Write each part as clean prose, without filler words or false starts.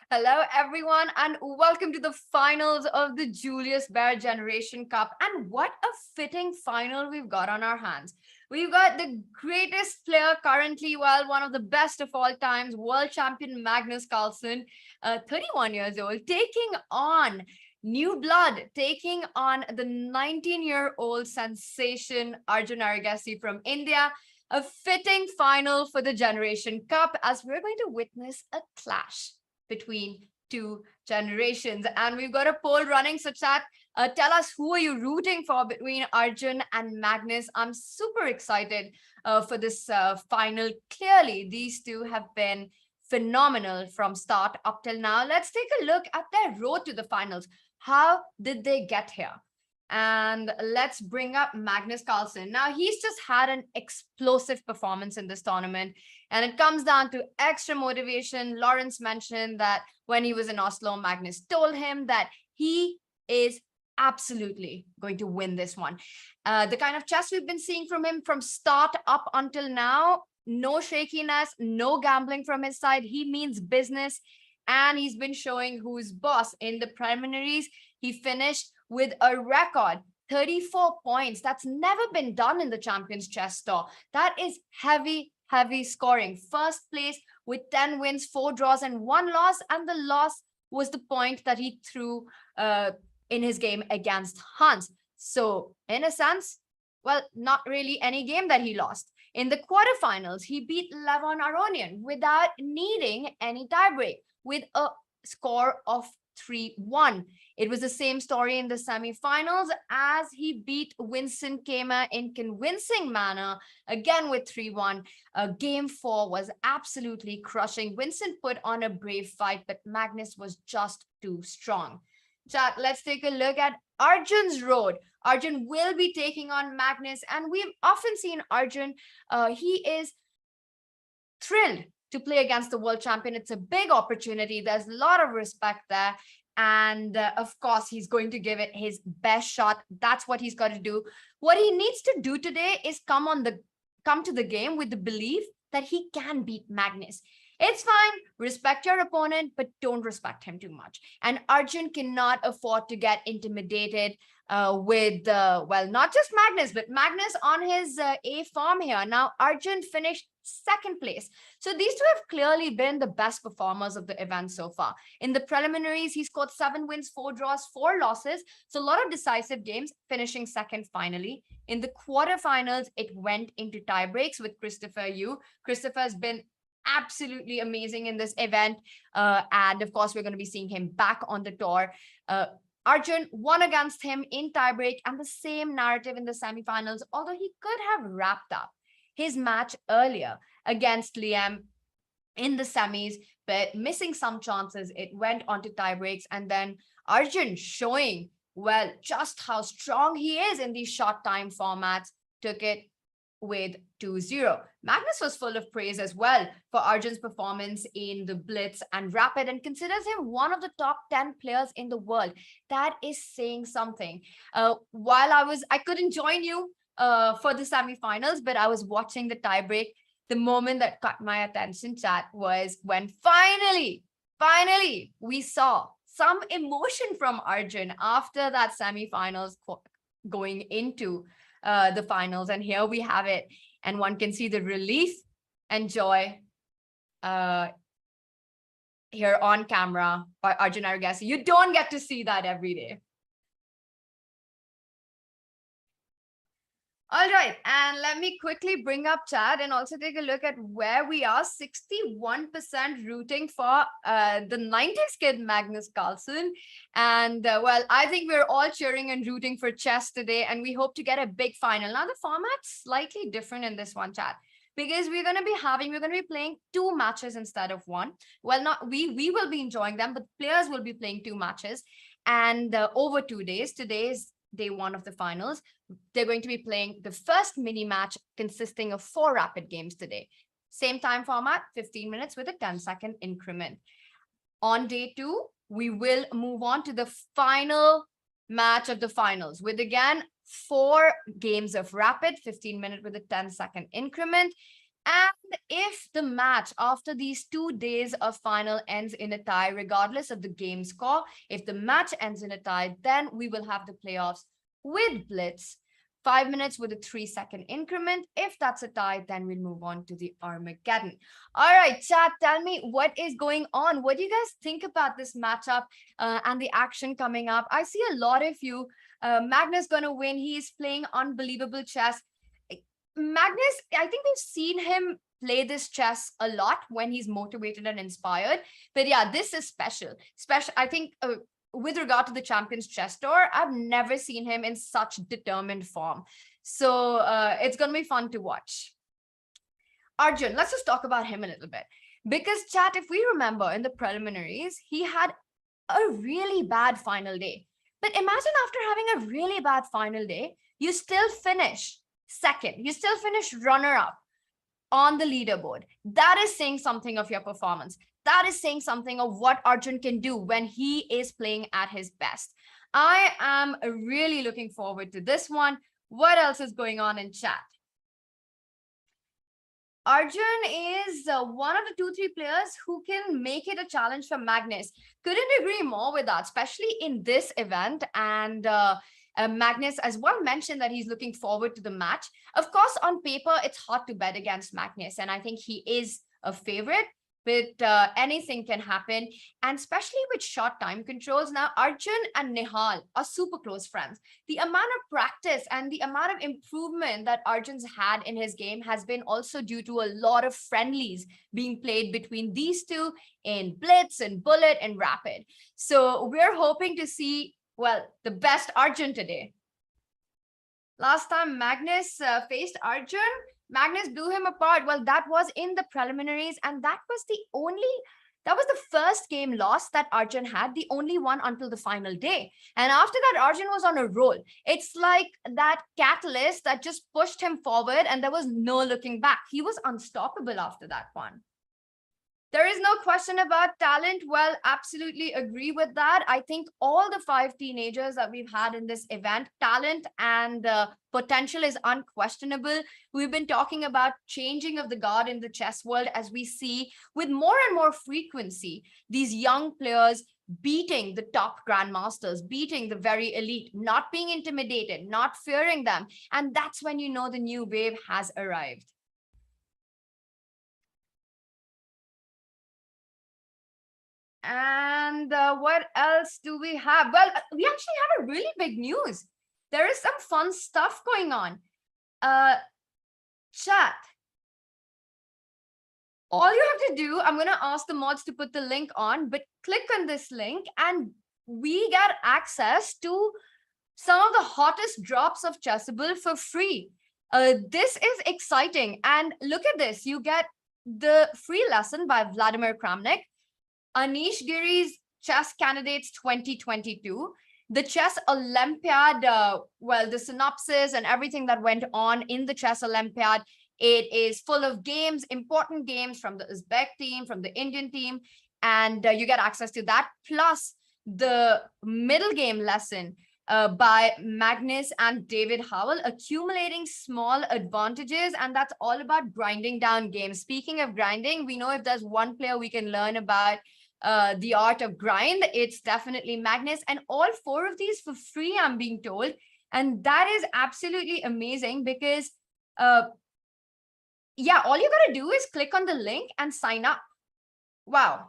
Hello, everyone, and welcome to the finals of the Julius Baer Generation Cup. And what a fitting final we've got on our hands. We've got the greatest player currently, well, one of the best of all times, world champion Magnus Carlsen, 31 years old, taking on new blood, taking on the 19-year-old sensation Arjun Erigaisi from India. A fitting final for the Generation Cup as we're going to witness a clash between two generations. And we've got a poll running. So chat, tell us, who are you rooting for between Arjun and Magnus? I'm super excited for this final. Clearly, these two have been phenomenal from start up till now. Let's take a look at their road to the finals. How did they get here? And let's bring up Magnus Carlsen. Now, he's just had an explosive performance in this tournament, and it comes down to extra motivation. Lawrence mentioned that when he was in Oslo, Magnus told him that he is absolutely going to win this one. The kind of chess we've been seeing from him from start up until now, no shakiness, no gambling from his side. He means business, and he's been showing who's boss. In the preliminaries, he finished with a record 34 points. That's never been done in the Champions Chess Tour. That is heavy scoring. First place with 10 wins, 4 draws, and 1 loss. And the loss was the point that he threw in his game against Hans. So in a sense, well, not really any game that he lost. In the quarterfinals, he beat Levon Aronian without needing any tiebreak with a score of 3-1. It was the same story in the semifinals as he beat Vincent Kema in convincing manner, again with 3-1. Game 4 was absolutely crushing. Vincent put on a brave fight, but Magnus was just too strong. Chat, let's take a look at Arjun's road. Arjun will be taking on Magnus, and we've often seen Arjun, he is thrilled to play against the world champion. It's a big opportunity. There's a lot of respect there. And of course, he's going to give it his best shot. That's what he's got to do. What he needs to do today is come to the game with the belief that he can beat Magnus. It's fine, respect your opponent, but don't respect him too much. And Arjun cannot afford to get intimidated with, well, not just Magnus, but Magnus on his A form here. Now, Arjun finished second place. So these two have clearly been the best performers of the event so far. In the preliminaries, he scored 7 wins, 4 draws, 4 losses. So a lot of decisive games, finishing second finally. In the quarterfinals, it went into tie breaks with Christopher Yu. Christopher has been absolutely amazing in this event. And of course, we're going to be seeing him back on the tour. Arjun won against him in tiebreak, and the same narrative in the semifinals, although he could have wrapped up his match earlier against Liam in the semis, but missing some chances, it went on to tie breaks. And then Arjun showing, well, just how strong he is in these short time formats, took it with 2-0. Magnus was full of praise as well for Arjun's performance in the Blitz and Rapid, and considers him one of the top 10 players in the world. That is saying something. While I couldn't join you for the semifinals, but I was watching the tiebreak. The moment that caught my attention, chat, was when finally we saw some emotion from Arjun after that semifinals going into the finals. And here we have it, and one can see the relief and joy here on camera by Arjun Erigaisi. You don't get to see that every day. All right, and let me quickly bring up chat and also take a look at where we are. 61% rooting for the 90s kid Magnus Carlsen. And well, I think we're all cheering and rooting for chess today, and we hope to get a big final. Now, the format's slightly different in this one, chat, because we're going to be playing 2 matches instead of 1. Well, not we will be enjoying them, but players will be playing 2 matches, and over 2 days. Today is day 1 of the finals. They're going to be playing the first mini match consisting of 4 rapid games today. Same time format, 15 minutes with a 10-second increment. On day 2, we will move on to the final match of the finals with, again, 4 games of rapid, 15-minute with a 10-second increment. And if the match after these 2 days of final ends in a tie, regardless of the game score, if the match ends in a tie, then we will have the playoffs with Blitz. 5 minutes with a 3-second increment. If that's a tie, then we'll move on to the Armageddon. All right, chat, tell me what is going on. What do you guys think about this matchup and the action coming up? I see a lot of you. Magnus gonna win. He's playing unbelievable chess. Magnus, I think we've seen him play this chess a lot when he's motivated and inspired. But yeah, this is special. I think with regard to the Champions Chess Tour, I've never seen him in such determined form. So it's going to be fun to watch. Arjun, let's just talk about him a little bit. Because chat, if we remember in the preliminaries, he had a really bad final day. But imagine after having a really bad final day, you still finish second. You still finish runner-up on the leaderboard. That is saying something of your performance. That is saying something of what Arjun can do when he is playing at his best. I am really looking forward to this one. What else is going on in chat? Arjun is one of the 2-3 players who can make it a challenge for Magnus. Couldn't agree more with that, especially in this event. And Magnus as well mentioned that he's looking forward to the match. Of course, on paper, it's hard to bet against Magnus, and I think he is a favorite, but anything can happen. And especially with short time controls, now Arjun and Nihal are super close friends. The amount of practice and the amount of improvement that Arjun's had in his game has been also due to a lot of friendlies being played between these two in Blitz and Bullet and Rapid. So we're hoping to see, well, the best Arjun today. Last time Magnus faced Arjun, Magnus blew him apart. Well, that was in the preliminaries, and that was the first game loss that Arjun had, the only one until the final day. And after that, Arjun was on a roll. It's like that catalyst that just pushed him forward, and there was no looking back. He was unstoppable after that one. There is no question about talent. Well, absolutely agree with that. I think all the 5 teenagers that we've had in this event, talent and potential is unquestionable. We've been talking about changing of the guard in the chess world as we see with more and more frequency, these young players beating the top grandmasters, beating the very elite, not being intimidated, not fearing them. And that's when you know the new wave has arrived. And what else do we have? Well, we actually have a really big news. There is some fun stuff going on. Chat. All you have to do, I'm going to ask the mods to put the link on, but click on this link and we get access to some of the hottest drops of Chessable for free. This is exciting. And look at this. You get the free lesson by Vladimir Kramnik, Anish Giri's Chess Candidates 2022, the Chess Olympiad, well, the synopsis and everything that went on in the Chess Olympiad. It is full of games, important games from the Uzbek team, from the Indian team, and you get access to that, plus the middle game lesson by Magnus and David Howell, accumulating small advantages, and that's all about grinding down games. Speaking of grinding, we know if there's one player we can learn about the art of grind, it's definitely Magnus, and all 4 of these for free, I'm being told. And that is absolutely amazing because yeah, all you gotta do is click on the link and sign up. Wow.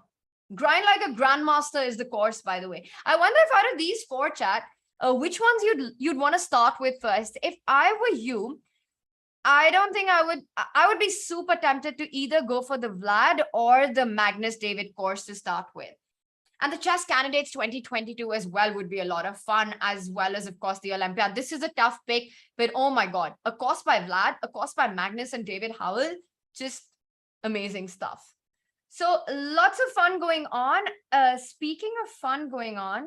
Grind like a grandmaster is the course, by the way. I wonder if out of these 4, chat, which ones you'd want to start with first. If I were you, I don't think I would be super tempted to either go for the Vlad or the Magnus David course to start with. And the Chess Candidates 2022 as well would be a lot of fun, as well as, of course, the Olympiad. This is a tough pick, but oh my God, a course by Vlad, a course by Magnus and David Howell, just amazing stuff. So lots of fun going on. Speaking of fun going on,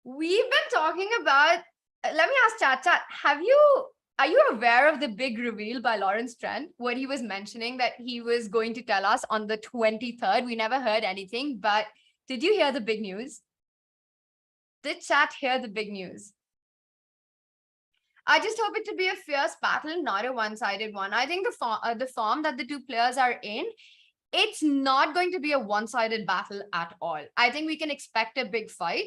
we've been talking about, let me ask chat, are you aware of the big reveal by Lawrence Trent? What he was mentioning that he was going to tell us on the 23rd. We never heard anything, but did you hear the big news? Did chat hear the big news? I just hope it to be a fierce battle, not a one-sided one. I think the form that the two players are in, it's not going to be a one-sided battle at all. I think we can expect a big fight.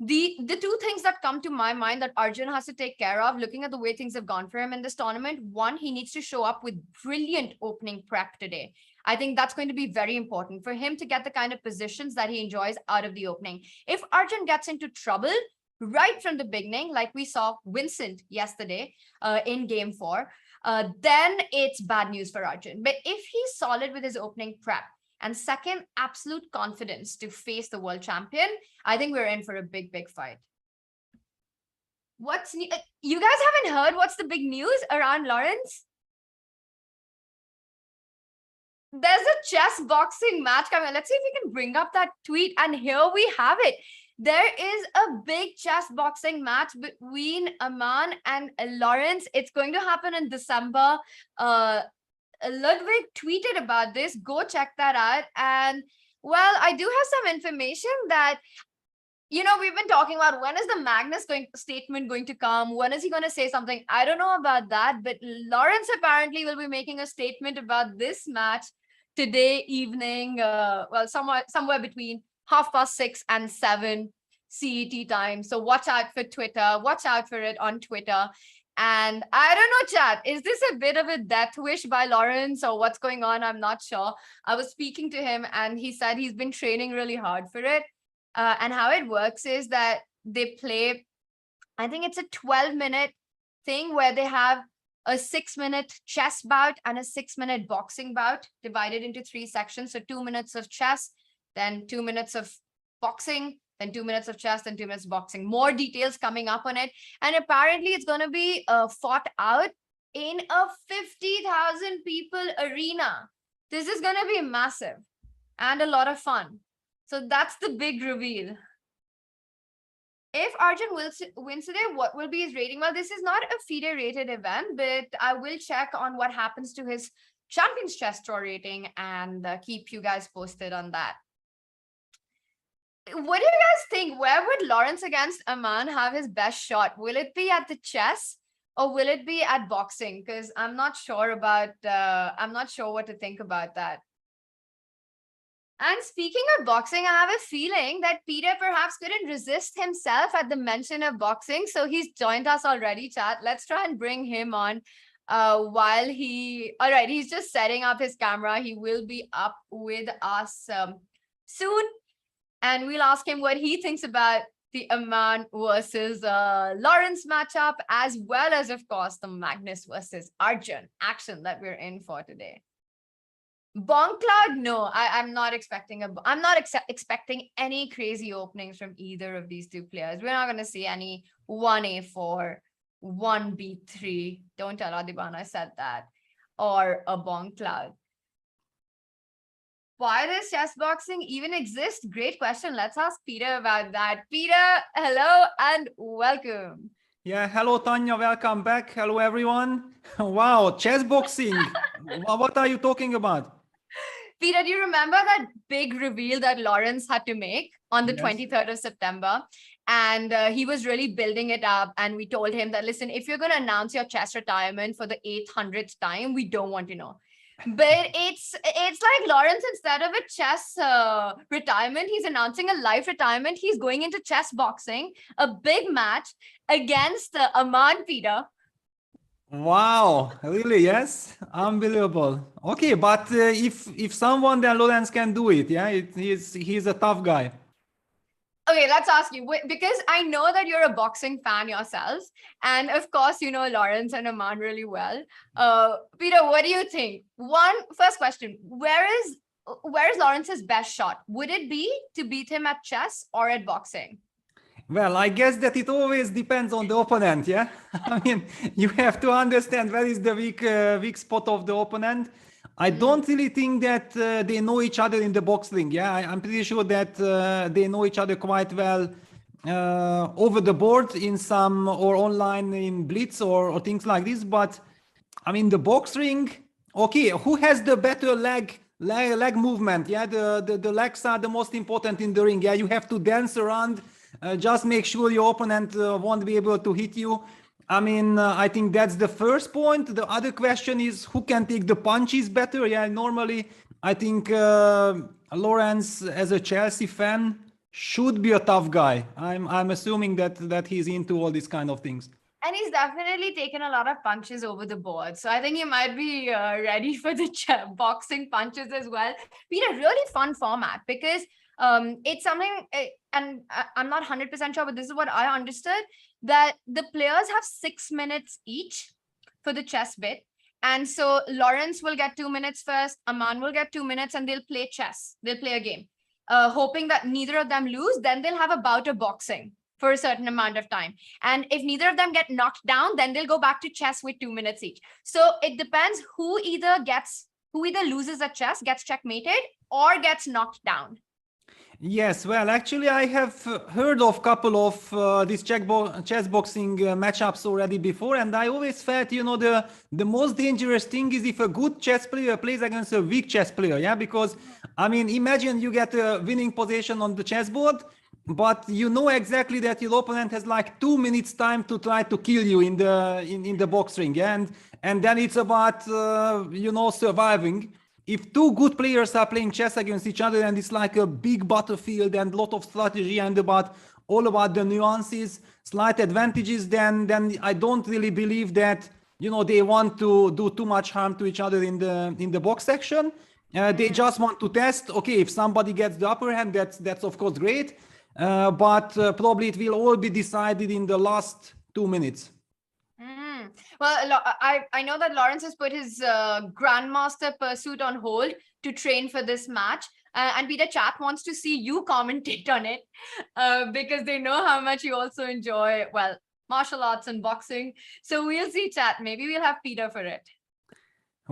The two things that come to my mind that Arjun has to take care of, looking at the way things have gone for him in this tournament, one, he needs to show up with brilliant opening prep today. I think that's going to be very important for him to get the kind of positions that he enjoys out of the opening. If Arjun gets into trouble right from the beginning, like we saw Vincent yesterday in game 4, then it's bad news for Arjun. But if he's solid with his opening prep, and second, absolute confidence to face the world champion, I think we're in for a big, big fight. What's new? You guys haven't heard what's the big news around Lawrence? There's a chess boxing match coming. Let's see if we can bring up that tweet. And here we have it. There is a big chess boxing match between Aman and Lawrence. It's going to happen in December. Ludwig tweeted about this. Go check that out. And well, I do have some information that, you know, we've been talking about when is the Magnus statement going to come? When is he going to say something? I don't know about that, but Lawrence apparently will be making a statement about this match today evening. Well, somewhere between 6:30 and 7 CET time. So watch out for Twitter. Watch out for it on Twitter. And I don't know, chat, is this a bit of a death wish by Lawrence or what's going on? I'm not sure. I was speaking to him and he said he's been training really hard for it. And how it works is that they play, I think it's a 12-minute thing where they have a 6-minute chess bout and a 6-minute boxing bout divided into 3 sections. So 2 minutes of chess, then 2 minutes of boxing, then 2 minutes of chess, then 2 minutes of boxing. More details coming up on it. And apparently it's going to be fought out in a 50,000 people arena. This is going to be massive and a lot of fun. So that's the big reveal. If Arjun wins today, what will be his rating? Well, this is not a FIDE rated event, but I will check on what happens to his Champions Chess Tour rating and keep you guys posted on that. What do you guys think? Where would Lawrence against Aman have his best shot? Will it be at the chess or will it be at boxing? Because I'm not sure about, I'm not sure what to think about that. And speaking of boxing, I have a feeling that Peter perhaps couldn't resist himself at the mention of boxing. So he's joined us already, chat. Let's try and bring him on while he, all right, he's just setting up his camera. He will be up with us soon. And we'll ask him what he thinks about the Aman versus Lawrence matchup, as well as, of course, the Magnus versus Arjun action that we're in for today. Bonk Cloud, no, I'm not expecting expecting any crazy openings from either of these two players. We're not going to see any 1A4, 1B3. Don't tell Adiban I said that. Or a Bonk Cloud. Why does chess boxing even exist? Great question. Let's ask Peter about that. Peter, hello and welcome. Yeah, hello Tanya, welcome back. Hello everyone. Wow, chess boxing. What are you talking about? Peter, do you remember that big reveal that Lawrence had to make on the 23rd of September? And he was really building it up. And we told him that, listen, if you're going to announce your chess retirement for the 800th time, we don't want to know. But it's like Lawrence, instead of a chess retirement, he's announcing a life retirement. He's going into chess boxing, a big match against Aman, Peter. Wow, really? Yes, unbelievable. Okay, but if someone then Lawrence can do it, yeah, he's a tough guy. Okay, let's ask you, because I know that you're a boxing fan yourselves, and of course you know Lawrence and Aman really well. Peter, what do you think? First question: where is Lawrence's best shot? Would it be to beat him at chess or at boxing? Well, I guess that it always depends on the opponent, yeah? I mean, you have to understand where is the weak spot of the opponent. I don't really think that they know each other in the boxing, yeah? I'm pretty sure that they know each other quite well over the board in some, or online in Blitz or things like this. But, I mean, the box ring, okay, who has the better leg movement, yeah? The legs are the most important in the ring, yeah? You have to dance around. Just make sure your opponent won't be able to hit you. I mean, I think that's the first point. The other question is who can take the punches better. Yeah, normally I think Lawrence, as a Chelsea fan, should be a tough guy. I'm assuming that he's into all these kind of things. And he's definitely taken a lot of punches over the board. So I think he might be ready for the boxing punches as well. Been a really fun format because it's something, and I'm not 100% sure, but this is what I understood, that the players have 6 minutes each for the chess bit. And so Lawrence will get 2 minutes first, Aman will get 2 minutes, and they'll play chess. They'll play a game, hoping that neither of them lose. Then they'll have a bout of boxing for a certain amount of time. And if neither of them get knocked down, then they'll go back to chess with 2 minutes each. So it depends who either loses at chess, gets checkmated, or gets knocked down. Yes, well, actually, I have heard of a couple of these chess boxing matchups already before, and I always felt, you know, the most dangerous thing is if a good chess player plays against a weak chess player, yeah, because, I mean, imagine you get a winning position on the chessboard, but you know exactly that your opponent has like 2 minutes time to try to kill you in the box ring, yeah? And then it's about, you know, surviving. If two good players are playing chess against each other and it's like a big battlefield and a lot of strategy and all about the nuances, slight advantages, then I don't really believe that, you know, they want to do too much harm to each other in the box section. They just want to test. Okay, if somebody gets the upper hand, that's of course great, but probably it will all be decided in the last 2 minutes. Well, I know that Lawrence has put his Grandmaster pursuit on hold to train for this match. And Peter, chat wants to see you commentate on it because they know how much you also enjoy, well, martial arts and boxing. So we'll see, chat. Maybe we'll have Peter for it.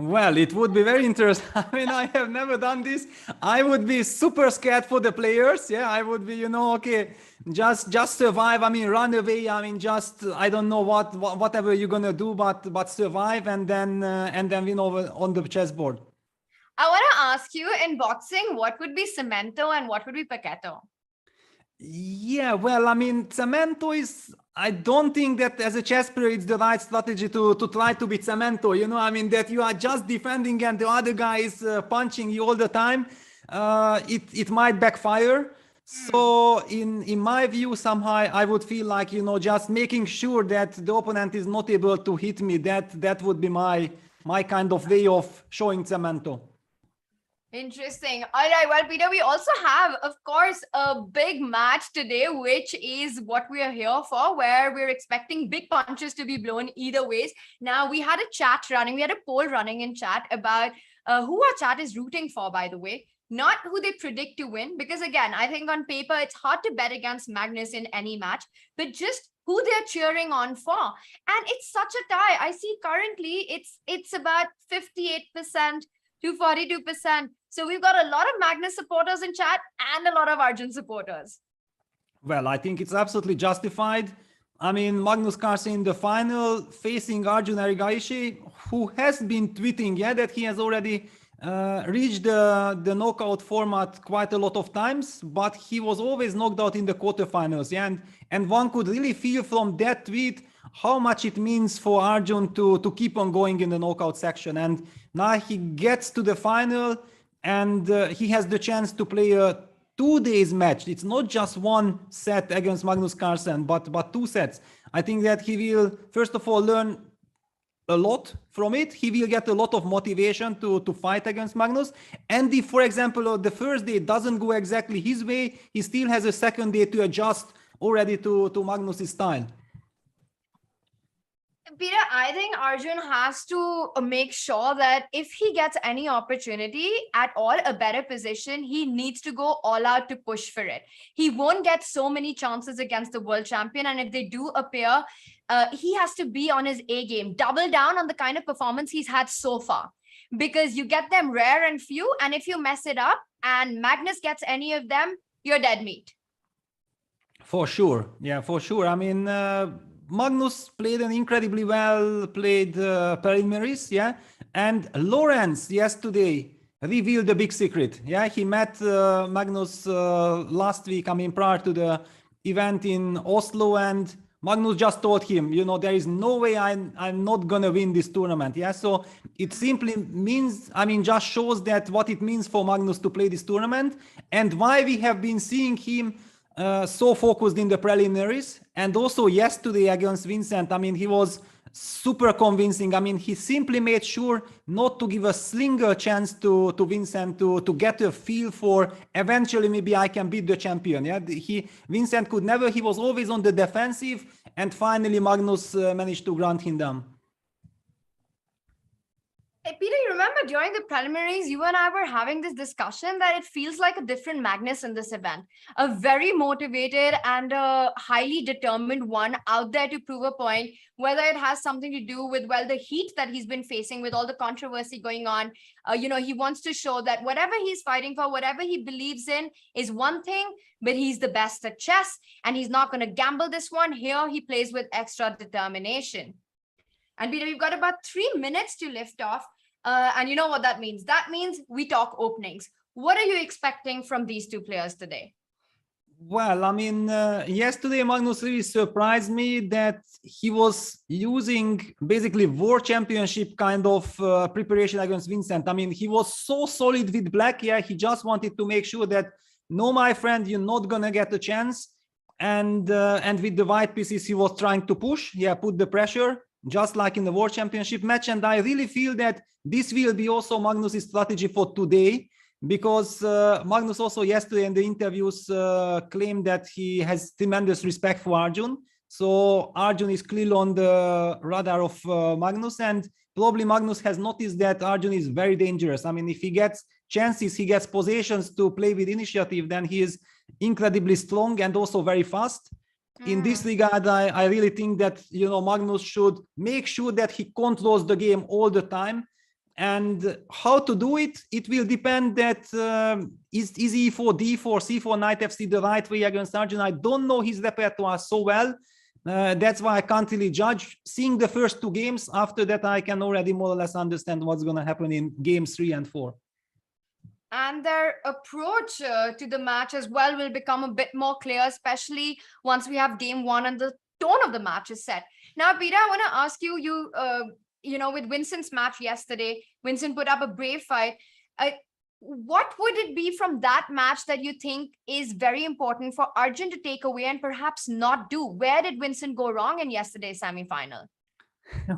Well, it would be very interesting. I mean, I have never done this. I would be super scared for the players. Yeah, I would be, you know, okay, just survive. I mean, run away. I mean, just, I don't know whatever you're gonna do, but survive and then win over on the chessboard. I want to ask you, in boxing, what would be cemento and what would be paqueto? Yeah, well, I mean, cemento is, I don't think that as a chess player, it's the right strategy to try to beat cemento, you know, I mean, that you are just defending and the other guy is punching you all the time. It might backfire. So in my view, somehow I would feel like, you know, just making sure that the opponent is not able to hit me, that would be my kind of way of showing cemento. Interesting. All right. Well, Peter, we also have, of course, a big match today, which is what we are here for, where we're expecting big punches to be blown either ways. Now, we had a chat running. We had a poll running in chat about who our chat is rooting for, by the way, not who they predict to win. Because again, I think on paper, it's hard to bet against Magnus in any match, but just who they're cheering on for. And it's such a tie. I see currently it's about 58% to 42%. So we've got a lot of Magnus supporters in chat and a lot of Arjun supporters. Well, I think it's absolutely justified. I mean, Magnus Carlsen in the final facing Arjun Erigaisi, who has been tweeting, yeah, that he has already reached the knockout format quite a lot of times, but he was always knocked out in the quarterfinals. Yeah? And one could really feel from that tweet how much it means for Arjun to keep on going in the knockout section. And now he gets to the final and he has the chance to play a 2 days match. It's not just one set against Magnus Carlsen, but 2 sets. I think that he will, first of all, learn a lot from it. He will get a lot of motivation to fight against Magnus. And if, for example, the first day doesn't go exactly his way, he still has a second day to adjust already to Magnus's style. Peter, I think Arjun has to make sure that if he gets any opportunity at all, a better position, he needs to go all out to push for it. He won't get so many chances against the world champion. And if they do appear, he has to be on his A game, double down on the kind of performance he's had so far, because you get them rare and few. And if you mess it up and Magnus gets any of them, you're dead meat. For sure. Yeah, for sure. I mean, Magnus played an incredibly well played preliminaries, yeah, and Lawrence yesterday revealed the big secret. Yeah, he met Magnus last week, I mean, prior to the event in Oslo, and Magnus just told him, you know, there is no way I'm not gonna win this tournament. Yeah, so it simply means, I mean, just shows that what it means for Magnus to play this tournament and why we have been seeing him so focused in the preliminaries. And also yesterday against Vincent, I mean, he was super convincing. I mean, he simply made sure not to give a single chance to Vincent to get a feel for eventually maybe I can beat the champion. Yeah, Vincent could never, he was always on the defensive, and finally Magnus managed to grant him down. Hey, Peter, you remember during the preliminaries, you and I were having this discussion that it feels like a different Magnus in this event, a very motivated and a highly determined one out there to prove a point, whether it has something to do with, well, the heat that he's been facing with all the controversy going on. You know, he wants to show that whatever he's fighting for, whatever he believes in is one thing, but he's the best at chess and he's not going to gamble this one. Here he plays with extra determination. And Peter, we've got about 3 minutes to lift off. And you know what that means? That means we talk openings. What are you expecting from these two players today? Well, I mean, yesterday Magnus really surprised me that he was using basically World Championship kind of preparation against Vincent. I mean, he was so solid with black. Yeah, he just wanted to make sure that, no, my friend, you're not gonna get a chance. And with the white pieces, he was trying to push, yeah, put the pressure, just like in the World Championship match. And I really feel that this will be also Magnus's strategy for today, because Magnus also yesterday in the interviews claimed that he has tremendous respect for Arjun. So Arjun is clearly on the radar of Magnus, and probably Magnus has noticed that Arjun is very dangerous. I mean, if he gets chances, he gets positions to play with initiative, then he is incredibly strong and also very fast. In this regard, I really think that, you know, Magnus should make sure that he controls the game all the time. And how to do it, it will depend that is e4, d4, c4, knight fc the right way against Arjun. I don't know his repertoire so well. That's why I can't really judge. Seeing the first two games, after that I can already more or less understand what's going to happen in games 3 and 4. And their approach to the match as well will become a bit more clear, especially once we have game 1 and the tone of the match is set. Now, Peter, I want to ask you, you know, with Vincent's match yesterday, Vincent put up a brave fight. What would it be from that match that you think is very important for Arjun to take away and perhaps not do? Where did Vincent go wrong in yesterday's semifinal?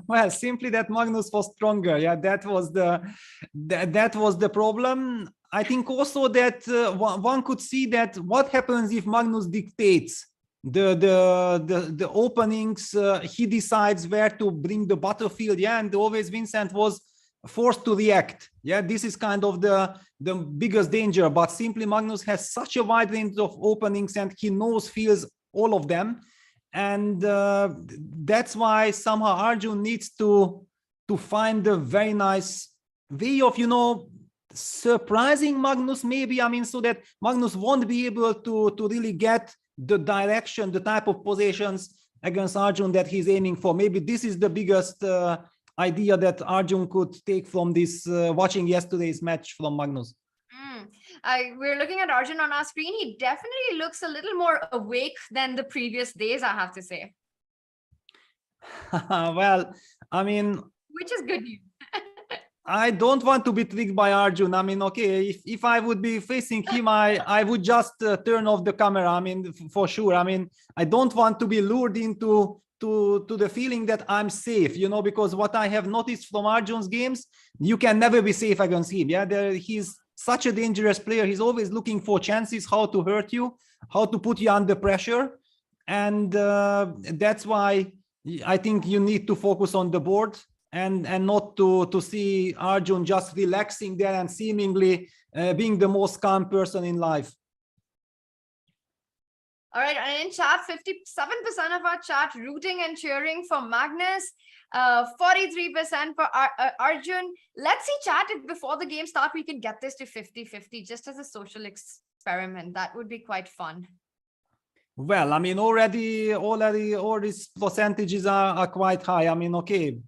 Well, simply that Magnus was stronger. Yeah, that was the problem. I think also that one could see that what happens if Magnus dictates the openings, he decides where to bring the battlefield. Yeah, and always Vincent was forced to react. Yeah, this is kind of the biggest danger. But simply Magnus has such a wide range of openings and he feels all of them. And that's why somehow Arjun needs to find a very nice way of, you know, surprising Magnus maybe. I mean, so that Magnus won't be able to really get the direction, the type of positions against Arjun that he's aiming for. Maybe this is the biggest idea that Arjun could take from this watching yesterday's match from Magnus. We're looking at Arjun on our screen. He definitely looks a little more awake than the previous days, I have to say. Well, I mean, which is good news. I don't want to be tricked by Arjun. I mean, okay, if I would be facing him, I would just turn off the camera. I mean, for sure. I mean, I don't want to be lured into the feeling that I'm safe, you know, because what I have noticed from Arjun's games, you can never be safe against him. Yeah, he's such a dangerous player. He's always looking for chances, how to hurt you, how to put you under pressure. And that's why I think you need to focus on the board and not to see Arjun just relaxing there and seemingly being the most calm person in life. All right, and in chat, 57% of our chat rooting and cheering for Magnus, 43% for Arjun. Let's see chat if before the game start we can get this to 50-50 just as a social experiment. That would be quite fun. Well, I mean, already all these percentages are quite high. I mean, okay,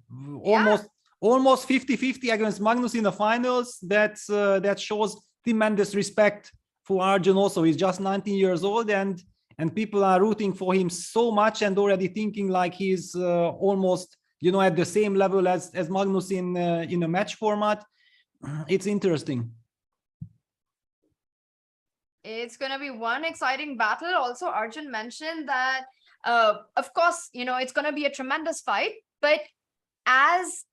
almost 50-50 against Magnus in the finals. That shows tremendous respect for Arjun also. He's just 19 years old, and and people are rooting for him so much and already thinking like he's almost, at the same level as Magnus in a match format. It's interesting. It's going to be one exciting battle. Also, Arjun mentioned that, of course, it's going to be a tremendous fight, but as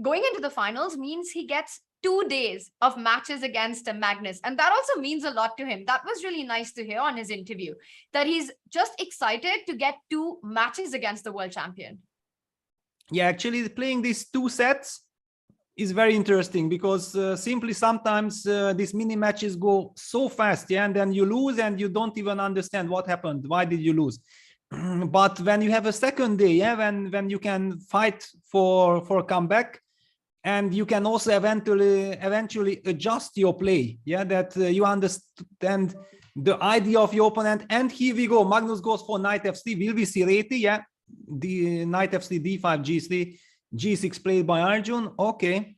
going into the finals means he gets 2 days of matches against Magnus. And that also means a lot to him. That was really nice to hear on his interview, that he's just excited to get 2 matches against the world champion. Yeah, actually playing these 2 sets is very interesting because simply sometimes these mini matches go so fast, yeah, and then you lose and you don't even understand what happened. Why did you lose? But when you have a second day, yeah, when you can fight for a comeback, and you can also eventually adjust your play, yeah, that you understand the idea of your opponent. And here we go, Magnus goes for knight f3. Will we see Reti? Yeah, the knight f3, d5, g3, g6 played by Arjun. Okay,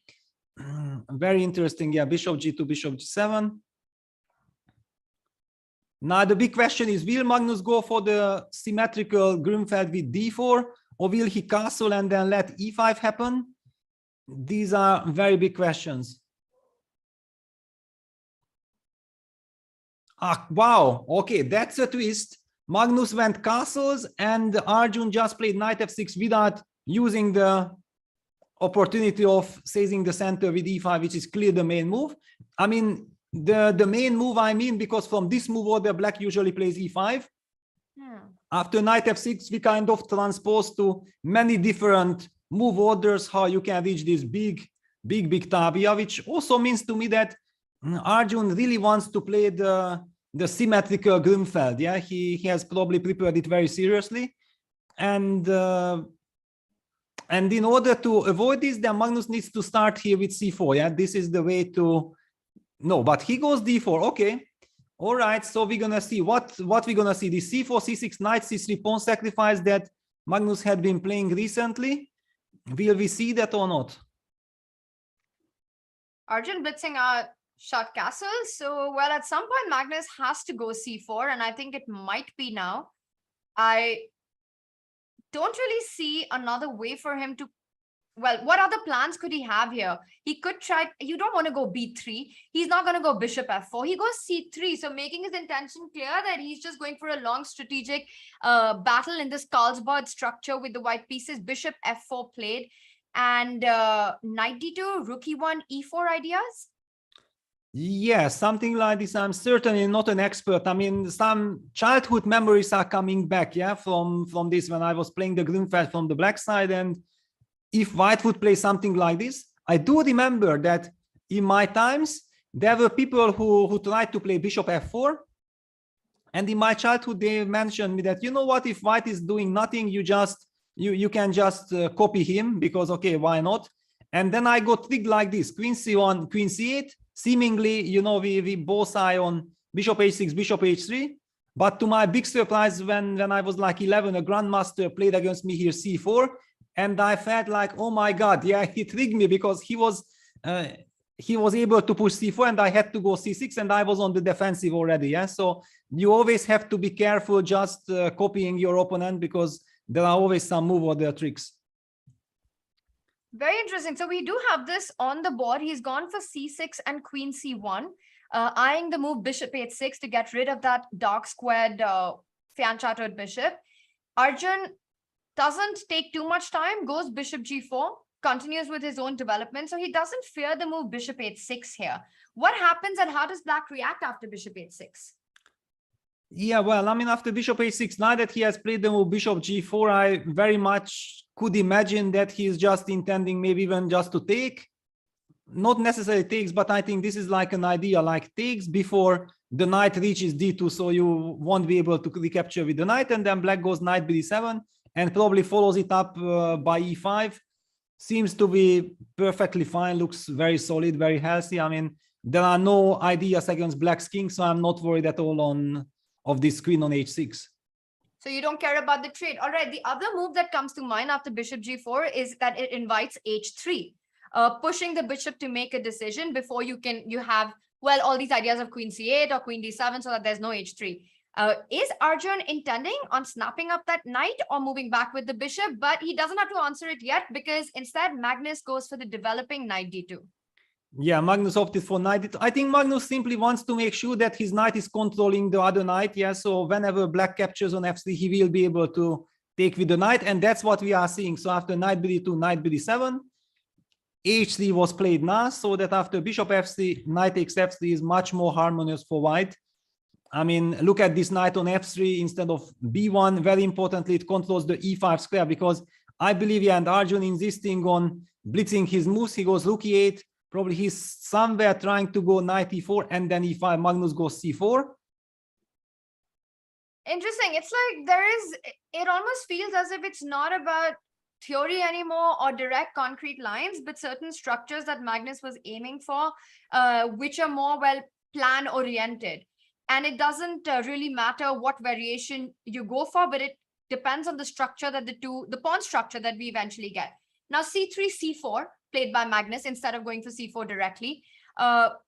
very interesting. Yeah, bishop g2, bishop g7. Now the big question is, will Magnus go for the symmetrical Grünfeld with d4, or will he castle and then let e5 happen? These are very big questions. Wow, okay, that's a twist. Magnus went castles and Arjun just played knight f6 without using the opportunity of seizing the center with e5, which is clearly the main move. I mean, the main move, because from this move order, black usually plays e5. After knight f6, we kind of transpose to many different move orders, how you can reach this big tabia, which also means to me that Arjun really wants to play the symmetrical Grünfeld. Yeah, he has probably prepared it very seriously, and in order to avoid this, then Magnus needs to start here with c4. Yeah, this is the way to. No, but he goes d4. Okay, all right. So we're gonna see what we're gonna see. The c4, c6, knight, c3 pawn sacrifice that Magnus had been playing recently. Will we see that or not? Arjun blitzing out shot castle. So, well, at some point, Magnus has to go c4, and I think it might be now. I don't really see another way for him to. Well, what other plans could he have here? He could try. You don't want to go b3. He's not going to go bishop f4. He goes c3. So making his intention clear that he's just going for a long strategic battle in this Carlsbad structure with the white pieces. Bishop f4 played, and knight d2, rook e1, e4 ideas. Yeah, something like this. I'm certainly not an expert. I mean, some childhood memories are coming back, yeah, from this, when I was playing the Grünfeld from the black side. And if white would play something like this, I do remember that in my times, there were people who tried to play bishop f4. And in my childhood, they mentioned me that, you know what, if white is doing nothing, you can just copy him, because, okay, why not? And then I got tricked like this: queen c1, queen c8. Seemingly, we both eye on bishop h6, bishop h3. But to my big surprise, when I was like 11, a grandmaster played against me here c4. And I felt like, oh my God, yeah, he tricked me, because he was able to push c4 and I had to go c6 and I was on the defensive already. Yeah, so you always have to be careful just copying your opponent, because there are always some move or their tricks. Very interesting. So we do have this on the board. He's gone for c6 and queen c1, eyeing the move bishop h6 to get rid of that dark squared fan-chattered bishop. Arjun doesn't take too much time, goes bishop g4, continues with his own development. So he doesn't fear the move bishop h6 here. What happens and how does black react after bishop h6? Yeah, well, I mean, after bishop h6, now that he has played the move bishop g4, I very much could imagine that he's just intending maybe even just to take. Not necessarily takes, but I think this is like an idea, like takes before the knight reaches d2, so you won't be able to recapture with the knight, and then black goes knight b7 and probably follows it up by e5. Seems to be perfectly fine, looks very solid, very healthy. I mean, there are no ideas against black's king, so I'm not worried at all of this queen on h6. So you don't care about the trade. All right, the other move that comes to mind after bishop g4 is that it invites h3, pushing the bishop to make a decision before you have, well, all these ideas of queen c8 or queen d7, so that there's no h3. Is Arjun intending on snapping up that knight or moving back with the bishop? But he doesn't have to answer it yet, because instead Magnus goes for the developing knight d2. Yeah, Magnus opted for knight d2. I think Magnus simply wants to make sure that his knight is controlling the other knight. Yeah, so whenever black captures on f3, he will be able to take with the knight, and that's what we are seeing. So after knight bd2, knight bd7, h3 was played now, so that after bishop f3, knight takes f3 is much more harmonious for white. I mean, look at this knight on f3 instead of b1. Very importantly, it controls the e5 square, because I believe, yeah, and Arjun insisting on blitzing his moves. He goes rook e8. Probably he's somewhere trying to go knight e4 and then e5. Magnus goes c4. Interesting. It's like it almost feels as if it's not about theory anymore or direct concrete lines, but certain structures that Magnus was aiming for, which are more well plan oriented. And it doesn't really matter what variation you go for, but it depends on the structure that the pawn structure that we eventually get. Now, c3, c4 played by Magnus instead of going for c4 directly. What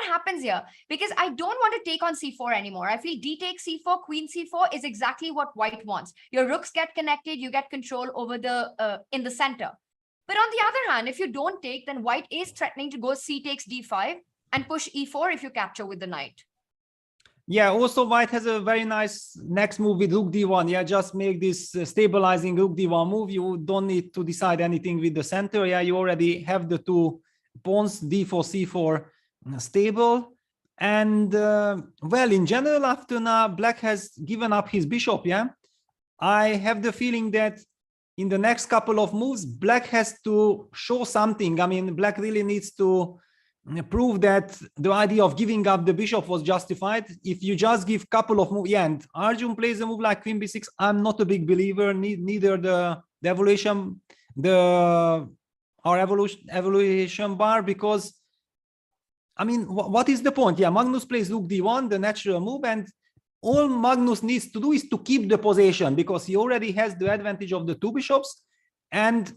happens here? Because I don't want to take on c4 anymore. I feel d takes c4, queen c4 is exactly what white wants. Your rooks get connected, you get control over the in the center. But on the other hand, if you don't take, then white is threatening to go c takes d5 and push e4 if you capture with the knight. Yeah, also white has a very nice next move with rook d1. Yeah, just make this stabilizing rook d1 move. You don't need to decide anything with the center. Yeah, you already have the two pawns, d4, c4 stable. And well, in general, after now, black has given up his bishop. Yeah, I have the feeling that in the next couple of moves, black has to show something. I mean, black really needs to prove that the idea of giving up the bishop was justified. If you just give couple of moves, yeah, and Arjun plays a move like queen b6, I'm not a big believer. Neither the evaluation, our evaluation bar, because I mean, what is the point? Yeah, Magnus plays rook d1, the natural move, and all Magnus needs to do is to keep the possession, because he already has the advantage of the two bishops and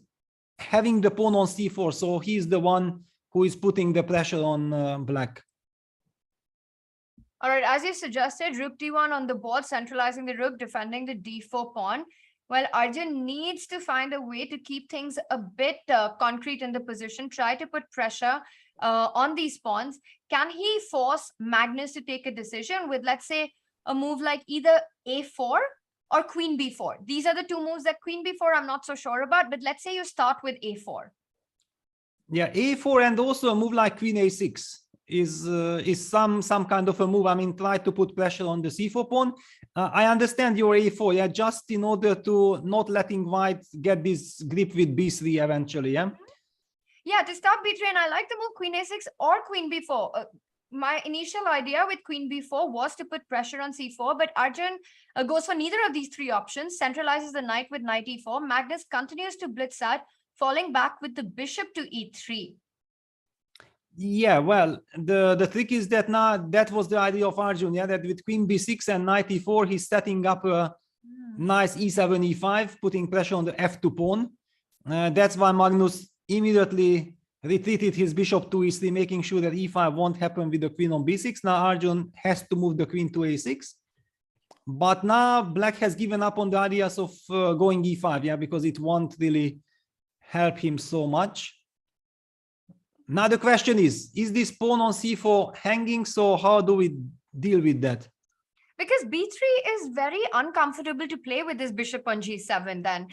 having the pawn on c4. So he's the one who is putting the pressure on black. All right, as you suggested, rook d1 on the board, centralizing the rook, defending the d4 pawn. Well, Arjun needs to find a way to keep things a bit concrete in the position, try to put pressure on these pawns. Can he force Magnus to take a decision with, let's say, a move like either a4 or queen b4? These are the two moves. That queen b4 I'm not so sure about, but let's say you start with a4. Yeah, a4, and also a move like queen a6 is some kind of a move. I mean, try to put pressure on the c4 pawn. I understand your a4, yeah, just in order to not letting white get this grip with b3 eventually, yeah? Yeah, to stop b3, and I like the move queen a6 or queen b4. My initial idea with queen b4 was to put pressure on c4, but Arjun goes for neither of these three options, centralizes the knight with knight e4. Magnus continues to blitz out, falling back with the bishop to e3. Yeah, well, the trick is that now that was the idea of Arjun, yeah, that with queen b6 and knight e4, he's setting up a nice e7, e5, putting pressure on the f2 pawn. That's why Magnus immediately retreated his bishop to e3, making sure that e5 won't happen with the queen on b6. Now Arjun has to move the queen to a6. But now black has given up on the ideas of going e5, yeah, because it won't really help him so much. Now the question is this pawn on c4 hanging? So how do we deal with that? Because b3 is very uncomfortable to play with this bishop on g7 then.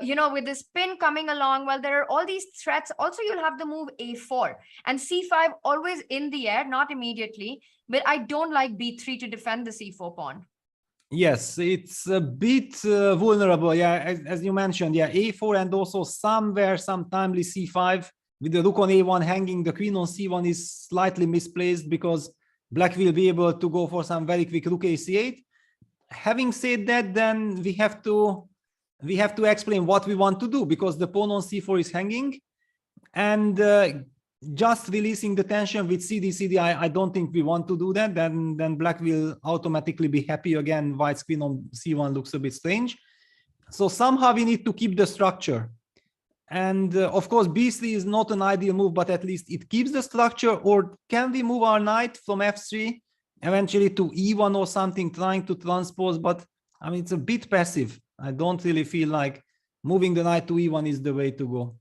You know, with this pin coming along, well, there are all these threats. Also, you'll have the move a4 and c5 always in the air, not immediately. But I don't like b3 to defend the c4 pawn. Yes, it's a bit vulnerable. Yeah, as you mentioned, yeah, a4 and also somewhere some timely c5 with the rook on a1 hanging. The queen on c1 is slightly misplaced because black will be able to go for some very quick rook a8. Having said that, then we have to explain what we want to do, because the pawn on c4 is hanging, and just releasing the tension with cd, I don't think we want to do that. Then black will automatically be happy again. White's queen on c1 looks a bit strange. So somehow we need to keep the structure. And of course, b3 is not an ideal move, but at least it keeps the structure. Or can we move our knight from f3 eventually to e1 or something, trying to transpose, but I mean, it's a bit passive. I don't really feel like moving the knight to e1 is the way to go.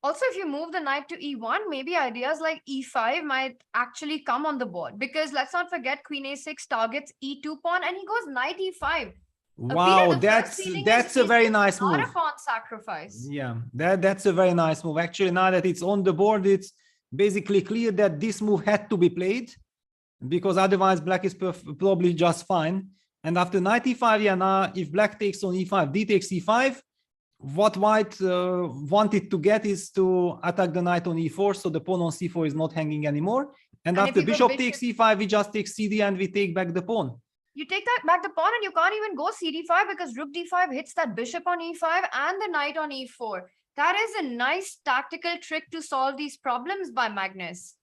Also, if you move the knight to e1, maybe ideas like e5 might actually come on the board, because let's not forget queen a6 targets e2 pawn and he goes knight e5. Wow, Peter, the first feeling that's is a very this nice not move. a pawn sacrifice. Yeah, that's a very nice move. Actually, now that it's on the board, it's basically clear that this move had to be played, because otherwise black is probably just fine. And after knight e5, yeah, now if black takes on e5, d takes e5, what white wanted to get is to attack the knight on e4, so the pawn on c4 is not hanging anymore. And after bishop takes e5, we just take cd and we take back the pawn. You take that back the pawn and you can't even go cd5 because rook d5 hits that bishop on e5 and the knight on e4. That is a nice tactical trick to solve these problems by Magnus.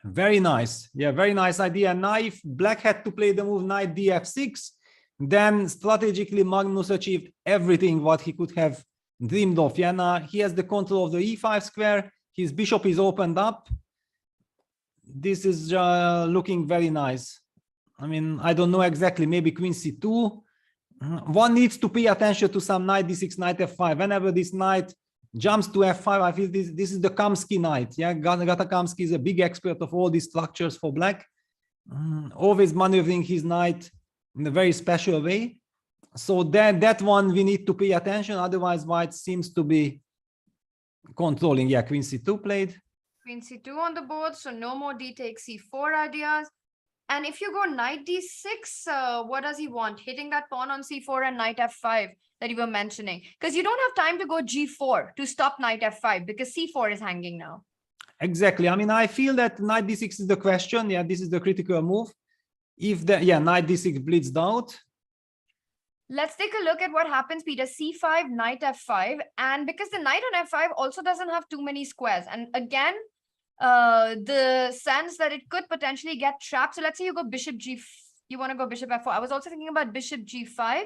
Very nice. Yeah, very nice idea. Now if black had to play the move knight df6, then strategically Magnus achieved everything what he could have dreamed of. Yeah, now he has the control of the e5 square. His bishop is opened up. This is looking very nice. I mean, I don't know exactly, maybe queen c2. One needs to pay attention to some knight d6, knight f5. Whenever this knight jumps to f5, I feel this is the Kamsky knight. Yeah, Gata Kamsky is a big expert of all these structures for black. Always maneuvering his knight in a very special way. So that one we need to pay attention. Otherwise, white seems to be controlling. Yeah, queen c2 played. Queen c2 on the board, so no more d takes c4 ideas. And if you go knight d6, what does he want? Hitting that pawn on c4 and knight f5 that you were mentioning. Because you don't have time to go g4 to stop knight f5 because c4 is hanging now. Exactly. I mean, I feel that knight d6 is the question. Yeah, this is the critical move. If the knight d6 blitzed out. Let's take a look at what happens, Peter. c5, knight f5. And because the knight on f5 also doesn't have too many squares. And again, the sense that it could potentially get trapped. So let's say you go bishop g, you want to go bishop f4. I was also thinking about bishop g5,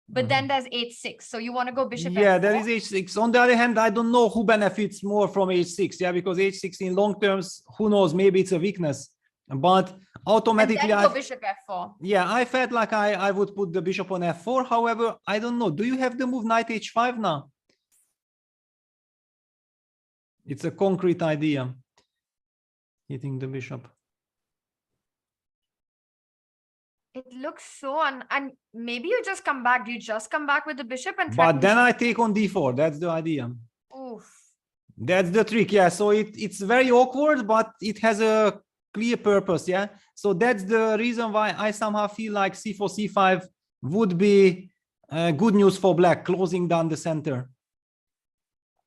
but then there's h6. So you want to go bishop f4. Yeah, there is h6. On the other hand, I don't know who benefits more from h6. Yeah, because h6 in long terms, who knows, maybe it's a weakness. But automatically, go bishop f4. Yeah, I felt like I would put the bishop on f4. However, I don't know. Do you have the move knight h5 now? It's a concrete idea. Hitting the bishop. It looks so, and maybe you just come back. Do you just come back with the bishop and? But then I take on d4. That's the idea. Oof. That's the trick. Yeah. So it's very awkward, but it has a clear purpose. Yeah. So that's the reason why I somehow feel like c4, c5 would be good news for black, closing down the center.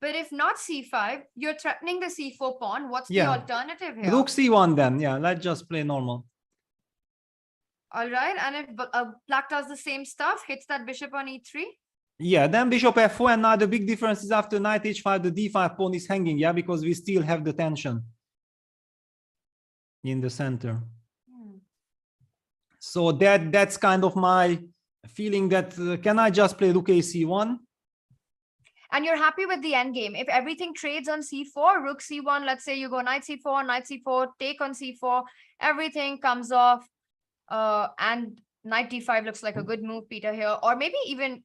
But if not c5, you're threatening the c4 pawn. What's the alternative here? Rook c1 then. Yeah, let's just play normal. All right. And if black does the same stuff, hits that bishop on e3? Yeah, then bishop f4. And now the big difference is after knight h5, the d5 pawn is hanging. Yeah, because we still have the tension in the center. So that's kind of my feeling that can I just play rook a c1? And you're happy with the end game. If everything trades on c4, rook c1, let's say you go knight c4, take on c4, everything comes off. And knight d5 looks like a good move, Peter, here. Or maybe even,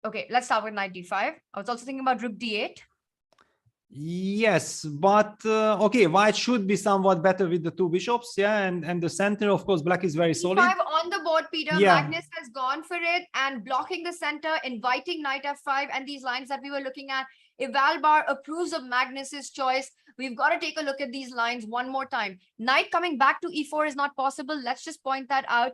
okay, let's start with knight d5. I was also thinking about rook d8. Yes, but okay, white should be somewhat better with the two bishops. Yeah, and the center, of course, black is very solid. e5 on the board, Peter. Yeah. Magnus has gone for it and blocking the center, inviting knight f5 and these lines that we were looking at. If Valbar approves of Magnus's choice, we've got to take a look at these lines one more time. Knight coming back to e4 is not possible. Let's just point that out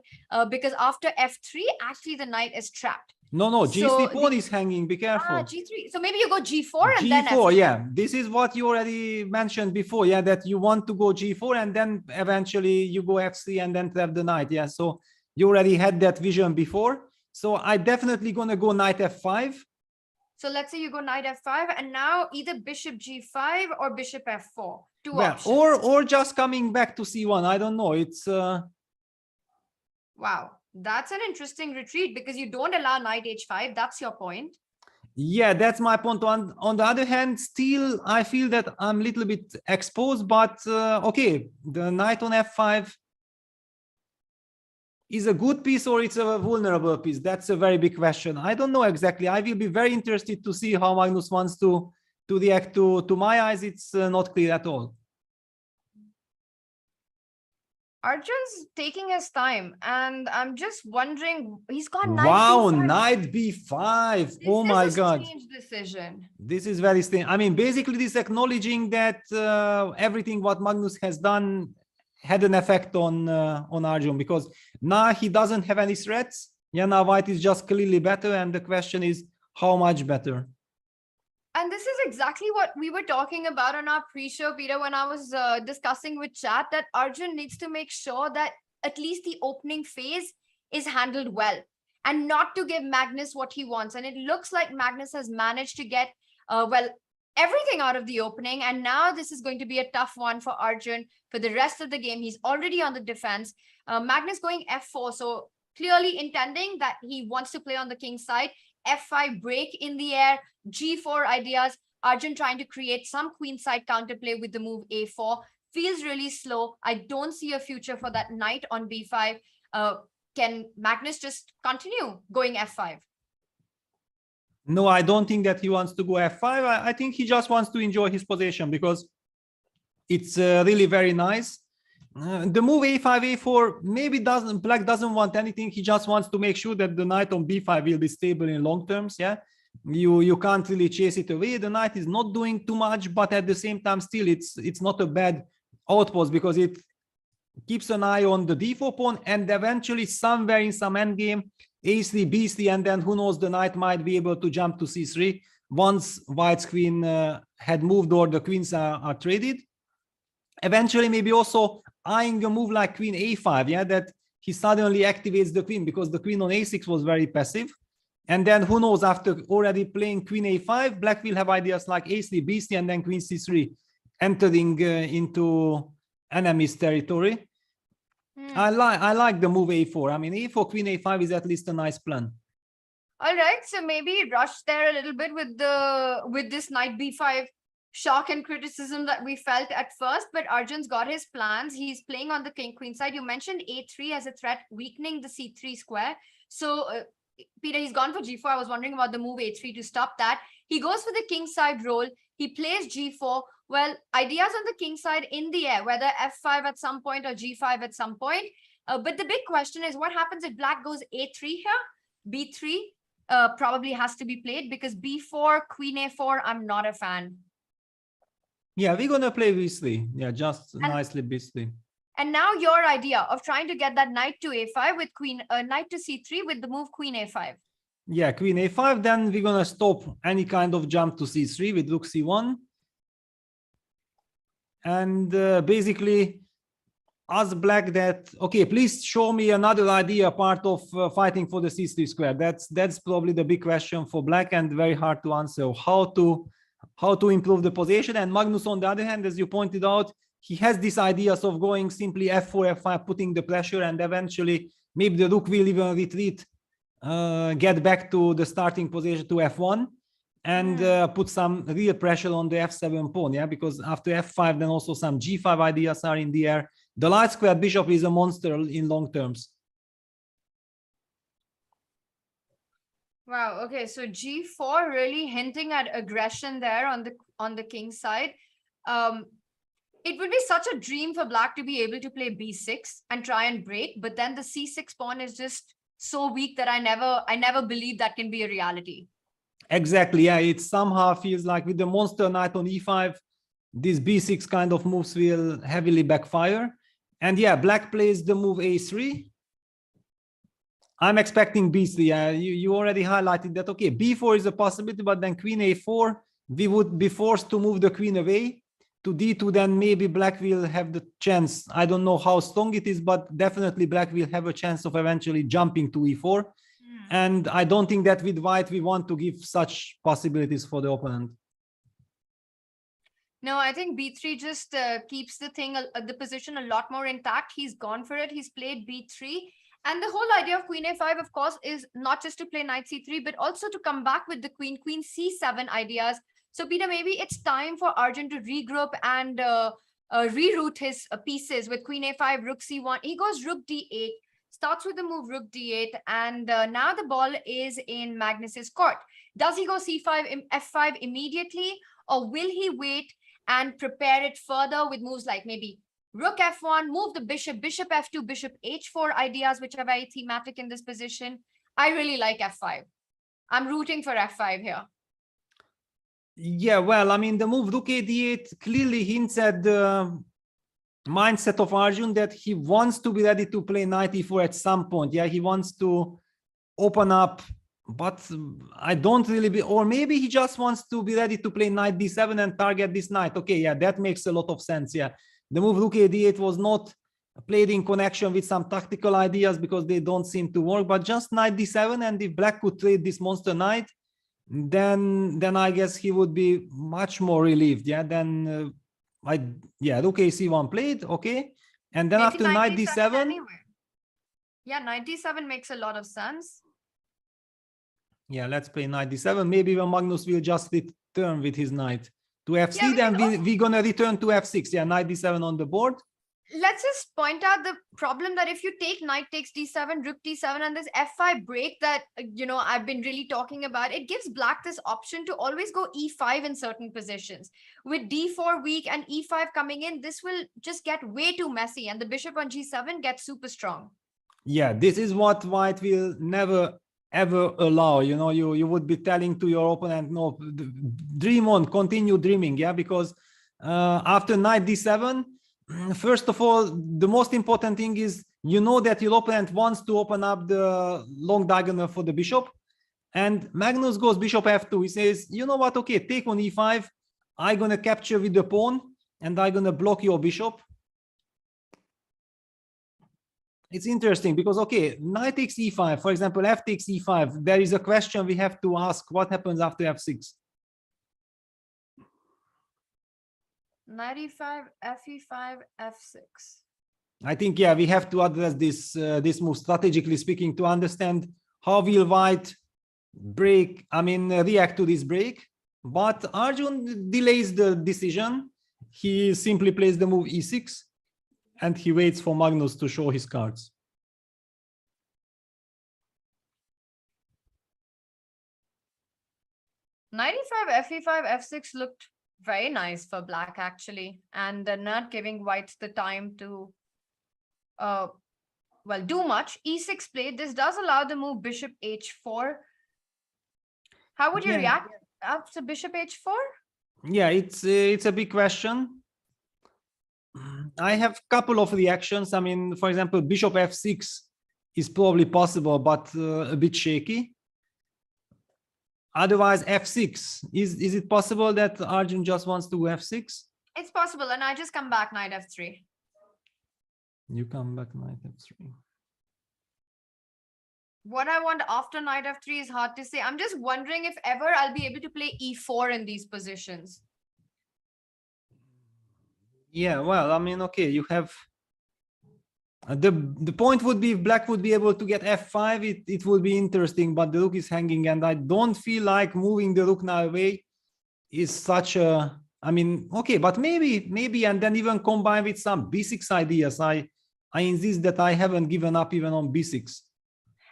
because after f3, actually the knight is trapped. No, g3 pawn is hanging. Be careful. g3. So maybe you go g4 and then g4. Yeah, this is what you already mentioned before. Yeah, that you want to go g4 and then eventually you go f3 and then trap the knight. Yeah, so you already had that vision before. So I definitely gonna go knight f5. So let's say you go knight f5 and now either bishop g5 or bishop f4. Two options. Or just coming back to c1. I don't know. It's wow. That's an interesting retreat because you don't allow knight h5. That's your point. Yeah, that's my point. On the other hand, still, I feel that I'm a little bit exposed, but okay, the knight on f5 is a good piece or it's a vulnerable piece. That's a very big question. I don't know exactly. I will be very interested to see how Magnus wants to react to my eyes. It's not clear at all. Arjun's taking his time, and I'm just wondering, he's got knight Wow, b5. knight b5. This Oh my is a God. strange decision. This is very strange. I mean, basically this acknowledging that everything what Magnus has done had an effect on Arjun, because now he doesn't have any threats. Yeah, now white is just clearly better, and the question is how much better. And this is exactly what we were talking about on our pre-show, Peter, when I was discussing with chat, that Arjun needs to make sure that at least the opening phase is handled well and not to give Magnus what he wants. And it looks like Magnus has managed to get, well, everything out of the opening. And now this is going to be a tough one for Arjun for the rest of the game. He's already on the defense. Magnus going f4. So clearly intending that he wants to play on the king side. f5 break in the air, g4 ideas. Arjun trying to create some queenside counterplay with the move a4. Feels really slow. I don't see a future for that knight on b5. Can Magnus just continue going f5? No, I don't think that he wants to go f5. I think he just wants to enjoy his position because it's really very nice. The move a5, a4, maybe black doesn't want anything. He just wants to make sure that the knight on b5 will be stable in long terms. Yeah, you can't really chase it away. The knight is not doing too much, but at the same time, still it's not a bad outpost because it keeps an eye on the d4 pawn, and eventually somewhere in some endgame, a3, b3, and then who knows, the knight might be able to jump to c3 once white's queen had moved or the queens are traded. Eventually, maybe also eyeing a move like queen a5, yeah, that he suddenly activates the queen because the queen on a6 was very passive. And then who knows, after already playing queen a5, black will have ideas like a3, b3, and then queen c3, entering into enemy's territory. I like the move a4. I mean, a4, queen a5 is at least a nice plan. All right, so maybe rush there a little bit with this knight b5 shock and criticism that we felt at first, but Arjun's got his plans. He's playing on the king queen side. You mentioned a3 as a threat, weakening the c3 square. So Peter, he's gone for g4. I was wondering about the move a3 to stop that. He goes for the king side roll. He plays g4. Well, ideas on the king side in the air, whether f5 at some point or g5 at some point. But the big question is, what happens if black goes a3 here? b3 probably has to be played because b4, queen a4, I'm not a fan. Yeah, we're going to play b3. Yeah, just nicely b3. And now your idea of trying to get that knight to a5 with knight to c3 with the move queen a5. Yeah, queen a5. Then we're going to stop any kind of jump to c3 with rook c1. And basically ask black that, okay, please show me another idea part of fighting for the c3 square. That's probably the big question for black and very hard to answer. How to improve the position. And Magnus, on the other hand, as you pointed out, he has these ideas of going simply f4, f5, putting the pressure, and eventually maybe the rook will even retreat, get back to the starting position to f1, and put some real pressure on the f7 pawn, yeah, because after f5, then also some g5 ideas are in the air. The light square bishop is a monster in long terms. Wow. Okay. So g4 really hinting at aggression there on the king side. It would be such a dream for black to be able to play b6 and try and break, but then the c6 pawn is just so weak that I never believe that can be a reality. Exactly. Yeah. It somehow feels like with the monster knight on e5, these b6 kind of moves will heavily backfire. And yeah, black plays the move a3. I'm expecting b3. You already highlighted that. Okay, b4 is a possibility, but then queen a4, we would be forced to move the queen away to d2. Then maybe black will have the chance. I don't know how strong it is, but definitely black will have a chance of eventually jumping to e4. And I don't think that with white we want to give such possibilities for the opponent. No, I think b3 just keeps the position a lot more intact. He's gone for it. He's played b3. And the whole idea of queen a5, of course, is not just to play knight c3, but also to come back with the queen c7 ideas. So, Peter, maybe it's time for Arjun to regroup and reroute his pieces with queen a5, rook c1. He goes rook d8, starts with the move rook d8, and now the ball is in Magnus's court. Does he go c5, f5 immediately, or will he wait and prepare it further with moves like maybe rook f1, move the bishop, bishop f2, bishop h4 ideas, which are very thematic in this position? I really like f5. I'm rooting for f5 here. Yeah, well, I mean, the move rook a8 clearly hints at the mindset of Arjun that he wants to be ready to play knight e4 at some point. Yeah, he wants to open up, but I don't really or maybe he just wants to be ready to play knight d7 and target this knight. Okay, yeah, that makes a lot of sense. Yeah, the move rook a8 was not played in connection with some tactical ideas because they don't seem to work, but just knight d7, and if black could trade this monster knight, then I guess he would be much more relieved. Yeah, then rook ac1 played, okay, and then maybe after knight d7 anyway. Yeah, knight d7 makes a lot of sense. Yeah, let's play knight d7. Maybe when Magnus will just return with his knight to f3, then we're gonna return to f6. Yeah, knight d7 on the board. Let's just point out the problem that if you take knight takes d7, rook d7, and this f5 break that, you know, I've been really talking about, it gives black this option to always go e5 in certain positions. With d4 weak and e5 coming in, this will just get way too messy, and the bishop on g7 gets super strong. Yeah, this is what white will never ever allow. You know, you would be telling to your opponent, no, dream on, continue dreaming. Yeah, because after knight d7, first of all, the most important thing is, you know, that your opponent wants to open up the long diagonal for the bishop, and Magnus goes bishop f2. He says, you know what, okay, take on e5, I'm gonna capture with the pawn and I'm gonna block your bishop. It's interesting because, okay, knight takes e5, for example, f takes e5. There is a question we have to ask: what happens after f6? Knight e5, fe5, f6. I think, yeah, we have to address this this move strategically speaking to understand how will white react to this break. But Arjun delays the decision. He simply plays the move e6. And he waits for Magnus to show his cards. Knight e5, fe5, f6 looked very nice for black, actually. And not giving white the time to, do much. e6 played. This does allow the move bishop h4. How would you react after bishop h4? Yeah, it's a big question. I have a couple of reactions. I mean, for example, bishop f6 is probably possible, but a bit shaky. Otherwise, f6. Is it possible that Arjun just wants to go f6? It's possible, and I just come back knight f3. You come back knight f3. What I want after knight f3 is hard to say. I'm just wondering if ever I'll be able to play e4 in these positions. Yeah, well, I mean, okay, you have the point would be if black would be able to get f5, it would be interesting, but the rook is hanging, and I don't feel like moving the rook now away is such a, I mean, okay, but maybe, and then even combine with some b6 ideas. I insist that I haven't given up even on b6.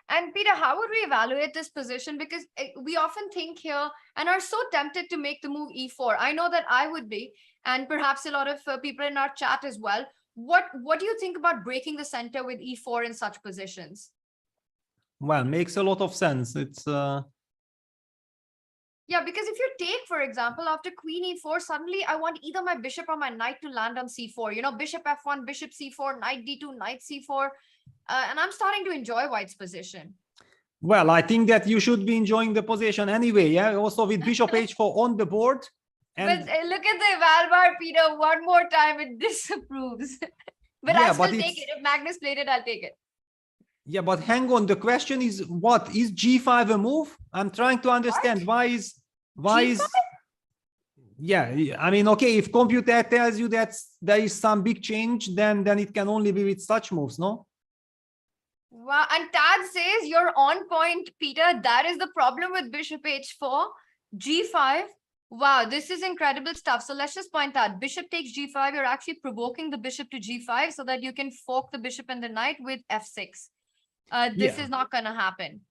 And Peter, how would we evaluate this position? Because we often think here and are so tempted to make the move e4. I know that I would be, and perhaps a lot of people in our chat as well. What do you think about breaking the center with e4 in such positions? Well, makes a lot of sense. It's yeah, because if you take, for example, after queen e4, suddenly I want either my bishop or my knight to land on c4. You know, bishop f1, bishop c4, knight d2, knight c4. And I'm starting to enjoy white's position. Well, I think that you should be enjoying the position anyway. Yeah, also with bishop h4 on the board. And but look at the eval bar, Peter. One more time, it disapproves. But yeah, I'll still take it. If Magnus played it, I'll take it. Yeah, but hang on. The question is, what is g5 a move? I'm trying to understand why is yeah, I mean, okay, if computer tells you that there is some big change, then it can only be with such moves, no? Wow. And Tad says you're on point, Peter. That is the problem with bishop h4, g5. Wow, this is incredible stuff. So let's just point out, bishop takes g5. You're actually provoking the bishop to g5 so that you can fork the bishop and the knight with f6. This is not going to happen.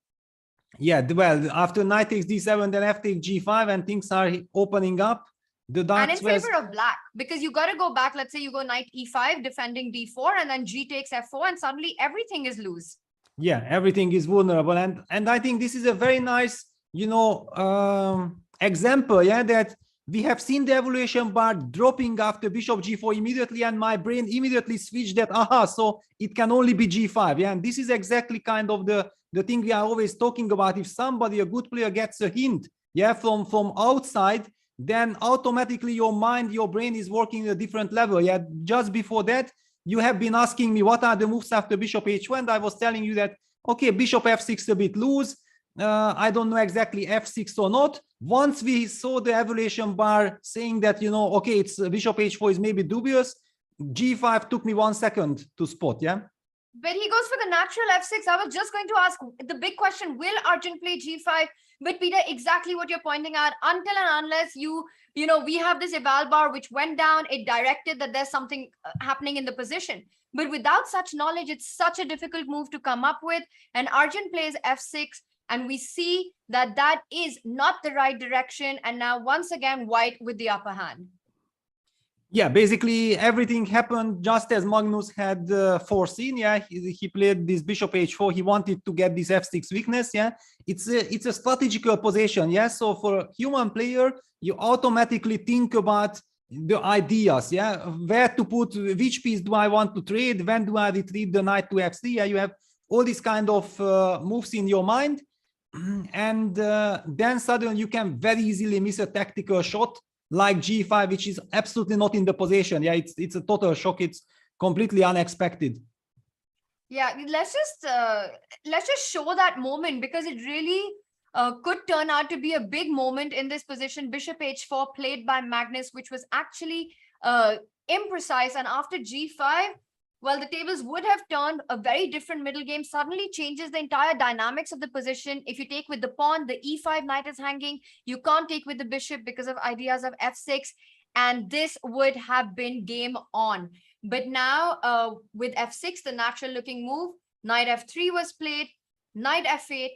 Yeah, well, after knight takes d7, then f takes g5, and things are opening up. The dark and in favor of black, because you got to go back. Let's say you go knight e5, defending d4, and then g takes f4, and suddenly everything is loose. Yeah, everything is vulnerable, and I think this is a very nice, example. Yeah, that we have seen the evaluation bar dropping after bishop g4 immediately, and my brain immediately switched that. Aha, so it can only be g5. Yeah, and this is exactly kind of the thing we are always talking about. If somebody, a good player, gets a hint, yeah, from outside, then automatically your mind, your brain is working at a different level. Yeah, just before that, you have been asking me what are the moves after bishop h1, and I was telling you that, okay, bishop f6 a bit loose. I don't know exactly f6 or not. Once we saw the evaluation bar saying that, okay, it's bishop h4 is maybe dubious, g5 took me 1 second to spot. Yeah. But he goes for the natural f6. I was just going to ask the big question, will Arjun play g5? But Peter, exactly what you're pointing out, until and unless we have this eval bar which went down, it directed that there's something happening in the position. But without such knowledge, it's such a difficult move to come up with. And Arjun plays f6, and we see that that is not the right direction. And now once again, white with the upper hand. Yeah, basically everything happened just as Magnus had foreseen. Yeah, he played this bishop h4. He wanted to get this f6 weakness. Yeah, it's a strategical position. Yeah, so for a human player, you automatically think about the ideas. Yeah, where to put, which piece do I want to trade? When do I retreat the knight to f3? Yeah, you have all these kind of moves in your mind, and then suddenly you can very easily miss a tactical shot like g5, which is absolutely not in the position. Yeah, it's a total shock. It's completely unexpected. Yeah, let's just show that moment, because it really could turn out to be a big moment in this position. Bishop h4 played by Magnus, which was actually imprecise, and after g5, well, the tables would have turned. A very different middle game suddenly changes the entire dynamics of the position. If you take with the pawn, the e5 knight is hanging. You can't take with the bishop because of ideas of f6. And this would have been game on. But now with f6, the natural looking move, knight f3 was played, knight f8,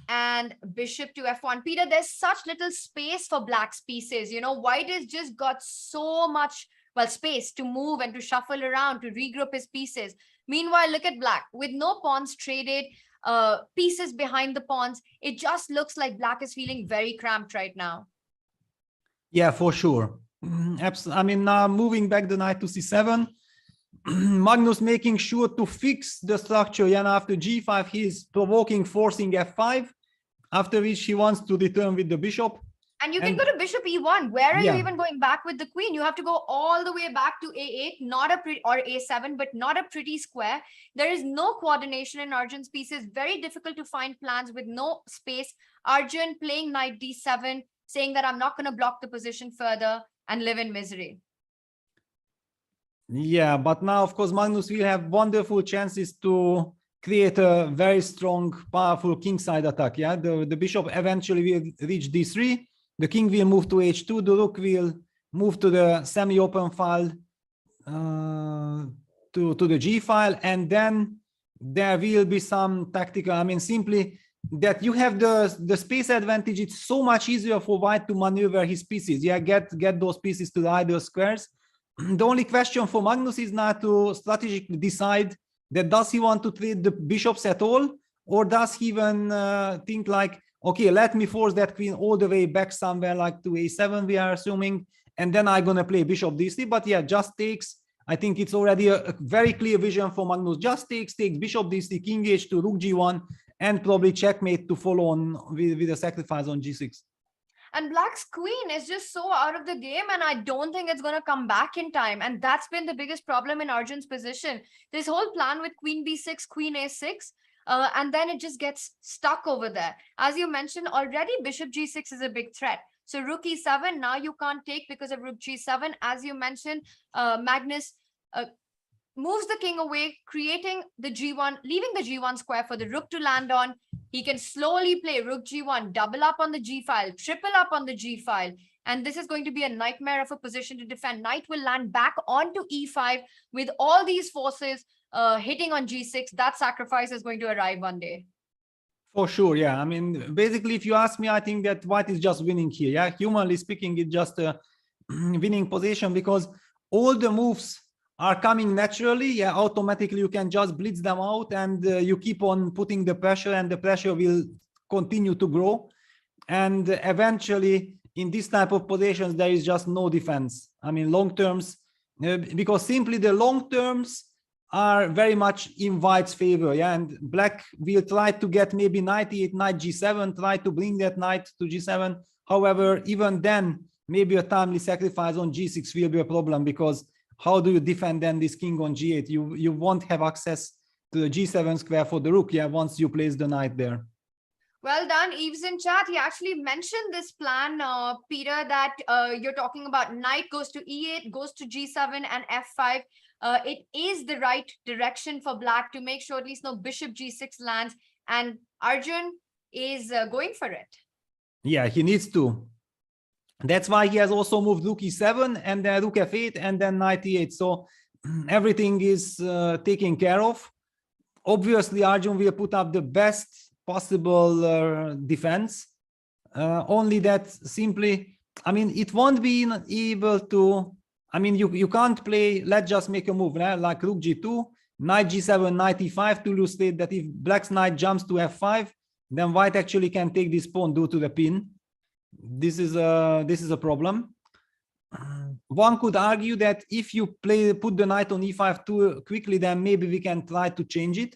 and bishop to f1. Peter, there's such little space for black's pieces. White has just got so much space to move and to shuffle around, to regroup his pieces. Meanwhile, look at black with no pawns traded, pieces behind the pawns. It just looks like black is feeling very cramped right now. Yeah, for sure. Absolutely. I mean, now moving back the knight to c7, Magnus making sure to fix the structure. And after g5, he's provoking, forcing f5, after which he wants to return with the bishop. And you can go to bishop e1. Where are you even going back with the queen? You have to go all the way back to a8, not a pretty, or a7, but not a pretty square. There is no coordination in Arjun's pieces. Very difficult to find plans with no space. Arjun playing knight d7, saying that I'm not going to block the position further and live in misery. Yeah, but now, of course, Magnus will have wonderful chances to create a very strong, powerful kingside attack. Yeah, the bishop eventually will reach d3. The king will move to h2. The rook will move to the semi-open file, to the g file, and then there will be some tactical. I mean, simply that you have the space advantage. It's so much easier for white to maneuver his pieces. Yeah, get those pieces to the ideal squares. The only question for Magnus is now to strategically decide that does he want to trade the bishops at all, or does he even think like, okay, let me force that queen all the way back somewhere like to a7, we are assuming, and then I'm going to play bishop d3. But yeah, just takes, I think it's already a very clear vision for Magnus. Just takes bishop d3, king h2, rook g1, and probably checkmate to follow on with a sacrifice on g6. And black's queen is just so out of the game, and I don't think it's going to come back in time. And that's been the biggest problem in Arjun's position. This whole plan with queen b6, queen a6, and then it just gets stuck over there. As you mentioned already, bishop g6 is a big threat. So rook e7, now you can't take because of rook g7. As you mentioned, Magnus moves the king away, creating the g1, leaving the g1 square for the rook to land on. He can slowly play rook g1, double up on the g file, triple up on the g file. And this is going to be a nightmare of a position to defend. Knight will land back onto e5 with all these forces hitting on g6. That sacrifice is going to arrive one day. For sure, yeah. I mean, basically, if you ask me, I think that white is just winning here. Yeah, humanly speaking, it's just a winning position because all the moves are coming naturally. Yeah, automatically you can just blitz them out, and you keep on putting the pressure, and the pressure will continue to grow. And eventually, in this type of positions, there is just no defense. I mean, long terms, because simply the long terms are very much in white's favor. Yeah, and black will try to get maybe knight e8, knight g7, try to bring that knight to g7. However, even then, maybe a timely sacrifice on g6 will be a problem, because how do you defend then this king on g8? You won't have access to the g7 square for the rook, yeah, once you place the knight there. Well done, Eves in chat. He actually mentioned this plan, Peter, that you're talking about knight goes to e8, goes to g7 and f5. It is the right direction for black to make sure at least no bishop g6 lands, and Arjun is going for it. Yeah, he needs to. That's why he has also moved rook e7 and then rook f8 and then knight e8. So everything is taken care of. Obviously, Arjun will put up the best possible defense. Only that simply, I mean, it won't be able to, I mean, you can't play, let's just make a move, like rook g2, knight g7, knight e5 to illustrate that if black's knight jumps to f5, then white actually can take this pawn due to the pin. This is a problem. One could argue that if you put the knight on e5 too quickly, then maybe we can try to change it.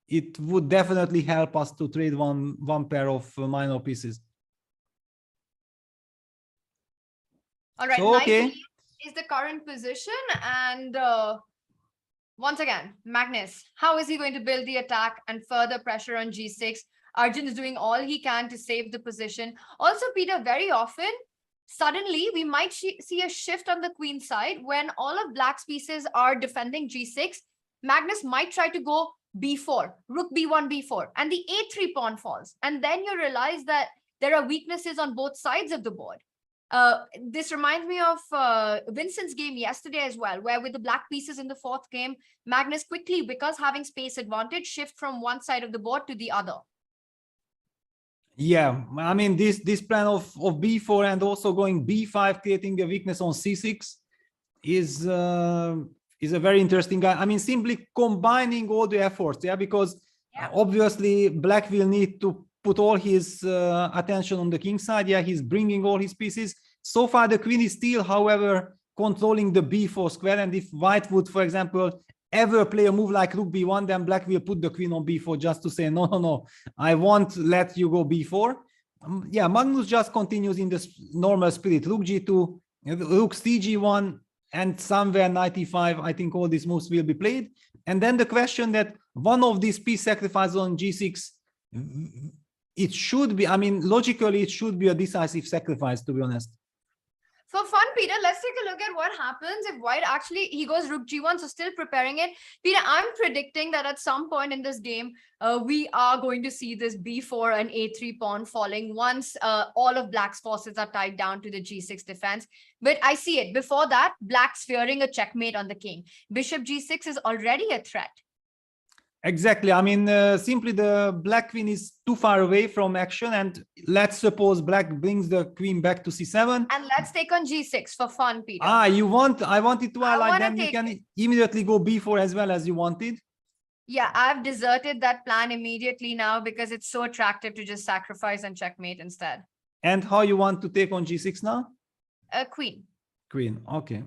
It would definitely help us to trade one pair of minor pieces. All right, so, okay. Knight is the current position, and once again, Magnus, how is he going to build the attack and further pressure on g6? Arjun is doing all he can to save the position. Also, Peter, very often, suddenly we might see a shift on the queen side when all of black's pieces are defending g6. Magnus might try to go b4, rook b1, b4, and the a3 pawn falls. And then you realize that there are weaknesses on both sides of the board. This reminds me of Vincent's game yesterday as well, where with the black pieces in the fourth game, Magnus quickly, because having space advantage, shift from one side of the board to the other. Yeah, I mean, this plan of b4 and also going b5, creating a weakness on c6 is a very interesting guy. I mean, simply combining all the efforts, yeah, because obviously black will need to put all his attention on the king side. Yeah, he's bringing all his pieces. So far, the queen is still, however, controlling the b4 square. And if white would, for example, ever play a move like rook b1, then black will put the queen on b4 just to say, no, I won't let you go b4. Yeah, Magnus just continues in the normal spirit. Rook g2, rook cg1, and somewhere knight e5. I think all these moves will be played. And then the question that one of these piece sacrifices on g6, it should be, I mean, logically, it should be a decisive sacrifice, to be honest. For fun, Peter, let's take a look at what happens if white actually, he goes rook g1, so still preparing it. Peter, I'm predicting that at some point in this game, we are going to see this b4 and a3 pawn falling once all of black's forces are tied down to the g6 defense. But I see it. Before that, black's fearing a checkmate on the king. Bishop g6 is already a threat. Exactly. I mean, simply the black queen is too far away from action, and let's suppose black brings the queen back to c7. And let's take on g6 for fun, Peter. I wanted to highlight, then you can immediately go b4 as well as you wanted. Yeah, I've deserted that plan immediately now because it's so attractive to just sacrifice and checkmate instead. And how you want to take on g6 now? Queen. Queen, okay.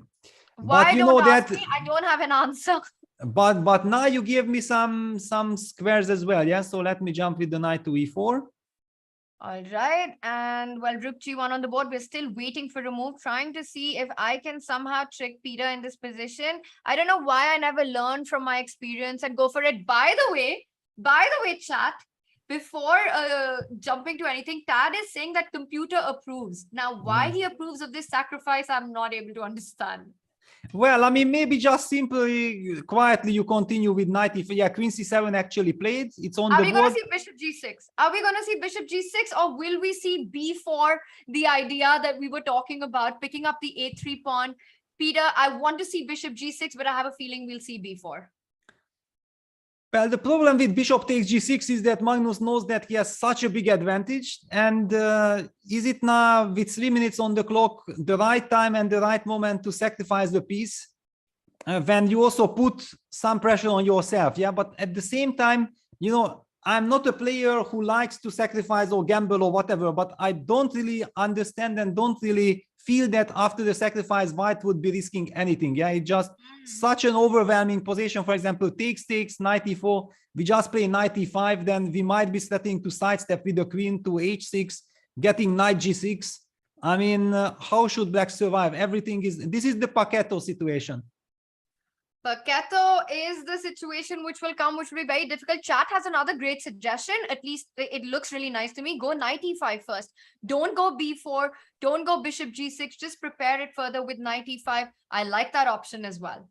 Why but you don't know ask that me? I don't have an answer. But now you give me some squares as well, yeah? So let me jump with the knight to e4. All right, and well, rook g1 on the board. We're still waiting for a move, trying to see if I can somehow trick Peter in this position. I don't know why I never learned from my experience and go for it. By the way, chat, before jumping to anything, Tad is saying that computer approves. Now, why he approves of this sacrifice, I'm not able to understand. Well, I mean, maybe just simply, quietly, you continue with knight. If yeah, queen c7 actually played, it's on Are the we going board. to see bishop g6? Are we going to see bishop g6, or will we see b4, the idea that we were talking about, picking up the a3 pawn? Peter, I want to see bishop g6, but I have a feeling we'll see b4. Well, the problem with bishop takes g6 is that Magnus knows that he has such a big advantage. And is it now, with 3 minutes on the clock, the right time and the right moment to sacrifice the piece? When you also put some pressure on yourself, yeah? But at the same time, you know, I'm not a player who likes to sacrifice or gamble or whatever, but I don't really understand and don't really feel that after the sacrifice, white would be risking anything. Yeah, it's just such an overwhelming position. For example, takes, knight e4, we just play knight e5, then we might be starting to sidestep with the queen to h6, getting knight g6. I mean, how should black survive? Everything is, this is the Paquetto situation. Paquetto is the situation which will come, which will be very difficult. Chat has another great suggestion. At least it looks really nice to me. Go knight e5 first. Don't go b4. Don't go bishop g6. Just prepare it further with knight e5. I like that option as well.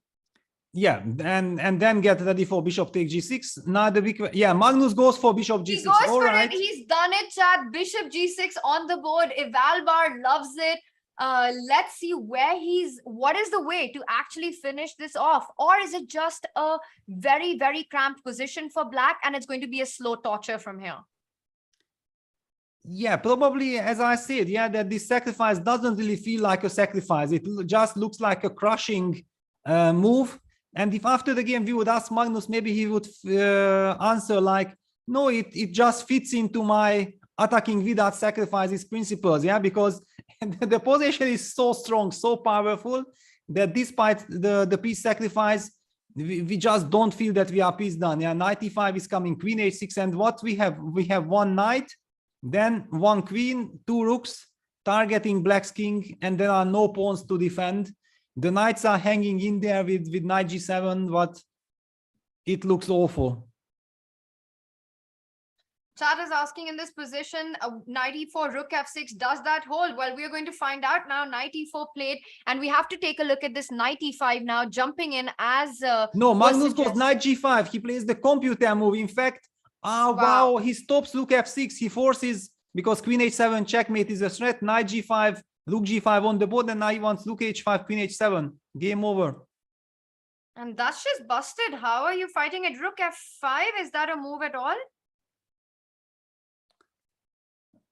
Yeah, and then get ready for bishop takes g6. Now the big, yeah, Magnus goes for bishop g6. He goes All for right. it. He's done it, chat. Bishop g6 on the board. Evalbar loves it. Let's see what is the way to actually finish this off, or is it just a very, very cramped position for black and it's going to be a slow torture from here? Yeah, probably, as I said, yeah, that this sacrifice doesn't really feel like a sacrifice. It just looks like a crushing move. And if after the game we would ask Magnus, maybe he would answer like, no, it just fits into my attacking without sacrifices principles. Yeah, because the position is so strong, so powerful that despite the piece sacrifice, we just don't feel that we are piece done. Yeah, knight e5 is coming, queen h6, and what we have one knight, then one queen, two rooks targeting black's king, and there are no pawns to defend. The knights are hanging in there with knight g7, but it looks awful. Chat is asking, in this position, knight e4, rook f6, does that hold? Well, we are going to find out now. Knight e4 played, and we have to take a look at this knight e5 now, jumping in as... no, Magnus goes knight g5. He plays the computer move. In fact, wow, he stops rook f6. He forces, because queen h7 checkmate is a threat, knight g5, rook g5 on the board, and now he wants rook h5, queen h7. Game over. And that's just busted. How are you fighting at rook f5? Is that a move at all?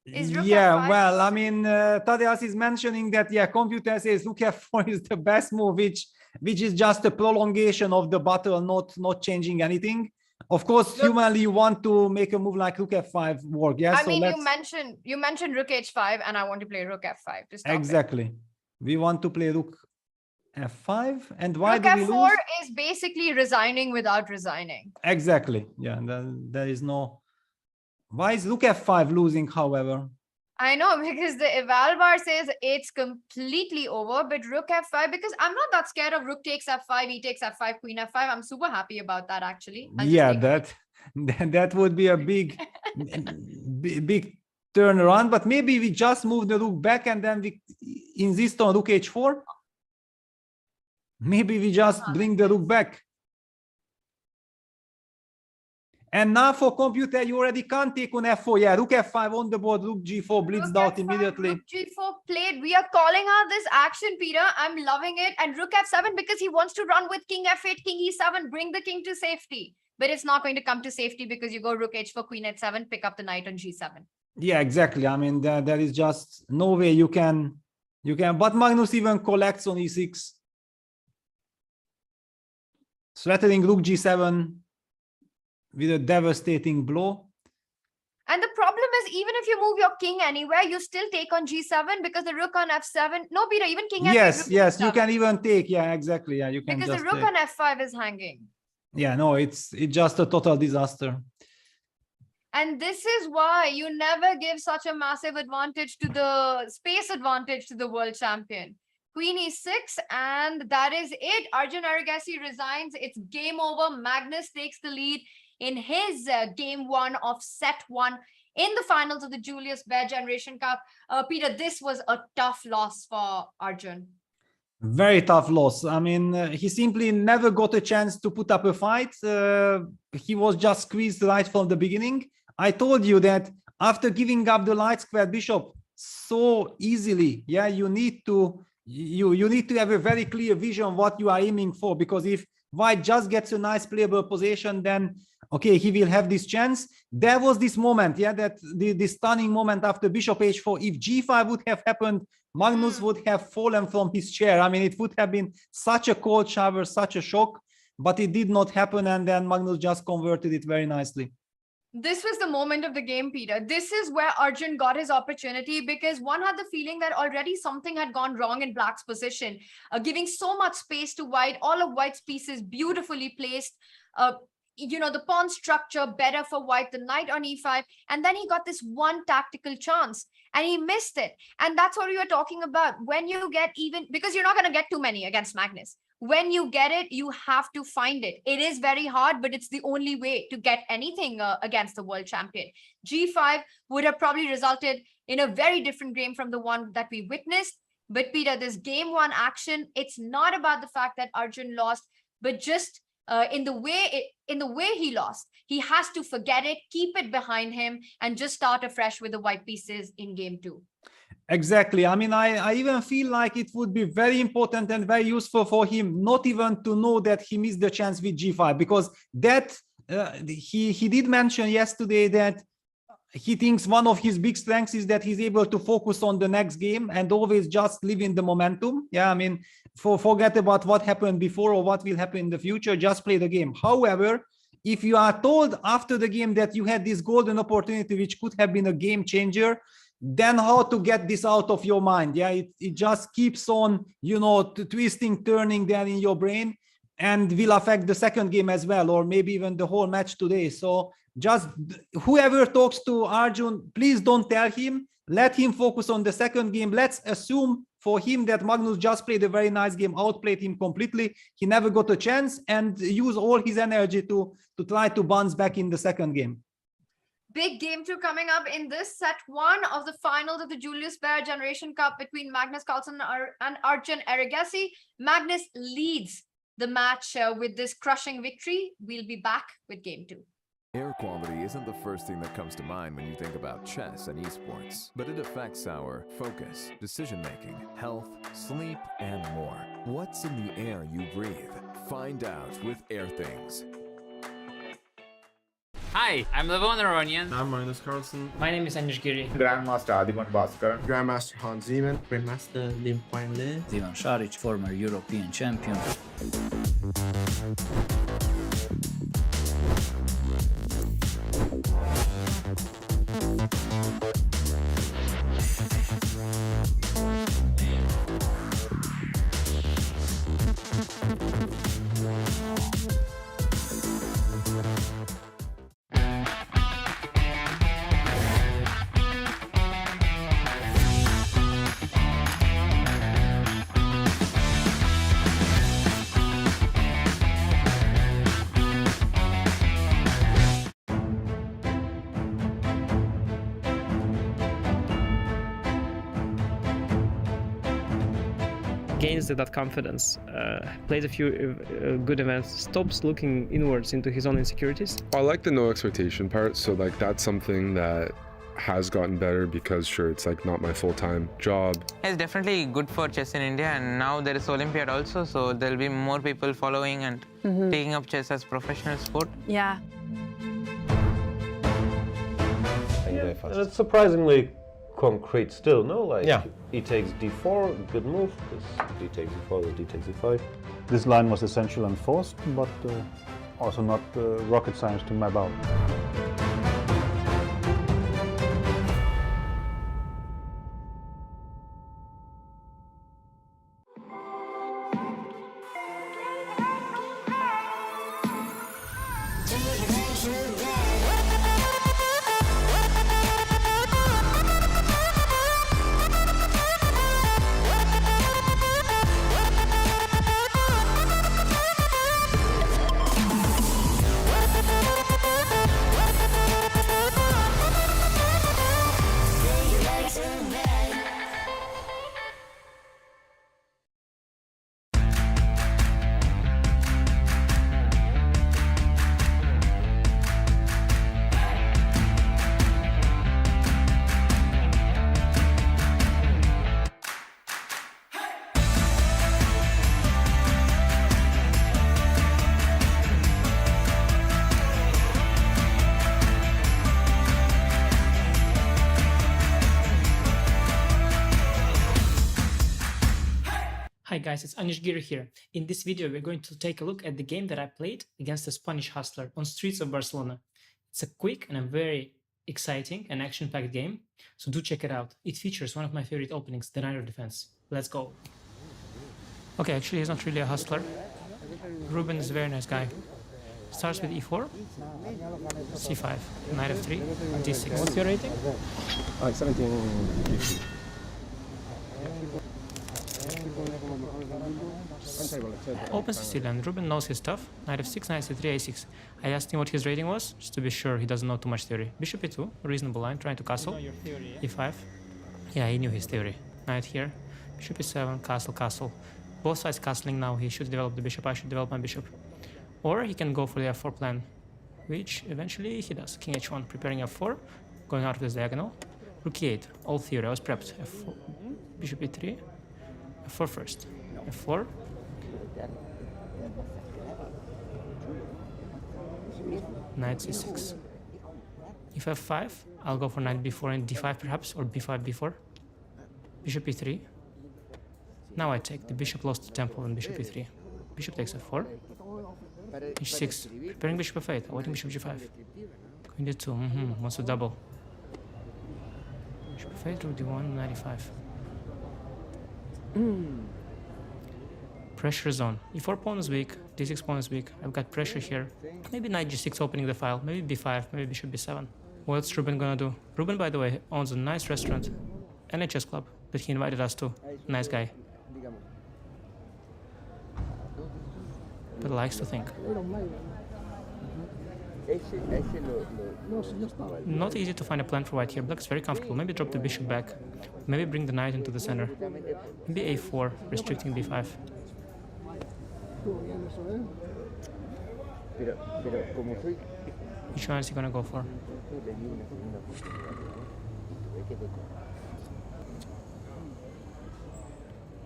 Yeah, well, I mean, Tania is mentioning that, yeah, computer says rook f4 is the best move, which is just a prolongation of the battle, not changing anything. Of course, humanly, you want to make a move like rook f5 work. Yeah, I mean, you mentioned rook h5, and I want to play rook f5 to stop exactly. it. We want to play rook f5, and why rook do we f4 lose? is basically resigning without resigning. Exactly. Yeah, there is no. Why is rook f5 losing, however? I know, because the Evalbar says it's completely over, but rook f5, because I'm not that scared of rook takes f5, e takes f5, queen f5. I'm super happy about that, actually. Yeah, that would be a big turnaround, but maybe we just move the rook back and then we insist on rook h4. Maybe we just bring the rook back. And now for computer, you already can't take on f4. Yeah, rook f5 on the board, rook g4 blitzed out immediately. Rook g4 played. We are calling out this action, Peter. I'm loving it. And rook f7, because he wants to run with king f8, king e7, bring the king to safety. But it's not going to come to safety because you go rook h4, queen h7, pick up the knight on g7. Yeah, exactly. I mean, there is just no way you can, but Magnus even collects on e6. Threatening rook g7 with a devastating blow. And the problem is, even if you move your king anywhere, you still take on g7 because the rook on f7. No, Peter, even king f8. Yes, you can even take. Yeah, exactly. Yeah, you can because just the rook on f5 is hanging. Yeah, no, it's just a total disaster. And this is why you never give such a massive advantage to the space advantage to the world champion. Queen e6, and that is it. Arjun Erigaisi resigns. It's game over. Magnus takes the lead in his game one of set one in the finals of the Julius Baer Generation Cup. Peter, this was a tough loss for Arjun. Very tough loss. I mean, he simply never got a chance to put up a fight. He was just squeezed right from the beginning. I told you that after giving up the light square bishop so easily, yeah, you need to have a very clear vision what you are aiming for, because if white just gets a nice playable position, then okay, he will have this chance. There was this moment, yeah, that the stunning moment after bishop h4. If g5 would have happened, Magnus would have fallen from his chair. I mean, it would have been such a cold shower, such a shock, but it did not happen. And then Magnus just converted it very nicely. This was the moment of the game, Peter. This is where Arjun got his opportunity, because one had the feeling that already something had gone wrong in black's position, giving so much space to white, all of white's pieces beautifully placed. The pawn structure better for white, the knight on e5, and then he got this one tactical chance and he missed it. And that's what we were talking about. When you get even, because you're not going to get too many against Magnus. When you get it, you have to find it. It is very hard, but it's the only way to get anything against the world champion. G5 would have probably resulted in a very different game from the one that we witnessed. But Peter, this game one action, it's not about the fact that Arjun lost, but just in the way he lost. He has to forget it, keep it behind him, and just start afresh with the white pieces in game two. Exactly. I mean, I even feel like it would be very important and very useful for him not even to know that he missed the chance with g5, because that he did mention yesterday that he thinks one of his big strengths is that he's able to focus on the next game and always just live in the momentum. Yeah, I mean, forget about what happened before or what will happen in the future, just play the game. However, if you are told after the game that you had this golden opportunity which could have been a game changer, then how to get this out of your mind? Yeah, it just keeps on, twisting, turning there in your brain, and will affect the second game as well, or maybe even the whole match today. So just whoever talks to Arjun, please don't tell him, let him focus on the second game. Let's assume for him that Magnus just played a very nice game, outplayed him completely. He never got a chance, and use all his energy to try to bounce back in the second game. Big game two coming up in this set one of the finals of the Julius Baer Generation Cup between Magnus Carlsen and Arjun Erigaisi. Magnus leads the match with this crushing victory. We'll be back with game two. Air quality isn't the first thing that comes to mind when you think about chess and esports, but it affects our focus, decision-making, health, sleep, and more. What's in the air you breathe? Find out with AirThings. Hi, I'm Levon Aronian. I'm Magnus Carlsen. My name is Anish Giri. Grandmaster Adiman Bhaskar. Grandmaster Hans Zeman. Grandmaster Lim Quang Le. Ivan Šarić, former European champion. Gains that confidence, plays a few good events, stops looking inwards into his own insecurities. I like the no expectation part, so like that's something that has gotten better because sure, it's like not my full-time job. It's definitely good for chess in India, and now there is Olympiad also, so there'll be more people following and taking up chess as professional sport. Yeah. It's surprisingly concrete still, no? Like, e takes d4, good move. This d takes e4, the d takes e5. This line was essential and forced, but also not rocket science to map out. guys, it's Anish Giri here. In this video, we're going to take a look at the game that I played against a Spanish hustler on streets of Barcelona. It's a quick and a very exciting and action-packed game, so do check it out. It features one of my favorite openings, the Knight of Defense. Let's go. Okay, actually he's not really a hustler. Ruben is a very nice guy. Starts with e4, c5, knight f3, d6. What's your rating? 1750. Opens to steal, and Ruben knows his stuff. Knight f6, knight c3, a6. I asked him what his rating was, just to be sure he doesn't know too much theory. Bishop e2, reasonable line, trying to castle. e5. Yeah, he knew his theory. Knight here. Bishop e7, castle, castle. Both sides castling now. He should develop the bishop, I should develop my bishop. Or he can go for the f4 plan, which eventually he does. King h1, preparing f4, going out of this diagonal. Rook e8, all theory, I was prepped. f4, bishop e3, f4 first, f4. Knight c6. If f5, I'll go for knight b4 and d5 perhaps, or b5, b4. Bishop e3. Now I take. The bishop lost the tempo on bishop e3. Bishop takes f4. h6. Preparing bishop f8. Awaiting bishop g5. Queen d2. Wants to double. Bishop f8, rook d1, knight e5. Pressure zone. e4 pawn is weak. d6 pawn is weak. I've got pressure here. Maybe knight g6 opening the file. Maybe b5. Maybe bishop b7. What's Ruben gonna do? Ruben, by the way, owns a nice restaurant and a chess club that he invited us to. Nice guy. But likes to think. Not easy to find a plan for white here. Black is very comfortable. Maybe drop the bishop back. Maybe bring the knight into the center. Maybe a4, restricting b5. Which one is he gonna go for?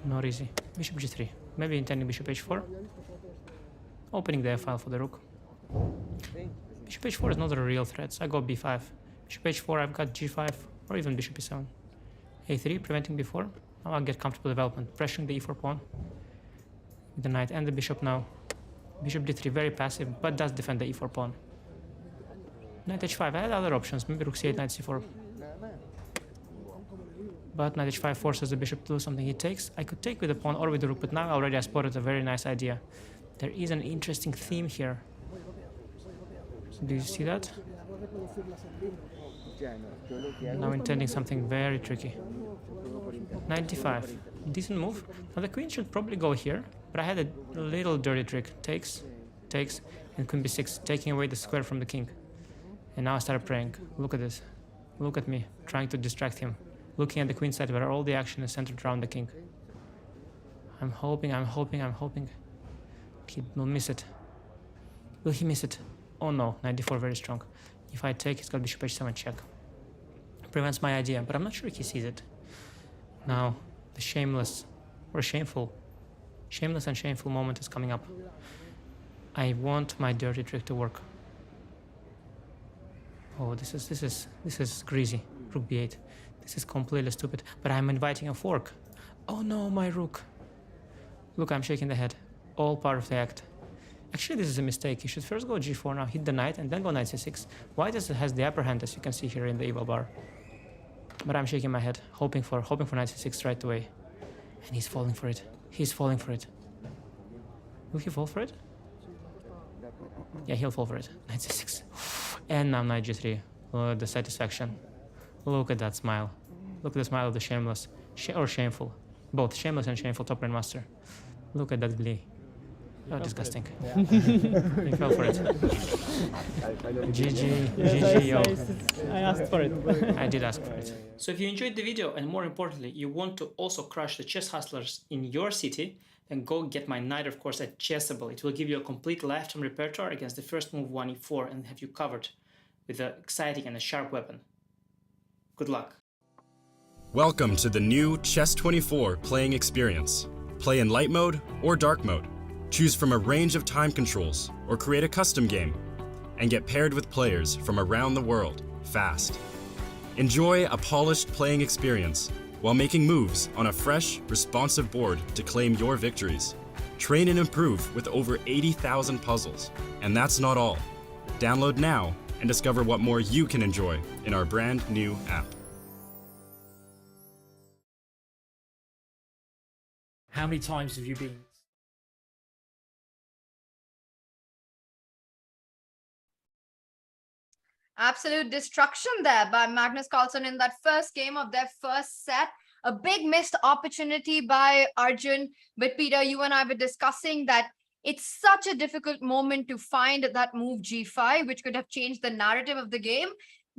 Not easy. Bishop g3. Maybe intending bishop h4. Opening the f-file for the rook. Bishop h4 is not a real threat, so I go b5. Bishop h4, I've got g5, or even bishop e7. a3, preventing b4. Now I'll get comfortable development, pressuring the e4 pawn. With the knight and the bishop now. Bishop d3, very passive, but does defend the e4 pawn. Knight h5, I had other options, maybe rook c8, knight c4. But knight h5 forces the bishop to do something he takes. I could take with the pawn or with the rook, but now already I spotted a very nice idea. There is an interesting theme here. So do you see that? Now intending something very tricky. Knight d5. Decent move. Now the queen should probably go here, but I had a little dirty trick. Takes, and queen b6, taking away the square from the king. And now I started praying. Look at this. Look at me, trying to distract him. Looking at the queen side where all the action is centered around the king. I'm hoping. He will miss it. Will he miss it? Oh no, knight d4 very strong. If I take, he's got bishop h7 check. Prevents my idea, but I'm not sure he sees it. Now, the shameless and shameful moment is coming up. I want my dirty trick to work. Oh, this is greasy. Rook b8. This is completely stupid, but I'm inviting a fork. Oh no, my rook. Look, I'm shaking the head. All part of the act. Actually, this is a mistake. You should first go g4 now, hit the knight, and then go knight c6. White has the upper hand, as you can see here in the evil bar. But I'm shaking my head, hoping for knight c6 right away. And he's falling for it. He's falling for it. Will he fall for it? Yeah, he'll fall for it. Knight c6. And now knight g3. The satisfaction. Look at that smile. Look at the smile of the shameless. Or shameful. Both shameless and shameful top grandmaster. Look at that glee. Oh, disgusting. He fell for it. GG, yo. I asked for it. I did ask for it. So if you enjoyed the video, and more importantly, you want to also crush the chess hustlers in your city, then go get my Knight of course at Chessable. It will give you a complete lifetime repertoire against the first move 1e4 and have you covered with an exciting and a sharp weapon. Good luck. Welcome to the new Chess24 playing experience. Play in light mode or dark mode. Choose from a range of time controls or create a custom game and get paired with players from around the world fast. Enjoy a polished playing experience while making moves on a fresh, responsive board to claim your victories. Train and improve with over 80,000 puzzles. And that's not all. Download now and discover what more you can enjoy in our brand new app. How many times have you been? Absolute destruction there by Magnus Carlsen in that first game of their first set. A big missed opportunity by Arjun. But Peter, you and I were discussing that it's such a difficult moment to find that move G5, which could have changed the narrative of the game,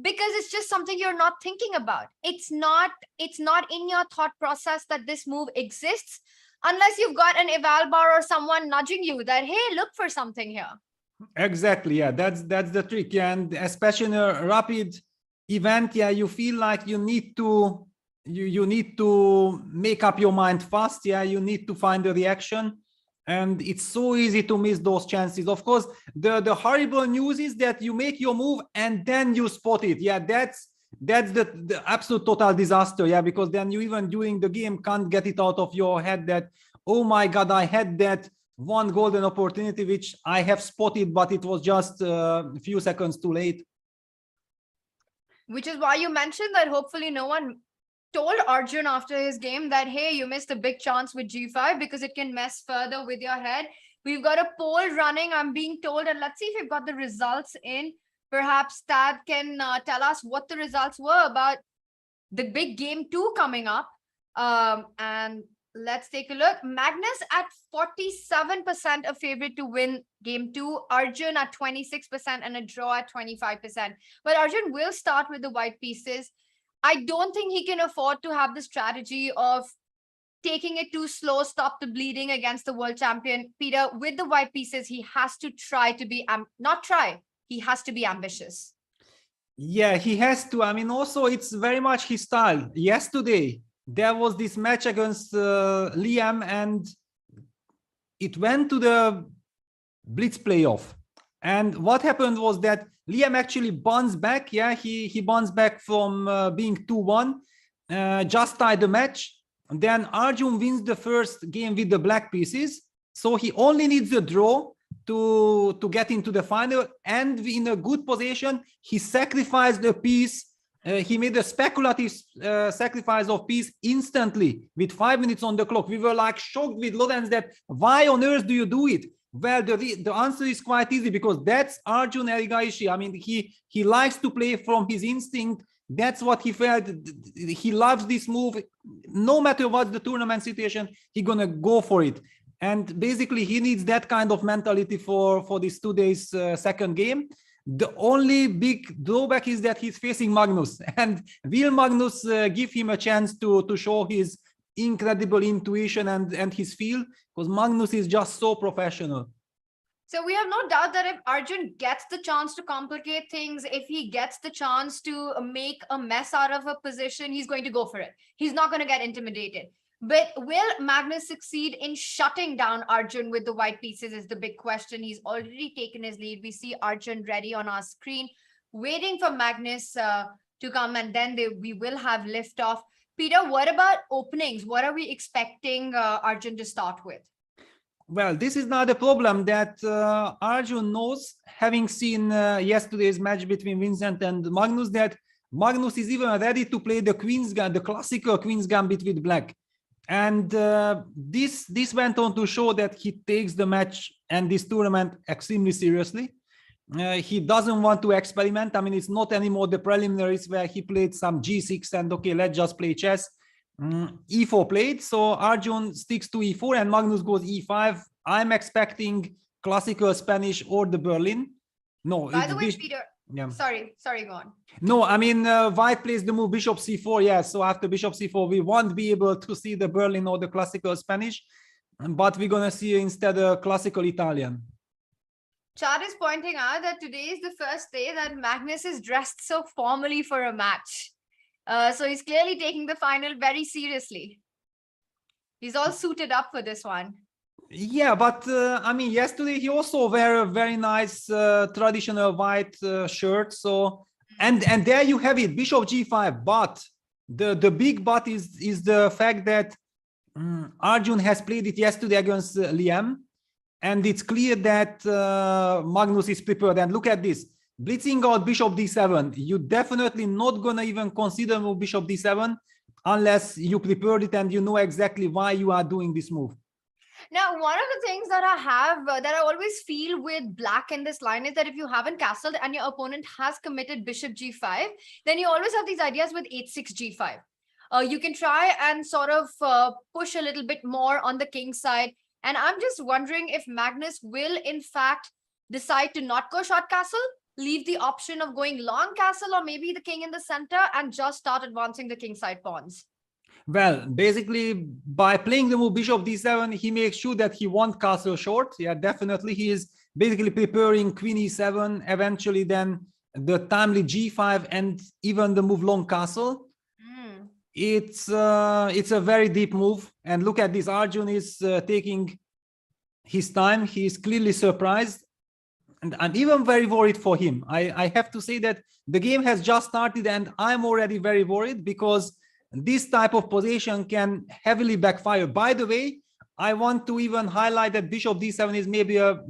because it's just something you're not thinking about. It's not in your thought process that this move exists, unless you've got an eval bar or someone nudging you that, hey, look for something here. Exactly, yeah, that's the trick. Yeah. And especially in a rapid event, yeah, you feel like you need to make up your mind fast. Yeah, you need to find the reaction, and it's so easy to miss those chances. Of course, the horrible news is that you make your move and then you spot it. Yeah, that's the absolute total disaster. Yeah, because then you even during the game can't get it out of your head that, oh my God, I had that one golden opportunity which I have spotted, but it was just a few seconds too late. Which is why you mentioned that hopefully no one told Arjun after his game that, hey, you missed a big chance with G5, because it can mess further with your head. We've got a poll running, I'm being told, and let's see if we've got the results in. Perhaps Tad can tell us what the results were about the big game 2 coming up. And let's take a look. Magnus at 47% a favorite to win game 2. Arjun at 26% and a draw at 25%. But Arjun will start with the white pieces. I don't think he can afford to have the strategy of taking it too slow, stop the bleeding against the world champion. Peter, with the white pieces, he has to try to be, he has to be ambitious. Yeah, he has to. I mean, also, it's very much his style. Yesterday, there was this match against Liam, and it went to the Blitz playoff. And what happened was that Liam actually bounced back. Yeah, he bounced back from being 2-1, just tied the match. And then Arjun wins the first game with the black pieces. So he only needs a draw to get into the final. And in a good position, he sacrificed the piece. He made a speculative sacrifice of piece instantly with 5 minutes on the clock. We were like shocked with Lorenz that why on earth do you do it? Well, the answer is quite easy, because that's Arjun Erigaisi. I mean, he likes to play from his instinct. That's what he felt. He loves this move. No matter what the tournament situation, he's gonna go for it. And basically, he needs that kind of mentality for this today's second game. The only big drawback is that he's facing Magnus, and will Magnus give him a chance to show his incredible intuition and his feel, because Magnus is just so professional. So we have no doubt that if Arjun gets the chance to complicate things, if he gets the chance to make a mess out of a position, he's going to go for it. He's not going to get intimidated. But will Magnus succeed in shutting down Arjun with the white pieces is the big question. He's already taken his lead. We see Arjun ready on our screen, waiting for Magnus to come, and then we will have liftoff. Peter, what about openings? What are we expecting Arjun to start with? Well, this is not a problem that Arjun knows, having seen yesterday's match between Vincent and Magnus, that Magnus is even ready to play the Queen's Gambit, the classical Queen's Gambit with black. And this went on to show that he takes the match and this tournament extremely seriously. He doesn't want to experiment. I mean, it's not anymore the preliminaries where he played some G6 and okay, let's just play chess. E4 played, so Arjun sticks to E4 and Magnus goes E5. I'm expecting classical Spanish or the Berlin. No. By the way, Peter, yeah. Sorry, go on. No, I mean, White plays the move Bishop C4. Yeah, so after Bishop C4, we won't be able to see the Berlin or the classical Spanish, but we're going to see instead a classical Italian. Chad is pointing out that today is the first day that Magnus is dressed so formally for a match. So he's clearly taking the final very seriously. He's all suited up for this one. Yeah, but I mean, yesterday he also wear a very nice traditional white shirt. So and there you have it, Bishop G5. But The big but is the fact that Arjun has played it yesterday against Liam, and it's clear that Magnus is prepared. And look at this, blitzing out bishop d7. You definitely not gonna even consider move bishop d7 unless you prepared it and you know exactly why you are doing this move. Now, one of the things that I have, that I always feel with black in this line is that if you haven't castled and your opponent has committed bishop g5, then you always have these ideas with h6 g5. You can try and sort of push a little bit more on the king side. And I'm just wondering if Magnus will, in fact, decide to not go short castle, leave the option of going long castle or maybe the king in the center and just start advancing the king side pawns. Well, basically, by playing the move bishop d7, he makes sure that he won't castle short. Yeah, definitely. He is basically preparing queen e7, eventually then the timely g5 and even the move long castle. It's a very deep move. And look at this, Arjun is taking his time. He is clearly surprised. And I'm even very worried for him. I have to say that the game has just started and I'm already very worried because this type of position can heavily backfire. By the way, I want to even highlight that bishop d7 is maybe a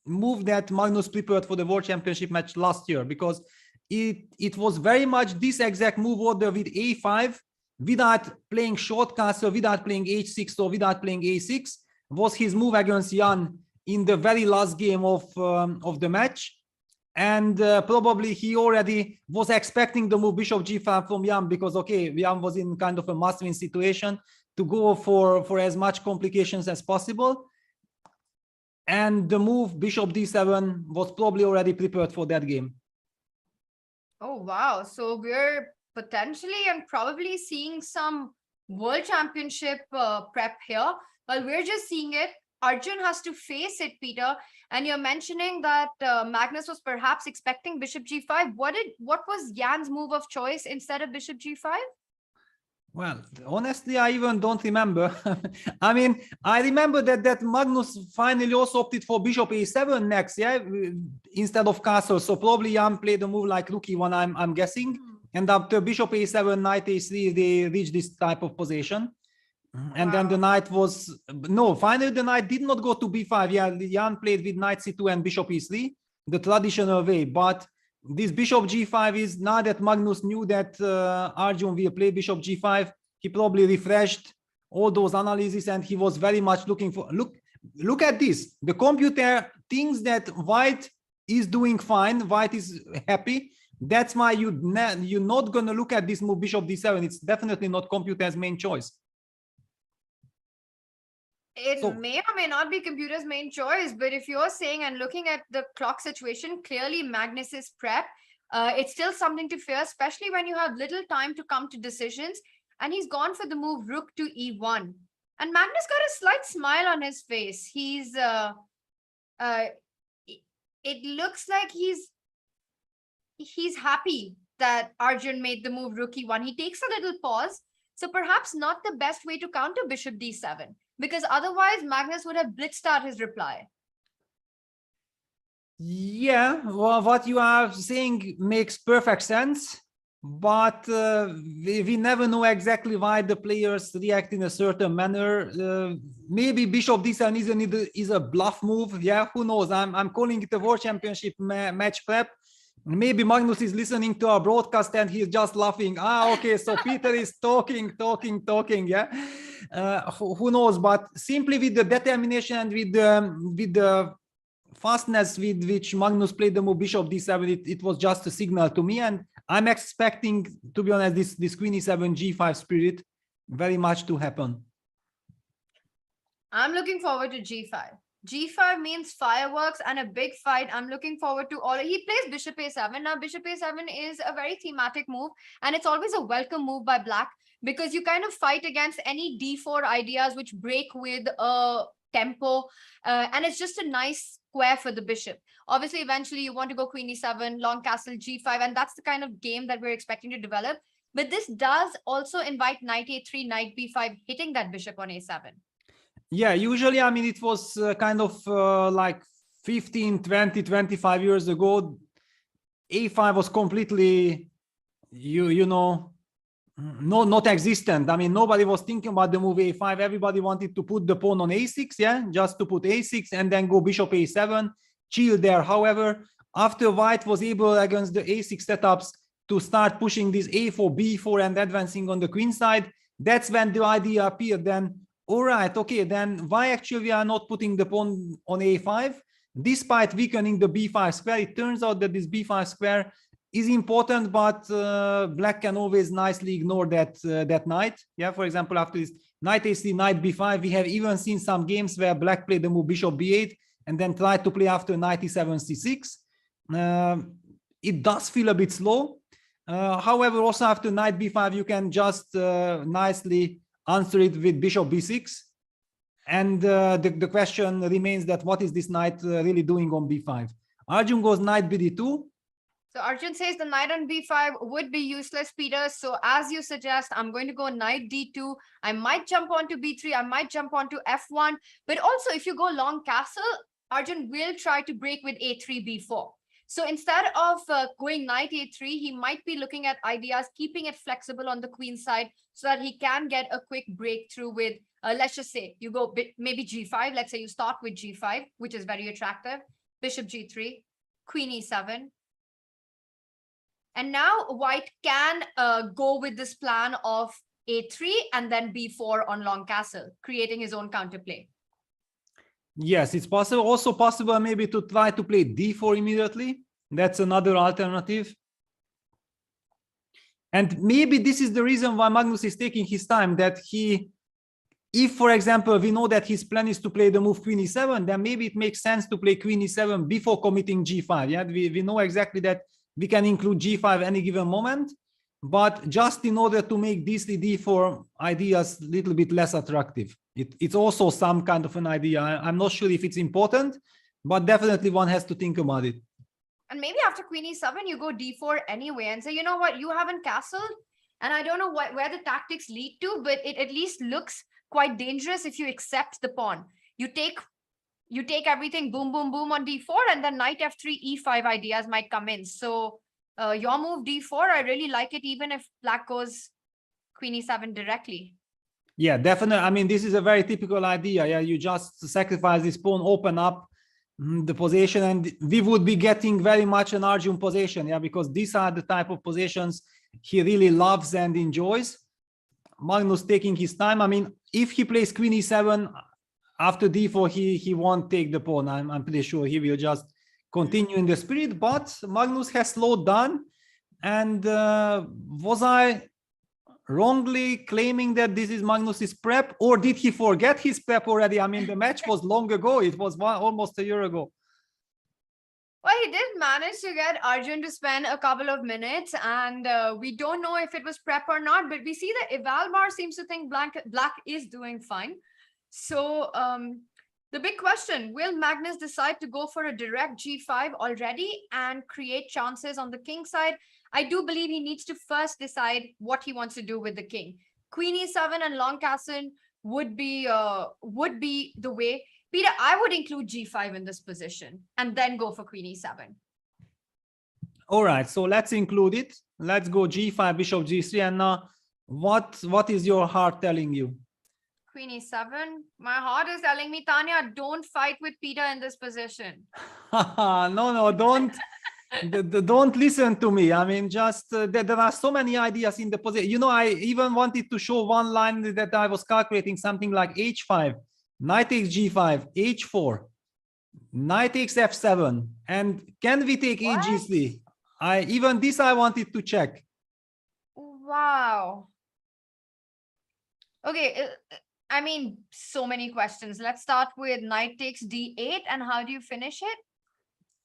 move that Magnus prepared for the World Championship match last year, because it was very much this exact move order with a5 without playing short castle, without playing h6 or without playing a6 was his move against Jan in the very last game of the match. And probably he already was expecting the move bishop g5 from Jan, because okay, Jan was in kind of a must-win situation to go for as much complications as possible, and the move bishop d7 was probably already prepared for that game. Oh wow, so we're potentially and probably seeing some World Championship prep here, but we're just seeing it. Arjun has to face it, Peter. And you're mentioning that Magnus was perhaps expecting bishop g5. What was Jan's move of choice instead of bishop g5? Well, honestly, I even don't remember. I mean, I remember that Magnus finally also opted for bishop a7 next, yeah, instead of castle. So probably Jan played a move like rook e1, I'm guessing. And after bishop a7, knight a3, they reached this type of position. And then the knight was, no, finally the knight did not go to b5. Yeah, Jan played with knight c2 and bishop e3, the traditional way. But this bishop g5 is, now that Magnus knew that Arjun will play bishop g5, he probably refreshed all those analyses and he was very much looking for, look at this. The computer thinks that white is doing fine, white is happy. That's why you're not going to look at this move bishop d7. It's definitely not computer's main choice. It may or may not be computer's main choice, but if you're saying and looking at the clock situation, clearly Magnus is prep. It's still something to fear, especially when you have little time to come to decisions. And he's gone for the move rook to e1. And Magnus got a slight smile on his face. He's, it looks like he's happy that Arjun made the move rook e1. He takes a little pause. So perhaps not the best way to counter bishop d7, because otherwise Magnus would have blitzed out his reply. Yeah, well, what you are saying makes perfect sense, but we never know exactly why the players react in a certain manner. Maybe bishop d7 is a bluff move. Yeah, who knows? I'm calling it a World Championship match prep. Maybe Magnus is listening to our broadcast and he's just laughing. Ah, okay, so Peter is talking, yeah. Who knows? But simply with the determination and with the fastness with which Magnus played the move bishop d7, it was just a signal to me. And I'm expecting, to be honest, this queen e7 g5 spirit very much to happen. I'm looking forward to g5. G5 means fireworks and a big fight. I'm looking forward to all. He plays bishop a7. Now, bishop a7 is a very thematic move, and it's always a welcome move by black, because you kind of fight against any d4 ideas which break with a tempo, and it's just a nice square for the bishop. Obviously, eventually you want to go queen e7, long castle g5, and that's the kind of game that we're expecting to develop. But this does also invite knight a3, knight b5, hitting that bishop on a7. Yeah, usually, I mean, it was kind of like 15, 20, 25 years ago. A5 was completely, you know, No, not existent. I mean, nobody was thinking about the move a5. Everybody wanted to put the pawn on a6, yeah, just to put a6 and then go bishop a7, chill there. However, after white was able against the a6 setups to start pushing this a4, b4 and advancing on the queen side, that's when the idea appeared then, all right, okay, then why actually we are not putting the pawn on a5? Despite weakening the b5 square, it turns out that this b5 square is important, but black can always nicely ignore that knight. Yeah, for example, after this knight a3, knight b5, we have even seen some games where black played the move bishop b8 and then tried to play after knight e7, c6. It does feel a bit slow. However, also after knight b5, you can just nicely answer it with bishop b6. And the question remains that what is this knight really doing on b5? Arjun goes knight bd2. So Arjun says the knight on b5 would be useless, Peter. So as you suggest, I'm going to go knight d2. I might jump onto b3. I might jump onto f1. But also, if you go long castle, Arjun will try to break with a3, b4. So instead of going knight a3, he might be looking at ideas, keeping it flexible on the queen side so that he can get a quick breakthrough with, let's just say, you go maybe g5. Let's say you start with g5, which is very attractive. Bishop g3, queen e7. And now white can go with this plan of a3 and then b4 on long castle, creating his own counterplay. Yes, it's possible. Also possible maybe to try to play d4 immediately. That's another alternative. And maybe this is the reason why Magnus is taking his time, that if, for example, we know that his plan is to play the move queen e7, then maybe it makes sense to play queen e7 before committing g5. Yeah, we know exactly that we can include g5 any given moment, but just in order to make these d4 ideas a little bit less attractive. It's also some kind of an idea. I'm not sure if it's important, but definitely one has to think about it. And maybe after queen e7, you go d4 anyway and say, you know what, you haven't castled, and I don't know where the tactics lead to, but it at least looks quite dangerous if you accept the pawn. You take everything, boom, boom, boom on d4, and then knight f3, e5 ideas might come in. So your move d4, I really like it, even if black goes queen e7 directly. Yeah, definitely. I mean, this is a very typical idea. Yeah, you just sacrifice this pawn, open up the position, and we would be getting very much an Arjun position. Yeah, because these are the type of positions he really loves and enjoys. Magnus taking his time. I mean, if he plays queen e7 after d4, he won't take the pawn. I'm pretty sure he will just continue in the spirit. But Magnus has slowed down. And was I wrongly claiming that this is Magnus's prep, or did he forget his prep already? I mean, the match was long ago. It was almost a year ago. Well, he did manage to get Arjun to spend a couple of minutes, and we don't know if it was prep or not, but we see that Evalmar seems to think black is doing fine. So the big question, will Magnus decide to go for a direct g5 already and create chances on the king side? I do believe he needs to first decide what he wants to do with the king. Queen e7 and long castle would be the way. Peter, I would include g5 in this position and then go for queen e7. All right, so let's include it. Let's go g5, bishop g3. And now, what is your heart telling you? Queen e7. My heart is telling me, Tania, don't fight with Peter in this position. No, don't. Don't listen to me. I mean, just there are so many ideas in the position. You know, I even wanted to show one line that I was calculating, something like h5, knight takes g5, h4, knight takes f7, and can we take a g3? Even this I wanted to check. Wow. Okay, I mean, so many questions. Let's start with knight takes d8, and how do you finish it?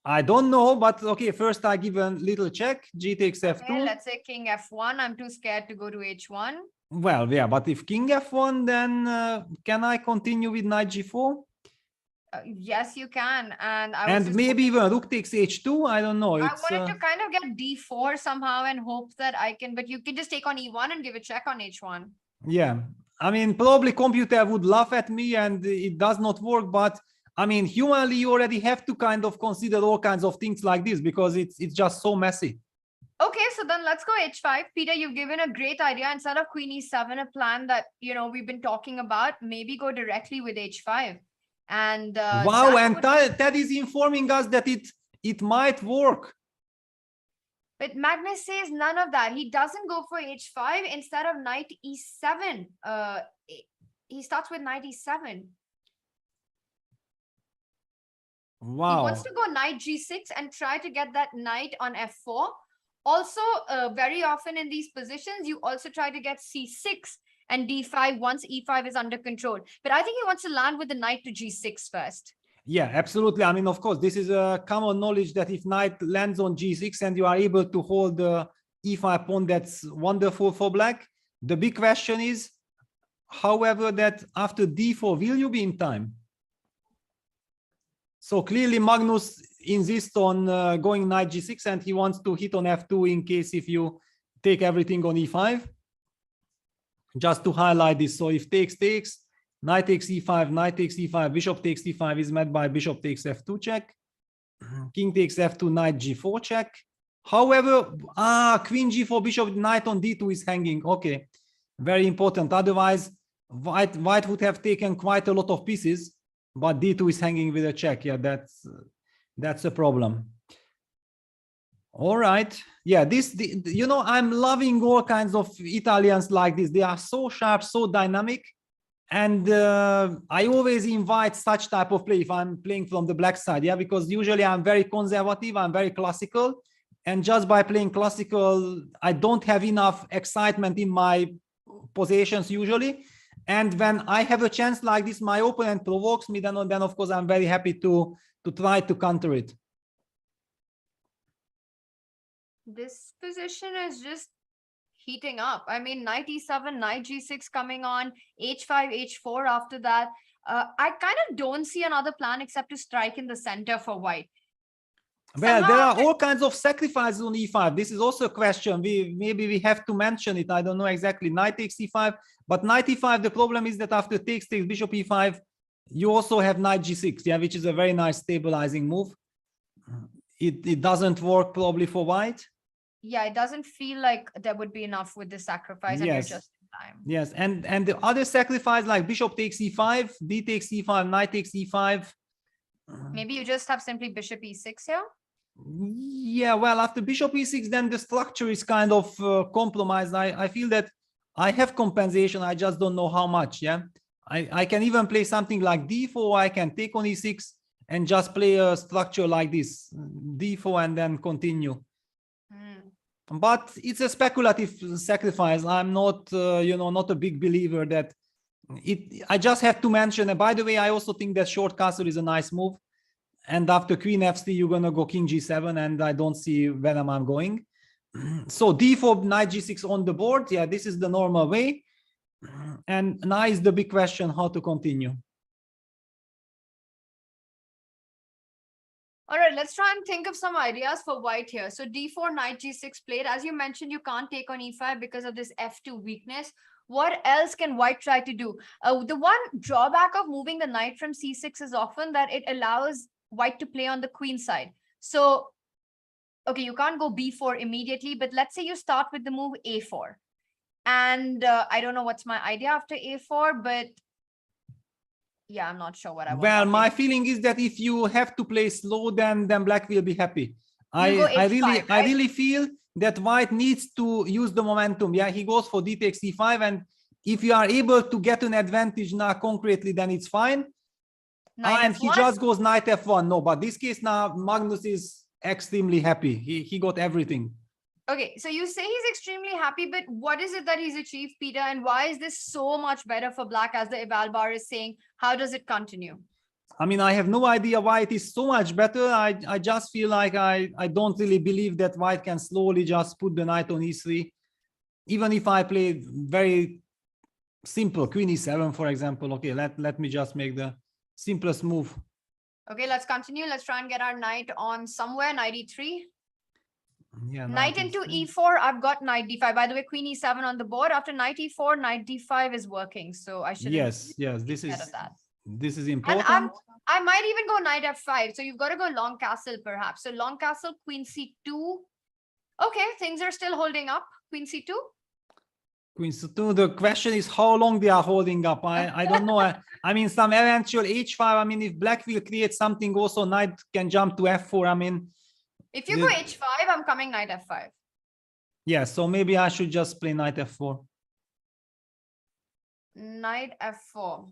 I don't know, but okay, first I give a little check. G takes f2. Okay, let's say king f1. I'm too scared to go to h1. Well, yeah, but if king f1, then can I continue with knight g4? Yes, you can. And maybe even rook takes h2. I don't know. I wanted to kind of get d4 somehow and hope that I can, but you can just take on e1 and give a check on h1. Yeah, I mean, probably computer would laugh at me and it does not work, but I mean, humanly, you already have to kind of consider all kinds of things like this because it's just so messy. Okay, so then let's go h5. Peter, you've given a great idea. Instead of queen e7, a plan that, we've been talking about, maybe go directly with h5. And wow, and Ted is informing us that it might work. But Magnus says none of that. He doesn't go for h5. Instead of knight e7, he starts with knight e7. Wow. He wants to go knight g6 and try to get that knight on f4. Also, very often in these positions, you also try to get c6 and d5 once e5 is under control. But I think he wants to land with the knight to g6 first. Yeah, absolutely. I mean, of course, this is a common knowledge that if knight lands on g6 and you are able to hold the e5 pawn, that's wonderful for black. The big question is, however, that after d4, will you be in time? So clearly Magnus insists on going knight g6 and he wants to hit on f2 in case if you take everything on e5. Just to highlight this, so if takes, knight takes e5, knight takes e5, bishop takes e5 is met by bishop takes f2 check, king takes f2, knight g4 check. However, queen g4, bishop, knight on d2 is hanging. Okay, very important. Otherwise, white would have taken quite a lot of pieces, but d2 is hanging with a check. Yeah, that's a problem. All right. Yeah, I'm loving all kinds of Italians like this. They are so sharp, so dynamic. And I always invite such type of play if I'm playing from the black side. Yeah, because usually I'm very conservative, I'm very classical. And just by playing classical, I don't have enough excitement in my positions usually. And when I have a chance like this, my opponent provokes me, then of course I'm very happy to try to counter it. This position is just heating up. I mean, knight e7, knight g6 coming on, h5, h4 after that. I kind of don't see another plan except to strike in the center for white. Well, there are all kinds of sacrifices on e5. This is also a question. Maybe we have to mention it. I don't know exactly. Knight takes e5, but knight e5, the problem is that after takes bishop e5, you also have knight g6, yeah, which is a very nice stabilizing move. It doesn't work probably for white. Yeah, it doesn't feel like there would be enough with the sacrifice, and you're just in time. Yes, and the other sacrifice like bishop takes e5, d takes e5, knight takes e5. Maybe you just have simply bishop e6 here. Yeah, well, after bishop e6, then the structure is kind of compromised. I feel that I have compensation. I just don't know how much. Yeah, I can even play something like d4. I can take on e6 and just play a structure like this, d4, and then continue. But it's a speculative sacrifice. I'm not, not a big believer that I just have to mention. And by the way, I also think that short castle is a nice move. And after queen f3, you're going to go king g7, and I don't see where I'm going. So d4, knight g6 on the board. Yeah, this is the normal way. And now is the big question, how to continue. All right, let's try and think of some ideas for white here. So d4, knight g6 played. As you mentioned, you can't take on e5 because of this f2 weakness. What else can white try to do? The one drawback of moving the knight from c6 is often that it allows white to play on the queen side. So, okay, you can't go b4 immediately, but let's say you start with the move a4. And I don't know what's my idea after a4, but yeah, I'm not sure what I want. Well, my feeling is that if you have to play slow, then black will be happy. I really feel that white needs to use the momentum. Yeah, he goes for d takes e5, and if you are able to get an advantage now concretely, then it's fine. And he just goes knight f1. No, but this case now, Magnus is extremely happy. He got everything. Okay, so you say he's extremely happy, but what is it that he's achieved, Peter? And why is this so much better for black, as the eval bar is saying? How does it continue? I mean, I have no idea why it is so much better. I just feel like I don't really believe that white can slowly just put the knight on e3. Even if I play very simple, queen e7, for example. Okay, let me just make the simplest move. Okay, let's continue. Let's try and get our knight on somewhere, knight e3. Yeah, knight into e4. I've got knight d5. By the way, queen e7 on the board. After knight e4, knight d5 is working. So I should yes, this is important. And I might even go knight f5. So you've got to go long castle perhaps. So long castle, queen c2. Okay, things are still holding up. Queen c2. Queen c2. The question is how long they are holding up. I don't know. I mean, some eventual h5. I mean, if black will create something, also knight can jump to f4. I mean, if you go h5, I'm coming knight f5. Yeah, so maybe I should just play knight f4. Knight f4.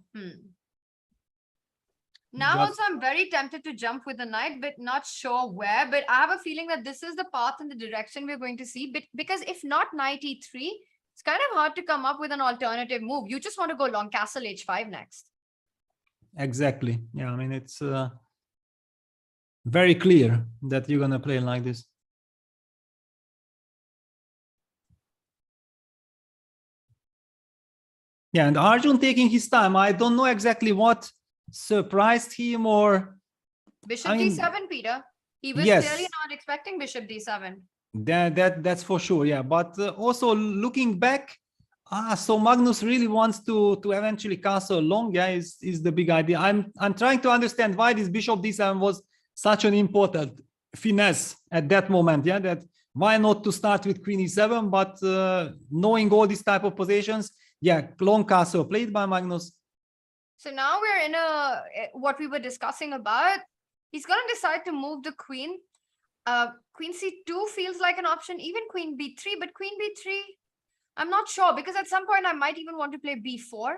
Now also I'm very tempted to jump with the knight, but not sure where. But I have a feeling that this is the path and the direction we're going to see. But because if not knight e3, it's kind of hard to come up with an alternative move. You just want to go long castle h5 next. Exactly. Yeah, I mean, it's very clear that you're going to play like this. Yeah, and Arjun taking his time. I don't know exactly what surprised him or... Bishop d7, Peter. He was clearly not expecting bishop d7. That's for sure, yeah. But also looking back, so Magnus really wants to eventually castle long, yeah, is the big idea. I'm trying to understand why this bishop d7 was such an important finesse at that moment, yeah, that why not to start with queen e7, but knowing all these type of positions, yeah, long castle played by Magnus. So now we're in what we were discussing about. He's going to decide to move the queen. Queen c2 feels like an option, even queen b3, but queen b3, I'm not sure, because at some point I might even want to play b4.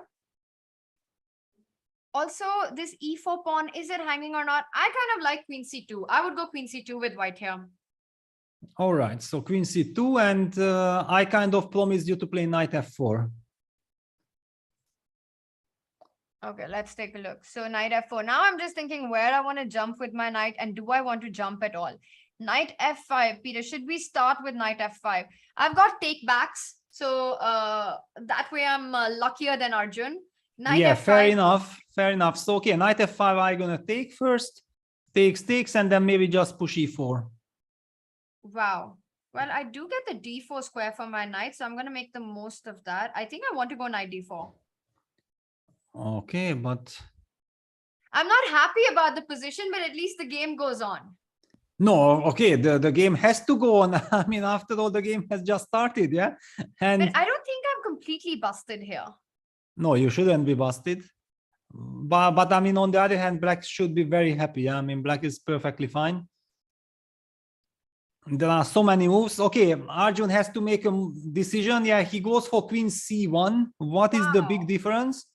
Also, this e4 pawn, is it hanging or not? I kind of like queen c2. I would go queen c2 with white here. All right, so queen c2, and I kind of promised you to play knight f4. Okay, let's take a look. So knight f4. Now I'm just thinking where I want to jump with my knight, and do I want to jump at all? Knight f5, Peter. Should we start with knight f5? I've got take backs, so that way I'm luckier than Arjun. Knight yeah, f5. fair enough. So okay, knight f5 I'm gonna take first, takes, and then maybe just push e4. Wow. Well, I do get the d4 square for my knight, so I'm gonna make the most of that. I think I want to go knight d4. Okay, but I'm not happy about the position, but at least the game goes on. no, okay, the game has to go on. I mean, after all, the game has just started, yeah. And but I don't think I'm completely busted here. No, you shouldn't be busted. But I mean, on the other hand, black should be very happy. Yeah? I mean, black is perfectly fine. There are so many moves. Okay, Arjun has to make a decision. Yeah, he goes for queen c1. What is the big difference?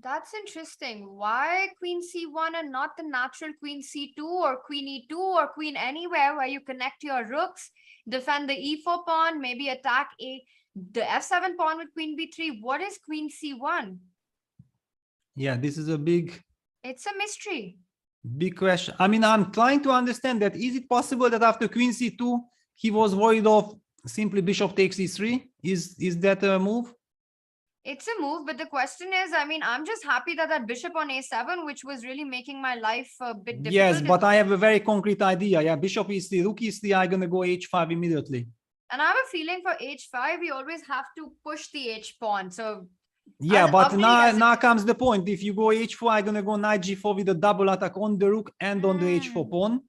That's interesting. Why queen c1 and not the natural queen c2 or queen e2 or queen anywhere where you connect your rooks, defend the e4 pawn, maybe attack the f7 pawn with queen b3. What is queen c1? Yeah, this is a big... It's a mystery. Big question. I mean, I'm trying to understand that. Is it possible that after queen c2, he was worried of simply bishop takes e3? Is that a move? It's a move, but the question is, I mean, I'm just happy that that bishop on a7, which was really making my life a bit difficult. Yes, but I have a very concrete idea. Yeah, bishop e3, rook e3, I'm going to go h5 immediately. And I have a feeling for h5, we always have to push the h pawn. So yeah, but now comes the point. If you go h4, I'm going to go knight g4 with a double attack on the rook and on the h4 pawn.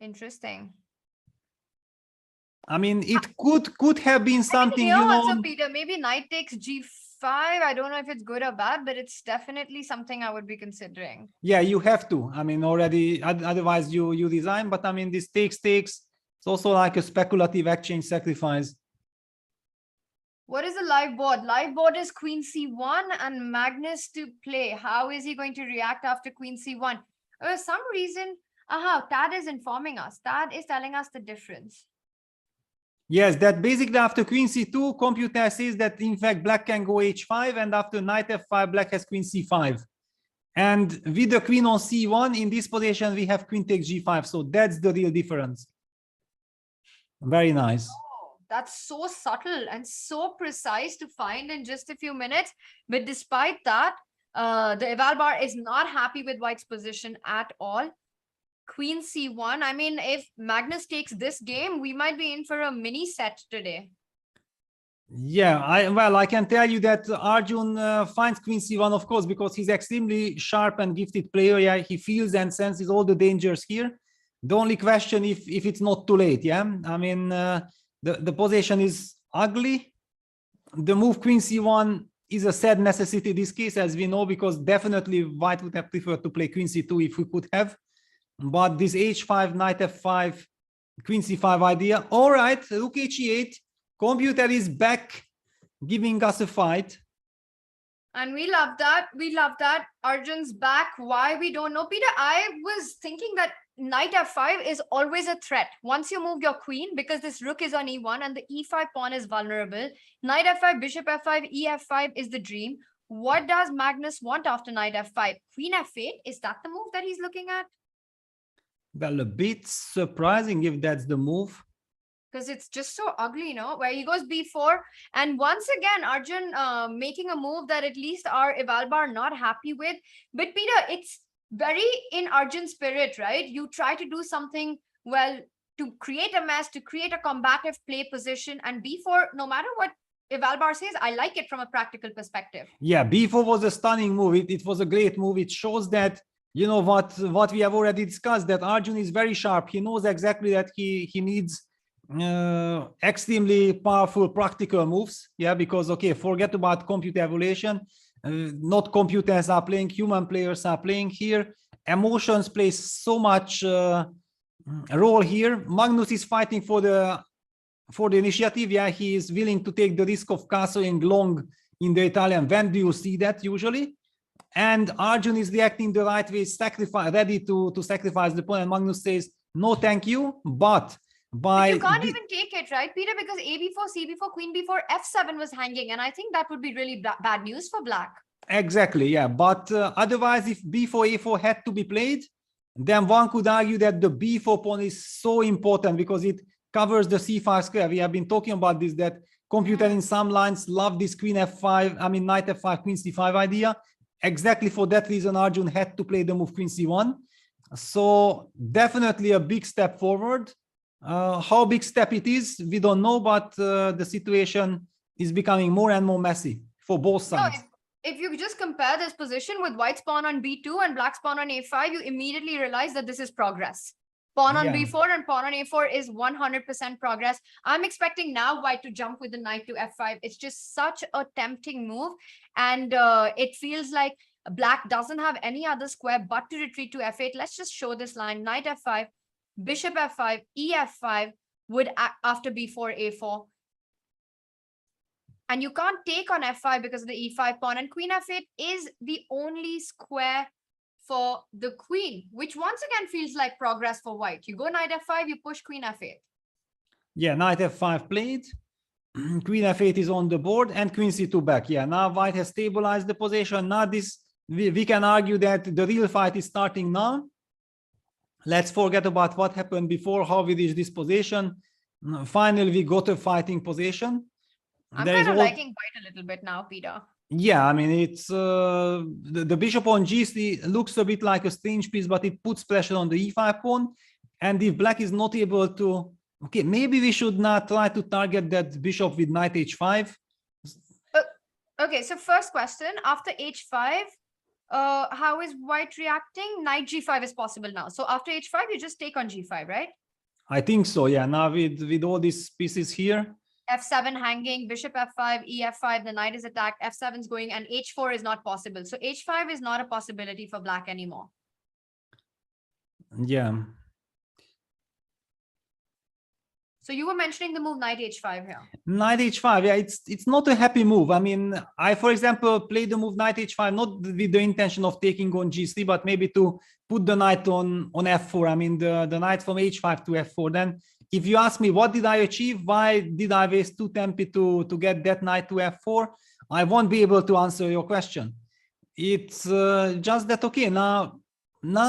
Interesting. I mean, it could have been something, you know. Also, Peter, maybe knight takes g5. I don't know if it's good or bad, but it's definitely something I would be considering. Yeah, you have to. I mean, already, otherwise you resign. But I mean, this takes. It's also like a speculative exchange sacrifice. What is the live board? Live board is queen c1 and Magnus to play. How is he going to react after queen c1? For some reason, Tad is informing us. Tad is telling us the difference. Yes, that basically after queen c2, computer says that in fact black can go h5, and after knight f5, black has queen c5. And with the queen on c1, in this position, we have queen takes g5. So that's the real difference. Very nice. Oh, that's so subtle and so precise to find in just a few minutes. But despite that, the eval bar is not happy with white's position at all. Queen c1. I mean, if Magnus takes this game, we might be in for a mini set today. Yeah, I can tell you that Arjun finds queen c1, of course, because he's extremely sharp and gifted player. Yeah, he feels and senses all the dangers here. The only question if it's not too late, yeah? I mean, the position is ugly. The move queen c1 is a sad necessity in this case, as we know, because definitely white would have preferred to play queen c2 if we could have. But this h5, knight f5, queen c5 idea. All right, rook h8. Computer is back, giving us a fight. And we love that. We love that. Arjun's back. Why? We don't know. Peter, I was thinking that knight f5 is always a threat. Once you move your queen, because this rook is on e1 and the e5 pawn is vulnerable. Knight f5, bishop f5, ef5 is the dream. What does Magnus want after knight f5? Queen f8? Is that the move that he's looking at? Well, a bit surprising if that's the move. Because it's just so ugly, you know, where he goes b4. And once again, Arjun making a move that at least our Evalbar are not happy with. But Peter, it's very in Arjun's spirit, right? You try to do something, well, to create a mess, to create a combative play position. And b4, no matter what Evalbar says, I like it from a practical perspective. Yeah, b4 was a stunning move. It was a great move. It shows that, you know, what we have already discussed, that Arjun is very sharp. He knows exactly that he needs extremely powerful practical moves, yeah, because okay, forget about computer evaluation, not computers are playing, human players are playing here. Emotions play so much role here. Magnus is fighting for the initiative, yeah, he is willing to take the risk of castling long in the Italian. When do you see that usually? And Arjun is reacting the right way, ready to sacrifice the pawn, and Magnus says no thank you. But you can't even take it, right, Peter? Because a b4, c b4, queen b4, f7 was hanging, and I think that would be really bad news for black. Exactly, yeah. But otherwise, if b4, a4 had to be played, then one could argue that the b4 pawn is so important because it covers the c5 square. We have been talking about this, that computer in some lines love this queen f5, I mean knight f5, queen c5 idea. Exactly for that reason, Arjun had to play the move queen c1. So definitely a big step forward. How big step it is, we don't know, but the situation is becoming more and more messy for both sides. No, if you just compare this position with white's pawn on b2 and black's pawn on a5, you immediately realize that this is progress. Pawn on b4 and pawn on a4 is 100% progress. I'm expecting now white to jump with the knight to f5. It's just such a tempting move. And it feels like black doesn't have any other square but to retreat to f8. Let's just show this line. Knight f5. Bishop f5, ef5 would after b4, a4. And you can't take on f5 because of the e5 pawn. And queen f8 is the only square for the queen, which once again feels like progress for white. You go knight f5, you push queen f8. Yeah, knight f5 played. Queen f8 is on the board and queen c2 back. Yeah, now white has stabilized the position. Now this, we can argue that the real fight is starting now. Let's forget about what happened before, how we reached this position. Finally, we got a fighting position. I'm kind of liking white a little bit now, Peter. Yeah, I mean, it's the bishop on g3 looks a bit like a strange piece, but it puts pressure on the e5 pawn. And if black is not able to, okay, maybe we should not try to target that bishop with knight h5. Okay, so first question, after h5, how is white reacting? Knight g5 is possible now. So after h5, you just take on g5, right? I think so, yeah. Now with all these pieces here. f7 hanging, bishop f5, ef5, the knight is attacked, f7 is going, and h4 is not possible. So h5 is not a possibility for black anymore. Yeah. So you were mentioning the move knight h5 here. Knight h5, yeah, it's not a happy move. I mean, I, for example, played the move knight h5, not with the intention of taking on g3, but maybe to put the knight on f4. I mean, the knight from h5 to f4. Then if you ask me, what did I achieve? Why did I waste 2 tempi to get that knight to f4? I won't be able to answer your question. It's just that, okay, now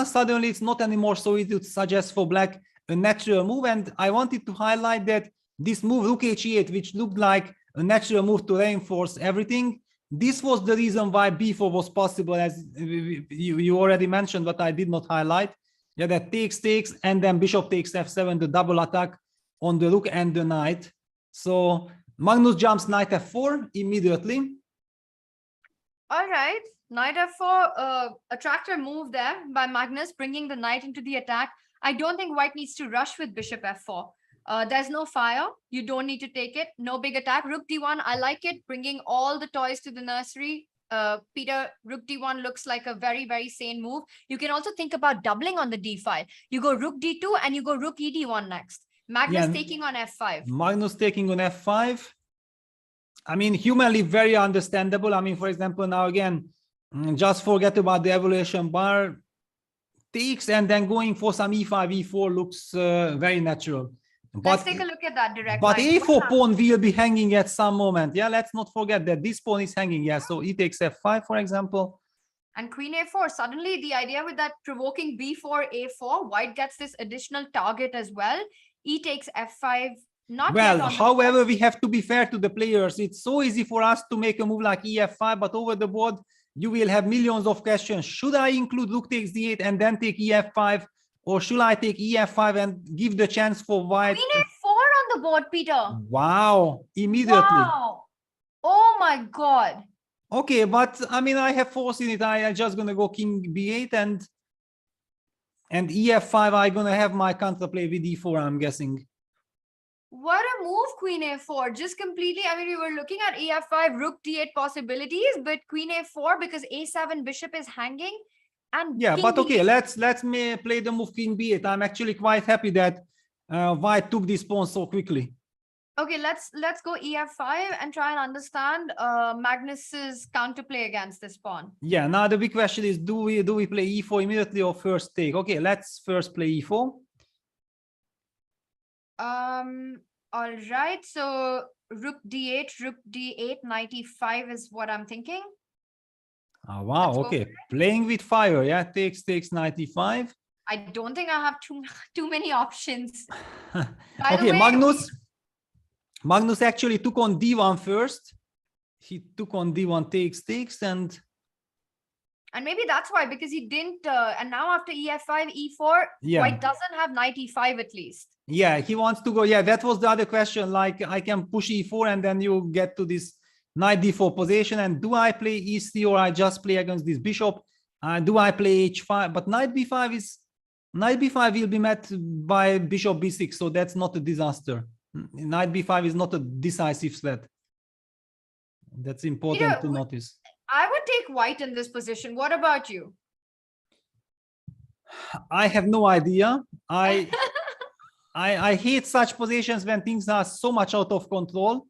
suddenly it's not anymore so easy to suggest for black a natural move. And I wanted to highlight that this move, rook h8, which looked like a natural move to reinforce everything, this was the reason why b4 was possible, as you already mentioned, but I did not highlight. Yeah, that takes, and then bishop takes f7, the double attack on the rook and the knight. So Magnus jumps knight f4 immediately. All right, knight f4, attractor move there by Magnus, bringing the knight into the attack. I don't think white needs to rush with bishop f4. There's no fire. You don't need to take it. No big attack. Rook d1, I like it. Bringing all the toys to the nursery. Peter, rook d1 looks like a very, very sane move. You can also think about doubling on the d file. You go rook d2 and you go rook ed1 next. Magnus taking on f5. Magnus taking on f5. I mean, humanly very understandable. I mean, for example, now again, just forget about the evaluation bar. Takes and then going for some e5, e4 looks very natural. Let's take a look at that direct. But a4 pawn will be hanging at some moment. Yeah, let's not forget that this pawn is hanging. Yeah, so e takes f5, for example. And queen a4. Suddenly, the idea with that provoking b4, a4, white gets this additional target as well. E takes f5. Not well, however, we have to be fair to the players. It's so easy for us to make a move like ef5, but over the board, you will have millions of questions. Should I include rook takes d8 and then take ef5? Or should I take ef5 and give the chance for white? Queen a4 on the board, Peter. Wow, immediately. Wow. Oh my God. Okay, but I mean, I have force in it. I'm just going to go king b8 and ef5. I'm going to have my counterplay with e4, I'm guessing. What a move, queen a4. Just completely, I mean, we were looking at ef5, rook d8 possibilities, but queen a4 because a7 bishop is hanging. And yeah, but okay, let's play the move king b8. I'm actually quite happy that white took this pawn so quickly. Okay, let's go ef5 and try and understand Magnus's counterplay against this pawn. Yeah, now the big question is, do we play e4 immediately or first take? Okay, let's first play e4. All right, so rook d8, knight e5 is what I'm thinking. Oh, wow, okay, playing with fire. Yeah, takes knight e5. I don't think I have too many options. Okay, Magnus actually took on d1 first. He took on d1, takes and maybe that's why, because he didn't and now after ef5, e4, yeah, white doesn't have knight e5 at least. Yeah, he wants to go. Yeah, that was the other question, like I can push e4 and then you get to this knight d4 position, and do I play e3 or I just play against this bishop? Do I play h5? But knight b5 will be met by bishop b6, so that's not a disaster. Knight b5 is not a decisive threat. That's important to notice. I would take white in this position. What about you? I have no idea. I hate such positions when things are so much out of control.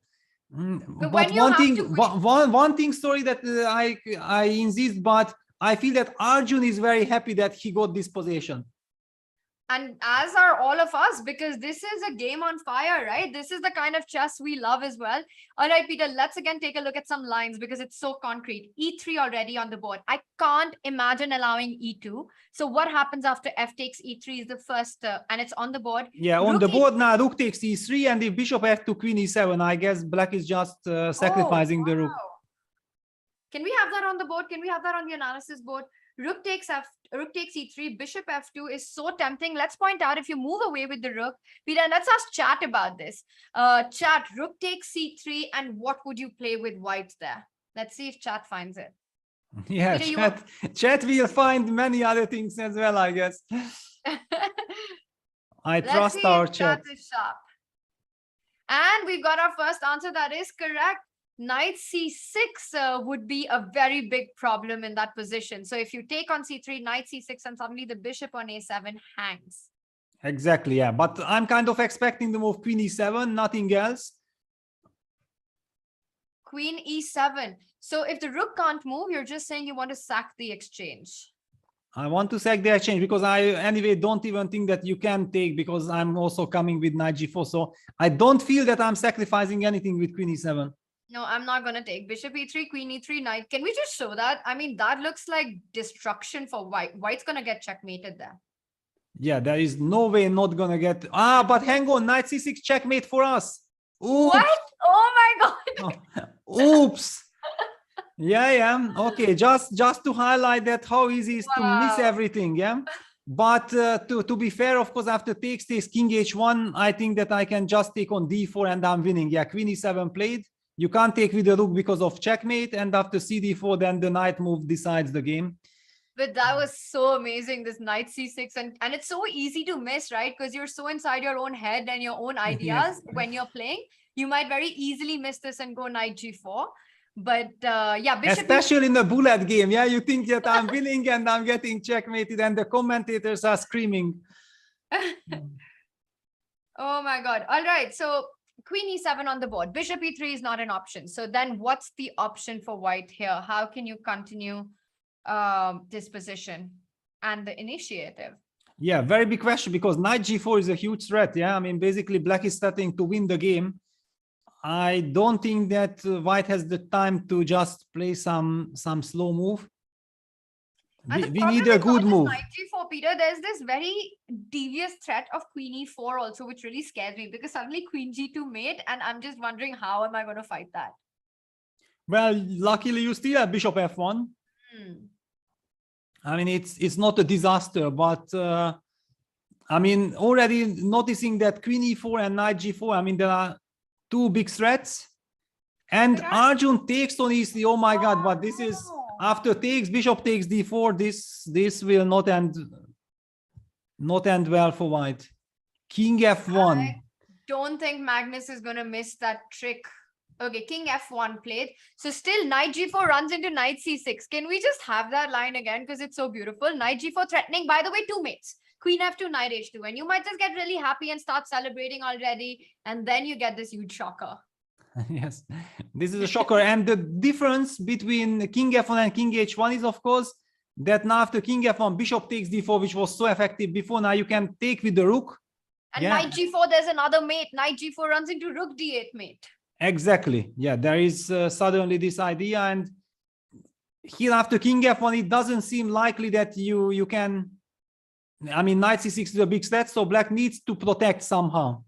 But one thing, sorry, that I insist, but I feel that Arjun is very happy that he got this position. And as are all of us, because this is a game on fire, right? This is the kind of chess we love as well. All right, Peter, let's again take a look at some lines because it's so concrete. E3 already on the board. I can't imagine allowing E2. So what happens after F takes E3 is the first, and it's on the board. Yeah, on the board now, rook takes E3, and if bishop F2, queen E7, I guess black is just sacrificing the rook. Can we have that on the board? Can we have that on the analysis board? Rook takes e3, bishop f2 is so tempting. Let's point out if you move away with the rook. Peter, let's ask chat about this. Chat, rook takes c3, and what would you play with white there? Let's see if chat finds it. Yeah, Peter, chat will find many other things as well, I guess. I trust our chat. Is sharp. And we've got our first answer that is correct. Knight c6 would be a very big problem in that position. So if you take on c3, knight c6, and suddenly the bishop on a7 hangs. Exactly, yeah. But I'm kind of expecting the move queen e7, nothing else. Queen e7. So if the rook can't move, you're just saying you want to sack the exchange. I want to sack the exchange because I anyway don't even think that you can take, because I'm also coming with knight g4. So I don't feel that I'm sacrificing anything with queen e7. No, I'm not going to take bishop e3, queen e3, knight. Can we just show that? I mean, that looks like destruction for white. White's going to get checkmated there. Yeah, there is no way not going to get... but hang on, knight c6 checkmate for us. Oops. What? Oh my God. Oops. Yeah. Okay, just to highlight that how easy it is to miss everything, yeah? But to be fair, of course, after takes king h1, I think that I can just take on d4 and I'm winning. Yeah, queen e7 played. You can't take with the rook because of checkmate, and after cd4, then the knight move decides the game. But that was so amazing, this knight c6, and it's so easy to miss, right? Because you're so inside your own head and your own ideas when you're playing. You might very easily miss this and go knight g4. But yeah, bishop especially in the bullet game, yeah, you think that I'm winning and I'm getting checkmated and the commentators are screaming. Oh my God. All right, so queen e7 on the board. Bishop e3 is not an option. So then what's the option for white here? How can you continue this position and the initiative? Yeah, very big question, because knight g4 is a huge threat. Yeah, I mean, basically black is starting to win the game. I don't think that white has the time to just play some slow move. We need a good move. Knight g4, Peter, there's this very devious threat of queen e4 also, which really scares me, because suddenly queen g2 mate, and I'm just wondering, how am I going to fight that? Well, luckily you still have bishop f1. I mean, it's not a disaster, but I mean, already noticing that queen e4 and knight g4, I mean, there are two big threats. And Arjun takes on e3. Oh my God, but this is after takes, bishop takes d4. This will not end well for white. King f1. I don't think Magnus is going to miss that trick. Okay, king f1 played. So still knight g4 runs into knight c6. Can we just have that line again? Because it's so beautiful. Knight g4 threatening, by the way, two mates. Queen f2, knight h2. And you might just get really happy and start celebrating already. And then you get this huge shocker. Yes, this is a shocker. And the difference between king f1 and king h1 is, of course, that now after king f1, bishop takes d4, which was so effective before. Now you can take with the rook. And knight g4, there's another mate. Knight g4 runs into rook d8 mate. Exactly. Yeah, there is suddenly this idea. And here after king f1, it doesn't seem likely that you can... I mean, knight c6 is a big threat, so black needs to protect somehow.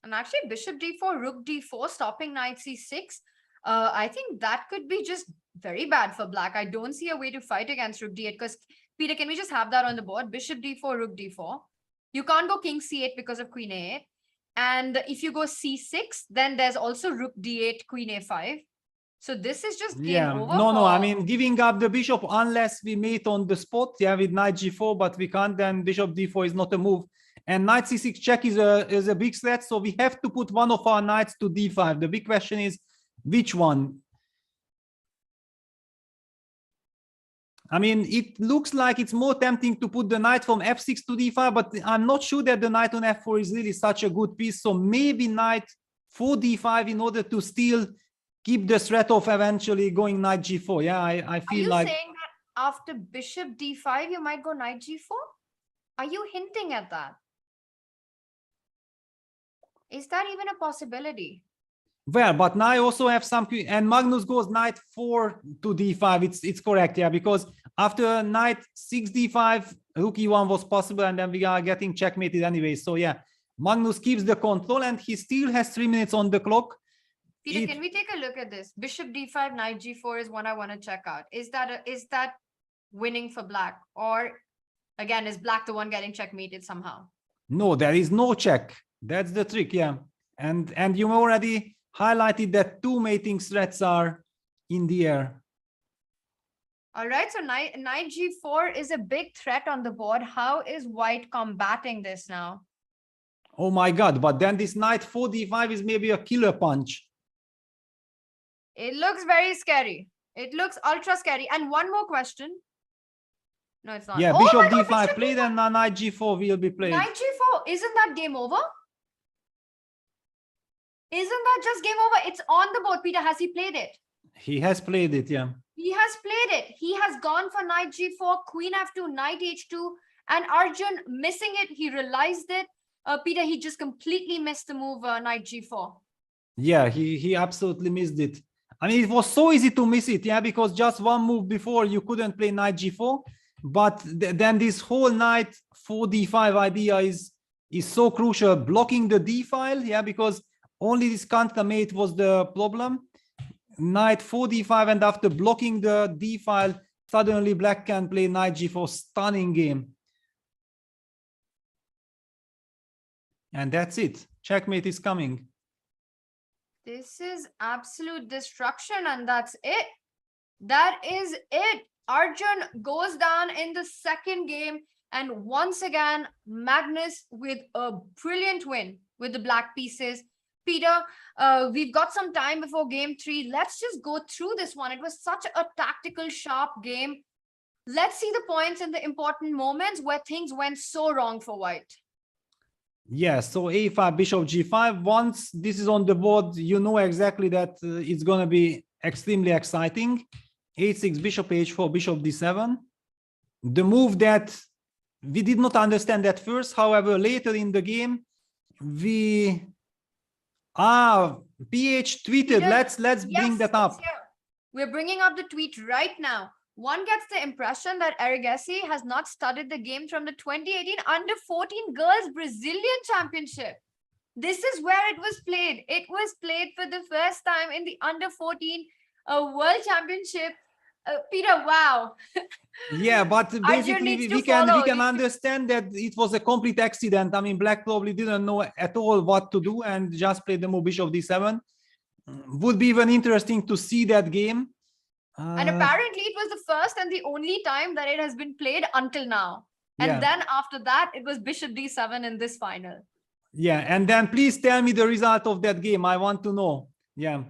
And actually, bishop d4, rook d4, stopping knight c6. I think that could be just very bad for black. I don't see a way to fight against rook d8. Because, Peter, can we just have that on the board? Bishop d4, rook d4. You can't go king c8 because of queen a8. And if you go c6, then there's also rook d8, queen a5. So this is just game over. No, I mean, giving up the bishop unless we mate on the spot, yeah, with knight g4, but we can't, then bishop d4 is not a move. And knight c6 check is a big threat, so we have to put one of our knights to d5. The big question is, which one? I mean, it looks like it's more tempting to put the knight from f6 to d5, but I'm not sure that the knight on f4 is really such a good piece. So maybe knight 4 d5 in order to still keep the threat of eventually going knight g4. Yeah, I feel like... Are you saying that after bishop d5, you might go knight g4? Are you hinting at that? Is that even a possibility? Well, but now I also have some... And Magnus goes knight 4 to d5. It's correct, yeah, because after knight 6 d5, rook e1 was possible, and then we are getting checkmated anyway. So yeah, Magnus keeps the control, and he still has 3 minutes on the clock. Peter, can we take a look at this? Bishop d5, knight g4 is one I want to check out. Is that winning for black? Or again, is black the one getting checkmated somehow? No, there is no check. That's the trick, yeah. And you already highlighted that 2 mating threats are in the air. All right, so knight g4 is a big threat on the board. How is white combating this now? Oh my God, but then this knight 4 d5 is maybe a killer punch. It looks very scary. It looks ultra scary. And one more question. No, it's not. Yeah, bishop d5 played, and knight g4 will be played. Knight g4, isn't that game over? Isn't that just game over? It's on the board. Peter, has he played it? He has played it, yeah. He has played it. He has gone for knight g4, queen f2, knight h2, and Arjun missing it. He realized it. Peter, he just completely missed the move knight g4. Yeah, he absolutely missed it. I mean, it was so easy to miss it, yeah, because just one move before you couldn't play knight g4. But then this whole knight 4 d5 idea is so crucial, blocking the d file, yeah, because only this counter mate was the problem. Knight 4 d5, and after blocking the d file, suddenly black can play knight g4. Stunning game. And that's it. Checkmate is coming. This is absolute destruction, and that's it. That is it. Arjun goes down in the second game, and once again, Magnus with a brilliant win with the black pieces. Peter, we've got some time before game 3. Let's just go through this one. It was such a tactical, sharp game. Let's see the points in the important moments where things went so wrong for white. Yeah, so a5, bishop g5. Once this is on the board, you know exactly that it's going to be extremely exciting. a6, bishop h4, bishop d7. The move that we did not understand at first, however, later in the game, we PH tweeted. Let's bring that up. We're bringing up the tweet right now. One gets the impression that Erigaisi has not studied the game from the 2018 Under-14 Girls Brazilian Championship. This is where it was played. It was played for the first time in the Under-14 World Championship. Peter, wow. Yeah, but basically we can understand that it was a complete accident. I mean, black probably didn't know at all what to do and just played the move bishop d7. Would be even interesting to see that game. And apparently it was the first and the only time that it has been played until now. And then after that, it was bishop d7 in this final. Yeah, and then please tell me the result of that game. I want to know. Yeah.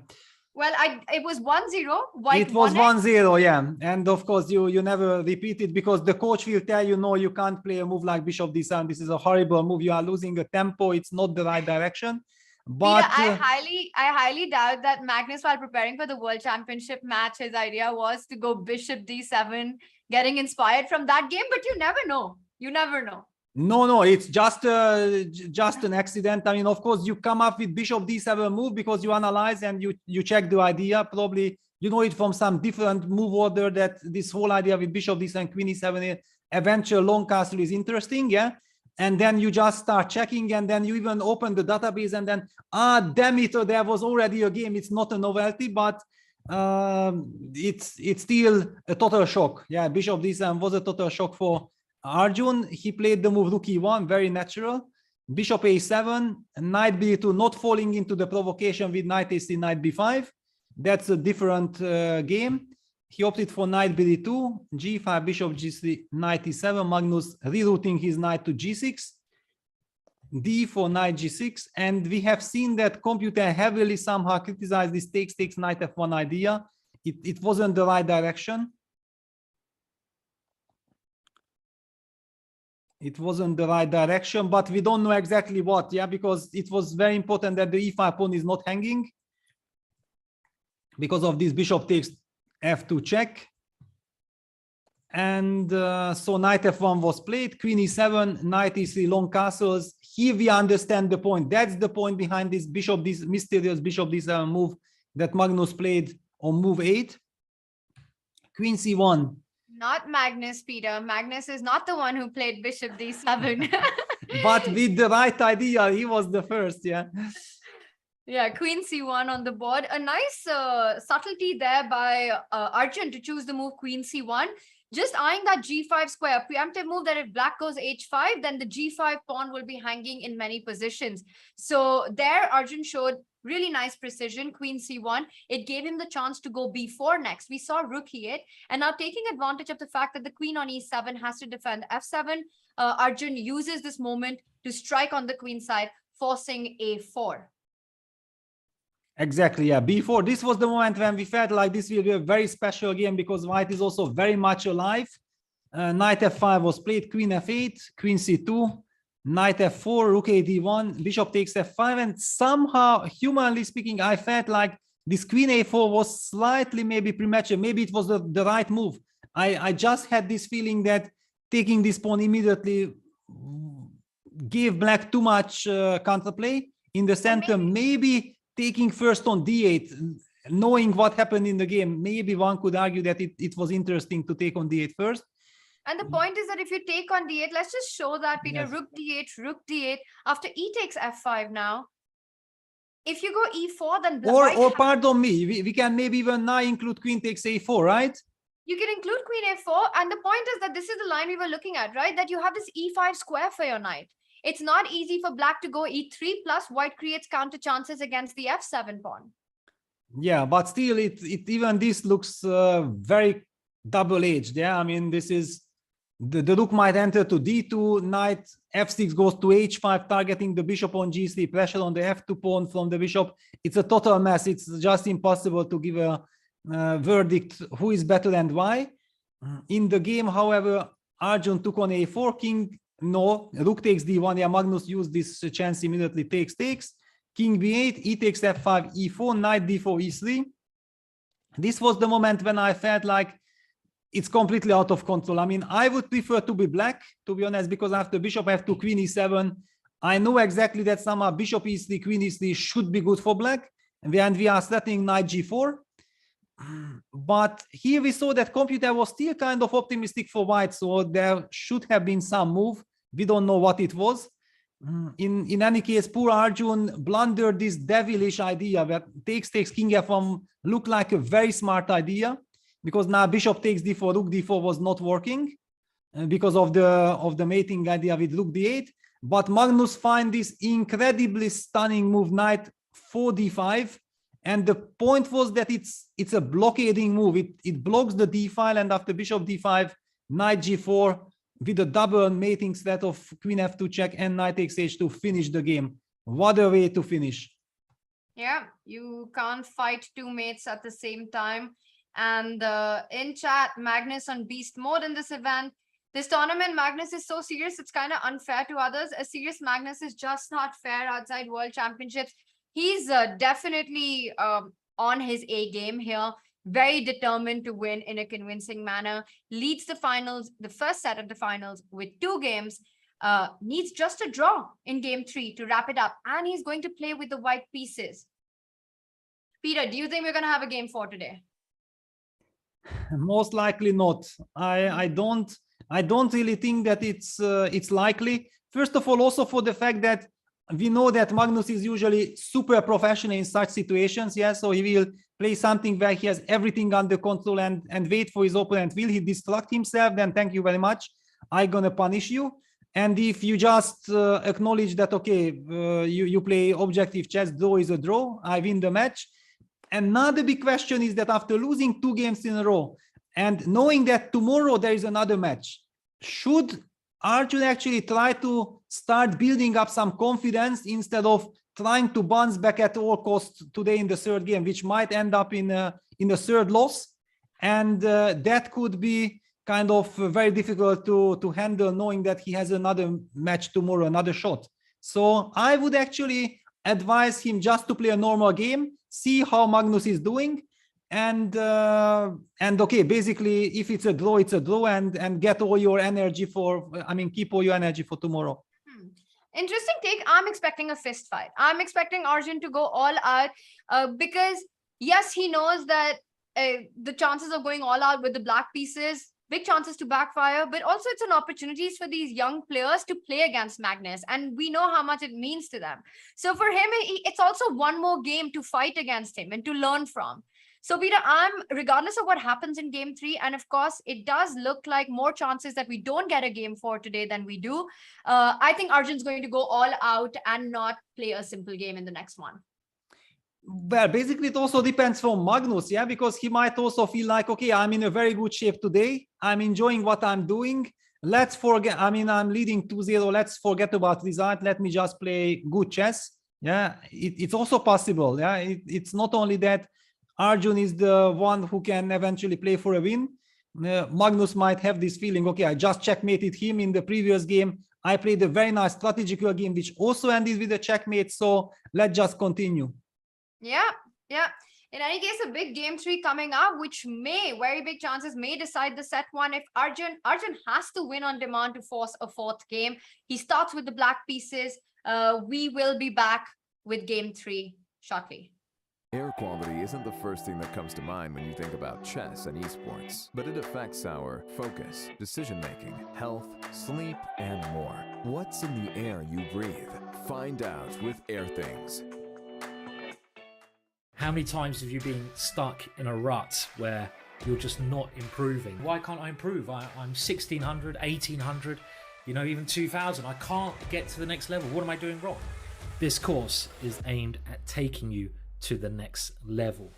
Well, it was 1-0. White it was 1-0, yeah. And of course, you never repeat it because the coach will tell you, no, you can't play a move like bishop d7. This is a horrible move. You are losing a tempo. It's not the right direction. But Peter, I highly doubt that Magnus, while preparing for the World Championship match, his idea was to go bishop d7, getting inspired from that game. But you never know. You never know. No, it's just an accident. I mean, of course, you come up with bishop d7 move because you analyze and you check the idea. Probably you know it from some different move order that this whole idea with bishop d7, queen e7, eventual long castle is interesting, yeah. And then you just start checking, and then you even open the database, and then damn it, there was already a game. It's not a novelty, but it's still a total shock. Yeah, bishop d7 was a total shock for Arjun. He played the move rook e1, very natural. Bishop a7, knight b2, not falling into the provocation with knight a3, knight b5. That's a different game. He opted for knight b2, g5, bishop g3, knight e7. Magnus rerouting his knight to g6, d4, knight g6. And we have seen that computer heavily somehow criticized this takes knight f1 idea. It wasn't the right direction. It wasn't the right direction, but we don't know exactly what, yeah, because it was very important that the e5 pawn is not hanging because of this bishop takes f2 check. And so knight f1 was played, queen e7, knight e3, long castles. Here we understand the point. That's the point behind this mysterious bishop d7 move that Magnus played on move 8. Queen c1. Not Magnus, Peter. Magnus is not the one who played bishop d7. But with the right idea, he was the first, yeah. Yeah, queen c1 on the board. A nice subtlety there by Arjun to choose the move queen c1. Just eyeing that g5 square, preemptive move that if black goes h5, then the g5 pawn will be hanging in many positions. So there, Arjun showed really nice precision, queen c1. It gave him the chance to go b4 next. We saw rook e8, and now taking advantage of the fact that the queen on e7 has to defend f7, Arjun uses this moment to strike on the queen side, forcing a4. Exactly, yeah. B4, this was the moment when we felt like this will be a very special game because white is also very much alive. Knight f5 was played, queen f8, queen c2, knight f4, rook a d1, bishop takes f5, and somehow, humanly speaking, I felt like this queen a4 was slightly maybe premature. Maybe it was the right move. I just had this feeling that taking this pawn immediately gave black too much counterplay in the center. Maybe taking first on d8, knowing what happened in the game, maybe one could argue that it was interesting to take on d8 first. And the point is that if you take on d8, let's just show that, Peter. Yes. Rook d8, after e takes f5 now. If you go e4, then or pardon me, we can maybe even now include queen takes a4, right? You can include queen a4, and the point is that this is the line we were looking at, right? That you have this e5 square for your knight. It's not easy for black to go e3, plus white creates counter chances against the f7 pawn. Yeah, but still, it even this looks very double-edged. Yeah, I mean, this is the rook might enter to d2, knight f6 goes to h5, targeting the bishop on g3, pressure on the f2 pawn from the bishop. It's a total mess. It's just impossible to give a verdict who is better and why. In the game, however, Arjun took on a4, king, no, rook takes d1. Yeah, Magnus used this chance immediately, takes, king b8, e takes f5, e4, knight d4, e3. This was the moment when I felt like it's completely out of control. I mean, I would prefer to be black, to be honest, because after bishop f2, queen e7, I know exactly that somehow bishop e3, queen e3 should be good for black, and we are threatening knight g4. But here we saw that computer was still kind of optimistic for white, so there should have been some move. We don't know what it was. In any case, poor Arjun blundered this devilish idea that takes king f1 looked like a very smart idea, because now bishop takes d4, rook d4 was not working because of the mating idea with rook d8. But Magnus find this incredibly stunning move, knight 4 d5, and the point was that it's a blockading move. It blocks the d file, and after bishop d5, knight g4 with a double mating threat of queen f2 check and knight takes h2, finish the game. What a way to finish. Yeah, you can't fight two mates at the same time. And in chat, Magnus on beast mode in this event. This tournament, Magnus is so serious, it's kind of unfair to others. A serious Magnus is just not fair outside World Championships. He's definitely on his A game here. Very determined to win in a convincing manner. Leads the finals, the first set of the finals with 2 games. Needs just a draw in game 3 to wrap it up. And he's going to play with the white pieces. Peter, do you think we're going to have a game 4 today? Most likely not. I don't really think that it's likely. First of all, also for the fact that we know that Magnus is usually super professional in such situations. Yeah, so he will play something where he has everything under control and wait for his opponent. Will he distract himself? Then thank you very much. I'm gonna punish you. And if you just acknowledge that, okay, you play objective chess, draw is a draw, I win the match. Another big question is that after losing 2 games in a row and knowing that tomorrow there is another match, should Arjun actually try to start building up some confidence instead of trying to bounce back at all costs today in the 3rd game, which might end up in a 3rd loss? And that could be kind of very difficult to handle, knowing that he has another match tomorrow, another shot. So I would actually advise him just to play a normal game, see how Magnus is doing, and okay, basically, if it's a draw, it's a draw, and get all your energy for, I mean, keep all your energy for tomorrow. Interesting take. I'm expecting a fist fight. I'm expecting Arjun to go all out because, yes, he knows that the chances of going all out with the black pieces, big chances to backfire, but also it's an opportunity for these young players to play against Magnus, and we know how much it means to them. So for him, it's also one more game to fight against him and to learn from. So Peter, regardless of what happens in game 3, and of course, it does look like more chances that we don't get a game 4 today than we do. I think Arjun's going to go all out and not play a simple game in the next one. Well, basically, it also depends from Magnus, yeah, because he might also feel like, okay, I'm in a very good shape today. I'm enjoying what I'm doing. Let's forget, I mean, I'm leading 2-0. Let's forget about result. Let me just play good chess. Yeah, it's also possible. Yeah, it's not only that Arjun is the one who can eventually play for a win. Magnus might have this feeling, okay, I just checkmated him in the previous game. I played a very nice strategical game, which also ended with a checkmate. So let's just continue. Yeah. In any case, a big game 3 coming up, which very big chances may decide the set 1. If Arjun has to win on demand to force a 4th game. He starts with the black pieces. We will be back with game 3 shortly. Air quality isn't the first thing that comes to mind when you think about chess and esports, but it affects our focus, decision-making, health, sleep, and more. What's in the air you breathe? Find out with AirThings. How many times have you been stuck in a rut where you're just not improving? Why can't I improve? I'm 1600, 1800, even 2000. I can't get to the next level. What am I doing wrong? This course is aimed at taking you to the next level.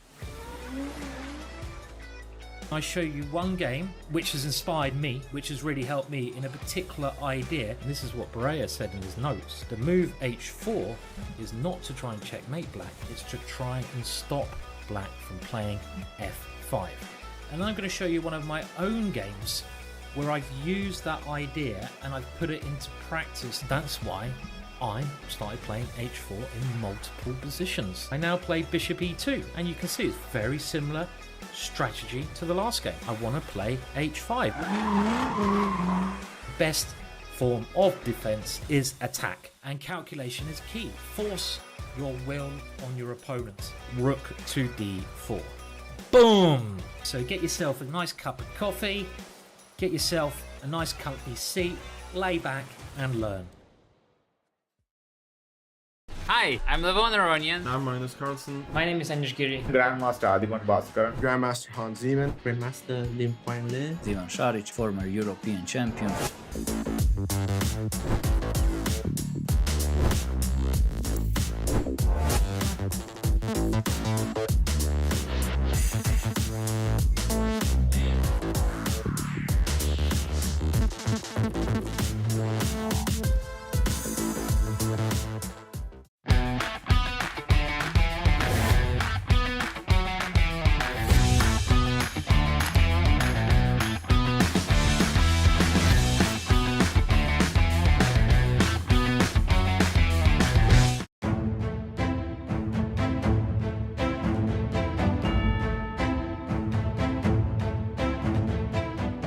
I show you one game which has inspired me, which has really helped me in a particular idea. And this is what Baer said in his notes. The move h4 is not to try and checkmate black, it's to try and stop black from playing f5. And I'm going to show you one of my own games where I've used that idea and I've put it into practice. That's why I started playing h4 in multiple positions. I now play bishop e2, and you can see it's very similar strategy to the last game. I want to play h5. Best form of defense is attack, and calculation is key. Force your will on your opponent. Rook to d4. Boom! So get yourself a nice cup of coffee, get yourself a nice comfy seat, lay back and learn. Hi, I'm Leko Iranian. I'm Magnus Carlsen. My name is Anish Giri. Grandmaster Arjun Erigaisi. Grandmaster Hans Zeman. Grandmaster Lim Quang Le. Jan-Krzysztof, former European champion.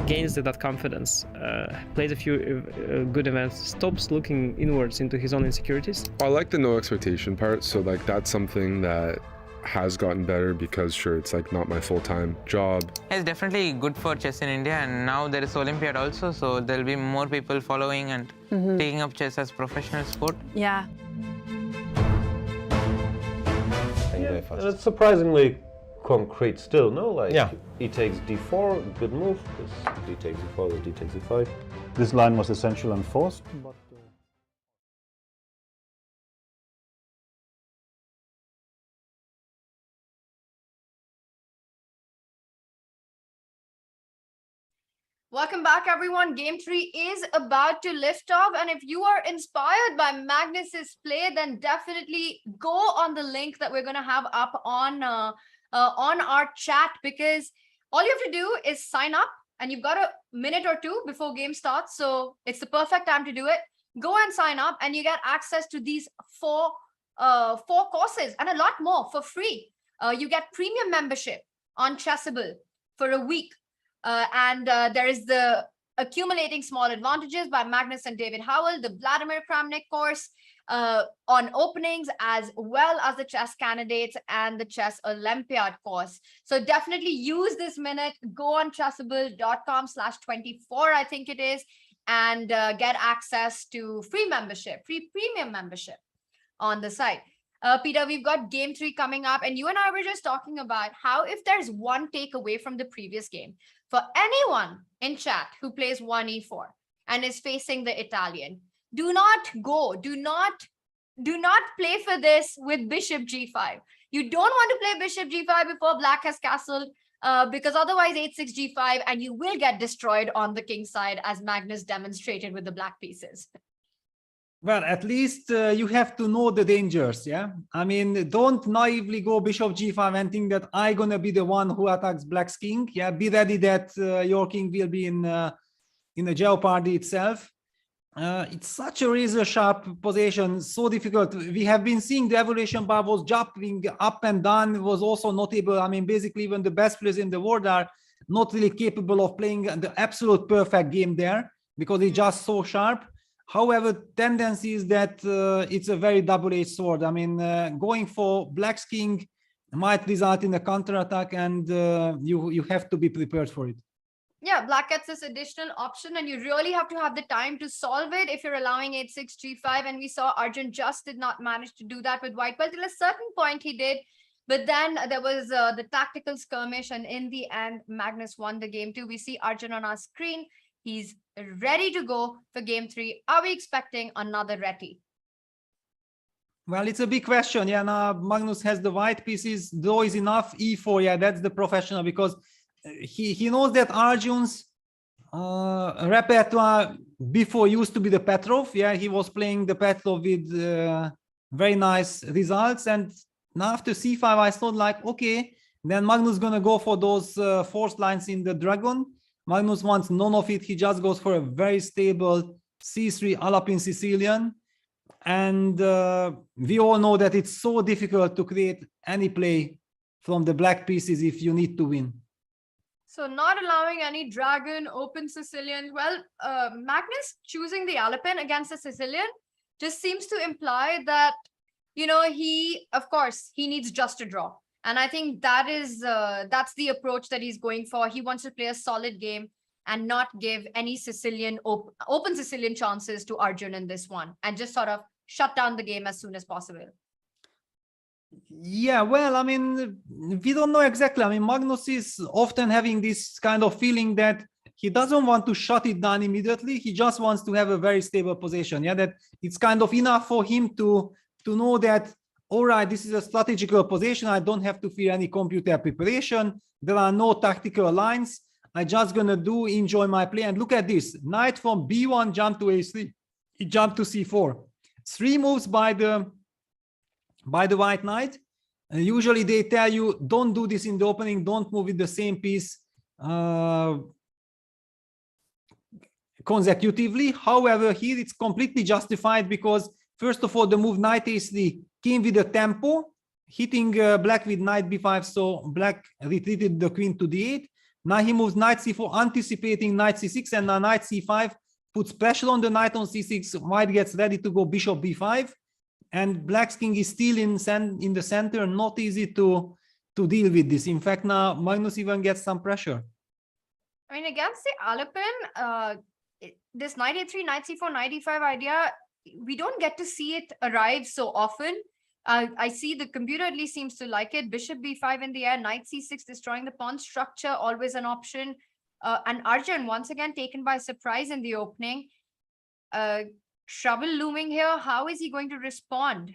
Gains that confidence, plays a few good events, stops looking inwards into his own insecurities. I like the no expectation part, so like that's something that has gotten better because sure, it's like not my full-time job. It's definitely good for chess in India, and now there is Olympiad also, so there'll be more people following and taking up chess as professional sport. Yeah. And it's surprisingly concrete still, no? Like, e takes d4, good move, because d takes e4, the d takes e5. This line was essential and forced, but... Welcome back, everyone. Game 3 is about to lift off, and if you are inspired by Magnus's play, then definitely go on the link that we're going to have up on our chat, because all you have to do is sign up, and you've got a minute or two before game starts, so it's the perfect time to do it. Go and sign up, and you get access to these four courses and a lot more for free. You get premium membership on Chessable for a week. There is the Accumulating Small Advantages by Magnus and David Howell, the Vladimir Kramnik course on openings, as well as the chess candidates and the chess Olympiad course. So definitely use this minute, go on chessable.com/24, I think it is, and get access to free membership, free premium membership on the site. Peter, we've got game 3 coming up, and you and I were just talking about how if there's one takeaway from the previous game, for anyone in chat who plays 1e4 and is facing the Italian, do not play for this with bishop g5. You don't want to play bishop g5 before black has castled, because otherwise 8-6 g5, and you will get destroyed on the king side, as Magnus demonstrated with the black pieces. Well, at least you have to know the dangers, yeah? I mean, don't naively go bishop g5 and think that I'm going to be the one who attacks black's king. Yeah, be ready that your king will be in a jeopardy itself. It's such a razor-sharp position, so difficult. We have been seeing the evolution bar was jumping up and down. It was also notable. I mean, basically, even the best players in the world are not really capable of playing the absolute perfect game there, because it's just so sharp. However, tendency is that it's a very double-edged sword. I mean, going for black's king might result in a counterattack, and you have to be prepared for it. Yeah, black gets this additional option, and you really have to have the time to solve it if you're allowing 8-6 g5. And we saw Arjun just did not manage to do that with white. Well, till a certain point he did, but then there was the tactical skirmish, and in the end, Magnus won the game 2. We see Arjun on our screen. He's ready to go for game 3. Are we expecting another reti? Well, it's a big question. Yeah, now Magnus has the white pieces. Though is enough. E4, yeah, that's the professional, because he knows that Arjun's repertoire before used to be the Petrov. Yeah, he was playing the Petrov with very nice results. And now after c5, I thought like, okay, then Magnus gonna go for those forced lines in the dragon. Magnus wants none of it. He just goes for a very stable c3 Alapin Sicilian. And we all know that it's so difficult to create any play from the black pieces if you need to win. So not allowing any dragon, open Sicilian. Well, Magnus choosing the Alapin against the Sicilian just seems to imply that, you know, of course, he needs just a draw. And I think that is that's the approach that he's going for. He wants to play a solid game and not give any Sicilian open Sicilian chances to Arjun in this one, and just sort of shut down the game as soon as possible. Yeah, well, I mean, we don't know exactly. I mean, Magnus is often having this kind of feeling that he doesn't want to shut it down immediately. He just wants to have a very stable position. Yeah, that it's kind of enough for him to know that, all right, this is a strategical position. I don't have to fear any computer preparation. There are no tactical lines. I just gonna enjoy my play. And look at this, knight from b1 jump to a3. He jumped to c4. 3 moves by the white knight. And usually they tell you, don't do this in the opening, don't move with the same piece consecutively. However, here it's completely justified because, first of all, the move knight a3 came with a tempo, hitting black with knight b5, so black retreated the queen to d8. Now he moves knight c4, anticipating knight c6, and now knight c5 puts pressure on the knight on c6. White gets ready to go bishop b5, and black's king is still in the center. Not easy to deal with this. In fact, now Magnus even gets some pressure. I mean, against the Alapin, this knight a3, knight c4, knight e5 idea, we don't get to see it arrive so often. I see the computer at least seems to like it. Bishop b5 in the air, knight c6 destroying the pawn structure, always an option. And Arjun once again taken by surprise in the opening. Trouble looming here. How is he going to respond?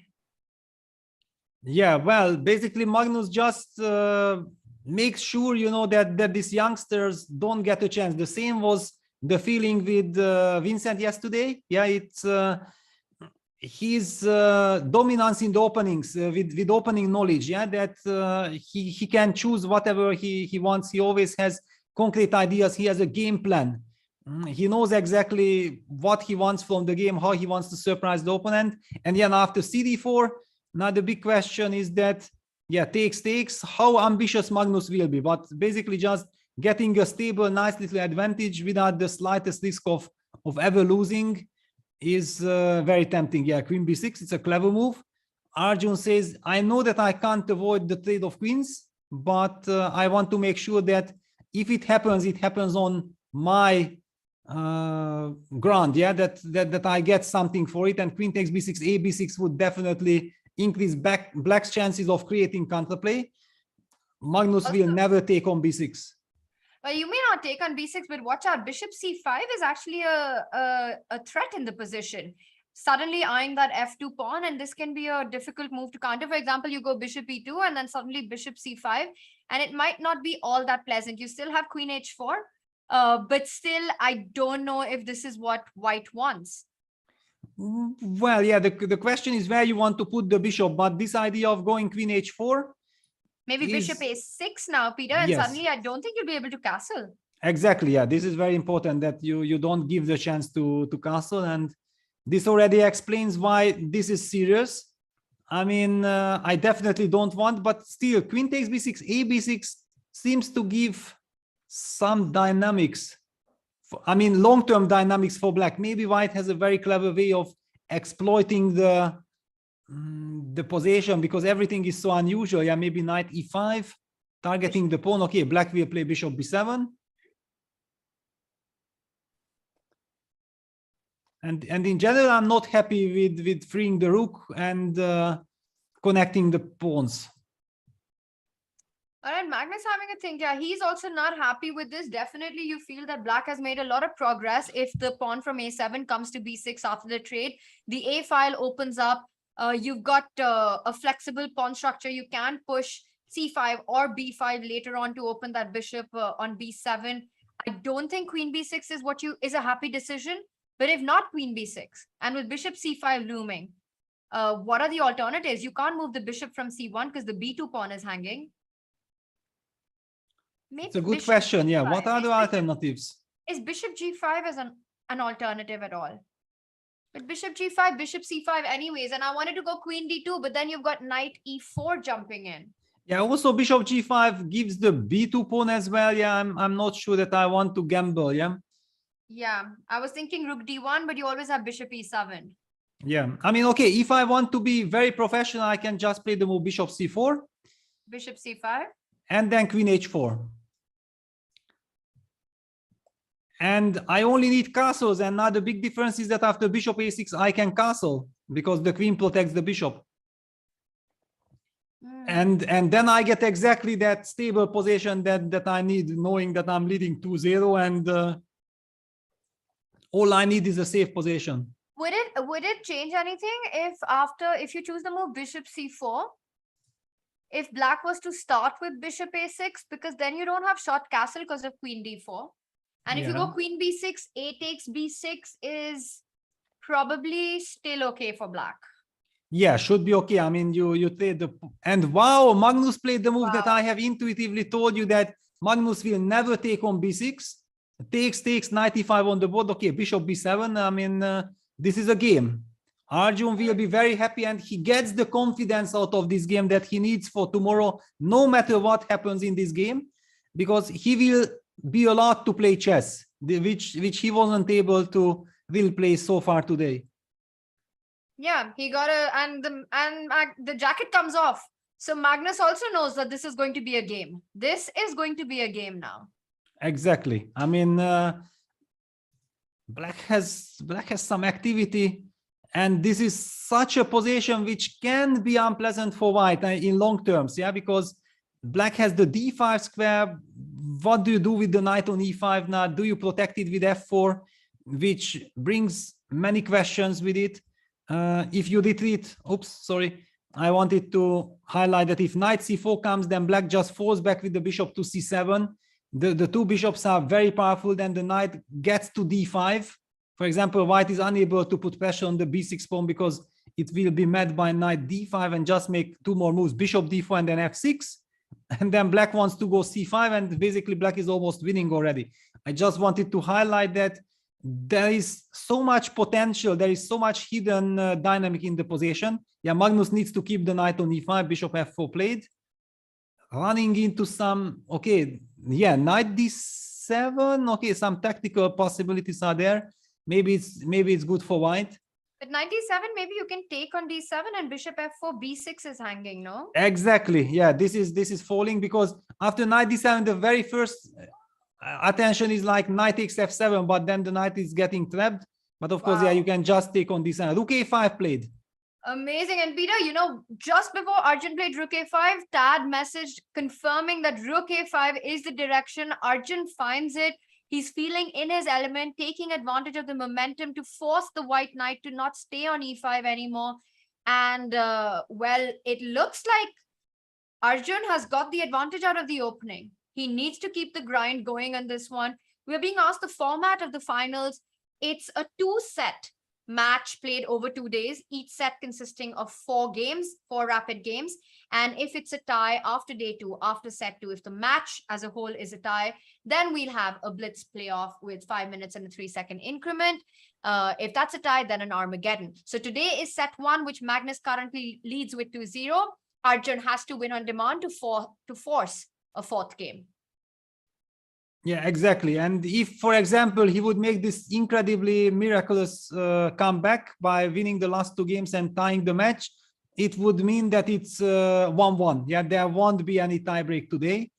Yeah, well, basically Magnus just makes sure, you know, that these youngsters don't get a chance. The same was the feeling with Vincent yesterday. Yeah, it's his dominance in the openings with opening knowledge. Yeah, that he can choose whatever he wants. He always has concrete ideas. He has a game plan. He knows exactly what he wants from the game, how he wants to surprise the opponent. And then after cd4, now the big question is that, yeah, takes, how ambitious Magnus will be. But basically just getting a stable, nice little advantage without the slightest risk of ever losing is very tempting. Yeah, queen b6, it's a clever move. Arjun says, I know that I can't avoid the trade of queens, but I want to make sure that if it happens on my ground. Yeah, that I get something for it. And queen takes b6, a b6 would definitely increase black's chances of creating counterplay. Magnus will never take on b6. Well, you may not take on b6, but watch out. Bishop c5 is actually a threat in the position. Suddenly eyeing that f2 pawn, and this can be a difficult move to counter. For example, you go bishop e2 and then suddenly bishop c5, and it might not be all that pleasant. You still have queen h4, but still, I don't know if this is what white wants. Well, yeah, the question is where you want to put the bishop, but this idea of going queen h4, maybe bishop a6 now, Peter, and suddenly I don't think you'll be able to castle. Exactly, yeah, this is very important that you don't give the chance to castle, and this already explains why this is serious. I mean, I definitely don't want, but still, queen takes b6, a b6 seems to give some dynamics. I mean, long-term dynamics for black. Maybe white has a very clever way of exploiting the position because everything is so unusual. Yeah, maybe knight e5, targeting the pawn. Okay, black will play bishop b7. And in general, I'm not happy with freeing the rook and connecting the pawns. All right, Magnus having a think. Yeah, he's also not happy with this. Definitely, you feel that black has made a lot of progress. If the pawn from a7 comes to b6 after the trade, the a file opens up. You've got a flexible pawn structure. You can push c5 or b5 later on to open that bishop on b7. I don't think queen b6 is a happy decision, but if not queen b6 and with bishop c5 looming, what are the alternatives? You can't move the bishop from c1 because the b2 pawn is hanging. Maybe it's a good question. Yeah, what are the alternatives? Is bishop g5 as an alternative at all? But bishop g5, bishop c5 anyways, and I wanted to go queen d2, but then you've got knight e4 jumping in. Yeah, also bishop g5 gives the b2 pawn as well. Yeah, I'm not sure that I want to gamble. Yeah. Yeah, I was thinking rook d1, but you always have bishop e7. Yeah, I mean, okay, if I want to be very professional, I can just play the move bishop c4. Bishop c5. And then queen h4. And I only need castles, and now the big difference is that after bishop a6, I can castle because the queen protects the bishop. And then I get exactly that stable position that I need, knowing that I'm leading 2-0, and all I need is a safe position. Would it change anything if you choose the move bishop c4? If black was to start with bishop a6, because then you don't have short castle because of queen d4. And if you go queen b6, a takes b6 is probably still okay for black. Yeah, should be okay. I mean, you played the, and wow, Magnus played the move that I have intuitively told you that Magnus will never take on b6. Takes, knight e5 on the board. Okay, bishop b7. I mean, this is a game. Arjun will be very happy, and he gets the confidence out of this game that he needs for tomorrow, no matter what happens in this game, because he will be allowed to play chess, which he wasn't able to will play so far today. Yeah, he got the jacket comes off. So Magnus also knows that this is going to be a game. This is going to be a game now. Exactly. I mean, black has some activity, and this is such a position which can be unpleasant for white in long terms. Yeah, because black has the d5 square. What do you do with the knight on e5 now? Do you protect it with f4, which brings many questions with it? If you retreat, oops, sorry, I wanted to highlight that if knight c4 comes, then black just falls back with the bishop to c7. The two bishops are very powerful. Then the knight gets to d5. For example, white is unable to put pressure on the b6 pawn because it will be met by knight d5 and just make two more moves, bishop d4 and then f6. And then black wants to go c5, and basically black is almost winning already. I just wanted to highlight that there is so much potential, there is so much hidden dynamic in the position. Yeah, Magnus needs to keep the knight on e5, bishop f4 played. Running into some, okay, yeah, knight d7, okay, some tactical possibilities are there. Maybe it's good for white. But knight d7, maybe you can take on d7 and bishop f4, b6 is hanging, no? Exactly. Yeah, this is falling because after knight d7, the very first attention is like knight takes f7, but then the knight is getting trapped. But of course, yeah, you can just take on d7. Rook a5 played. Amazing. And Peter, you know, just before Arjun played rook a5, Tad messaged confirming that rook a5 is the direction. Arjun finds it. He's feeling in his element, taking advantage of the momentum to force the white knight to not stay on e5 anymore. And, well, it looks like Arjun has got the advantage out of the opening. He needs to keep the grind going on this one. We're being asked the format of the finals. It's a 2-set match played over 2 days, each set consisting of 4 games, 4 rapid games. And if it's a tie after day 2, after set 2, if the match as a whole is a tie, then we'll have a blitz playoff with 5 minutes and a 3-second increment. If that's a tie, then an Armageddon. So today is set 1, which Magnus currently leads with 2-0. Arjun has to win on demand to force a 4th game. Yeah, exactly. And if, for example, he would make this incredibly miraculous comeback by winning the last 2 games and tying the match, it would mean that it's 1-1. Yeah, there won't be any tiebreak today.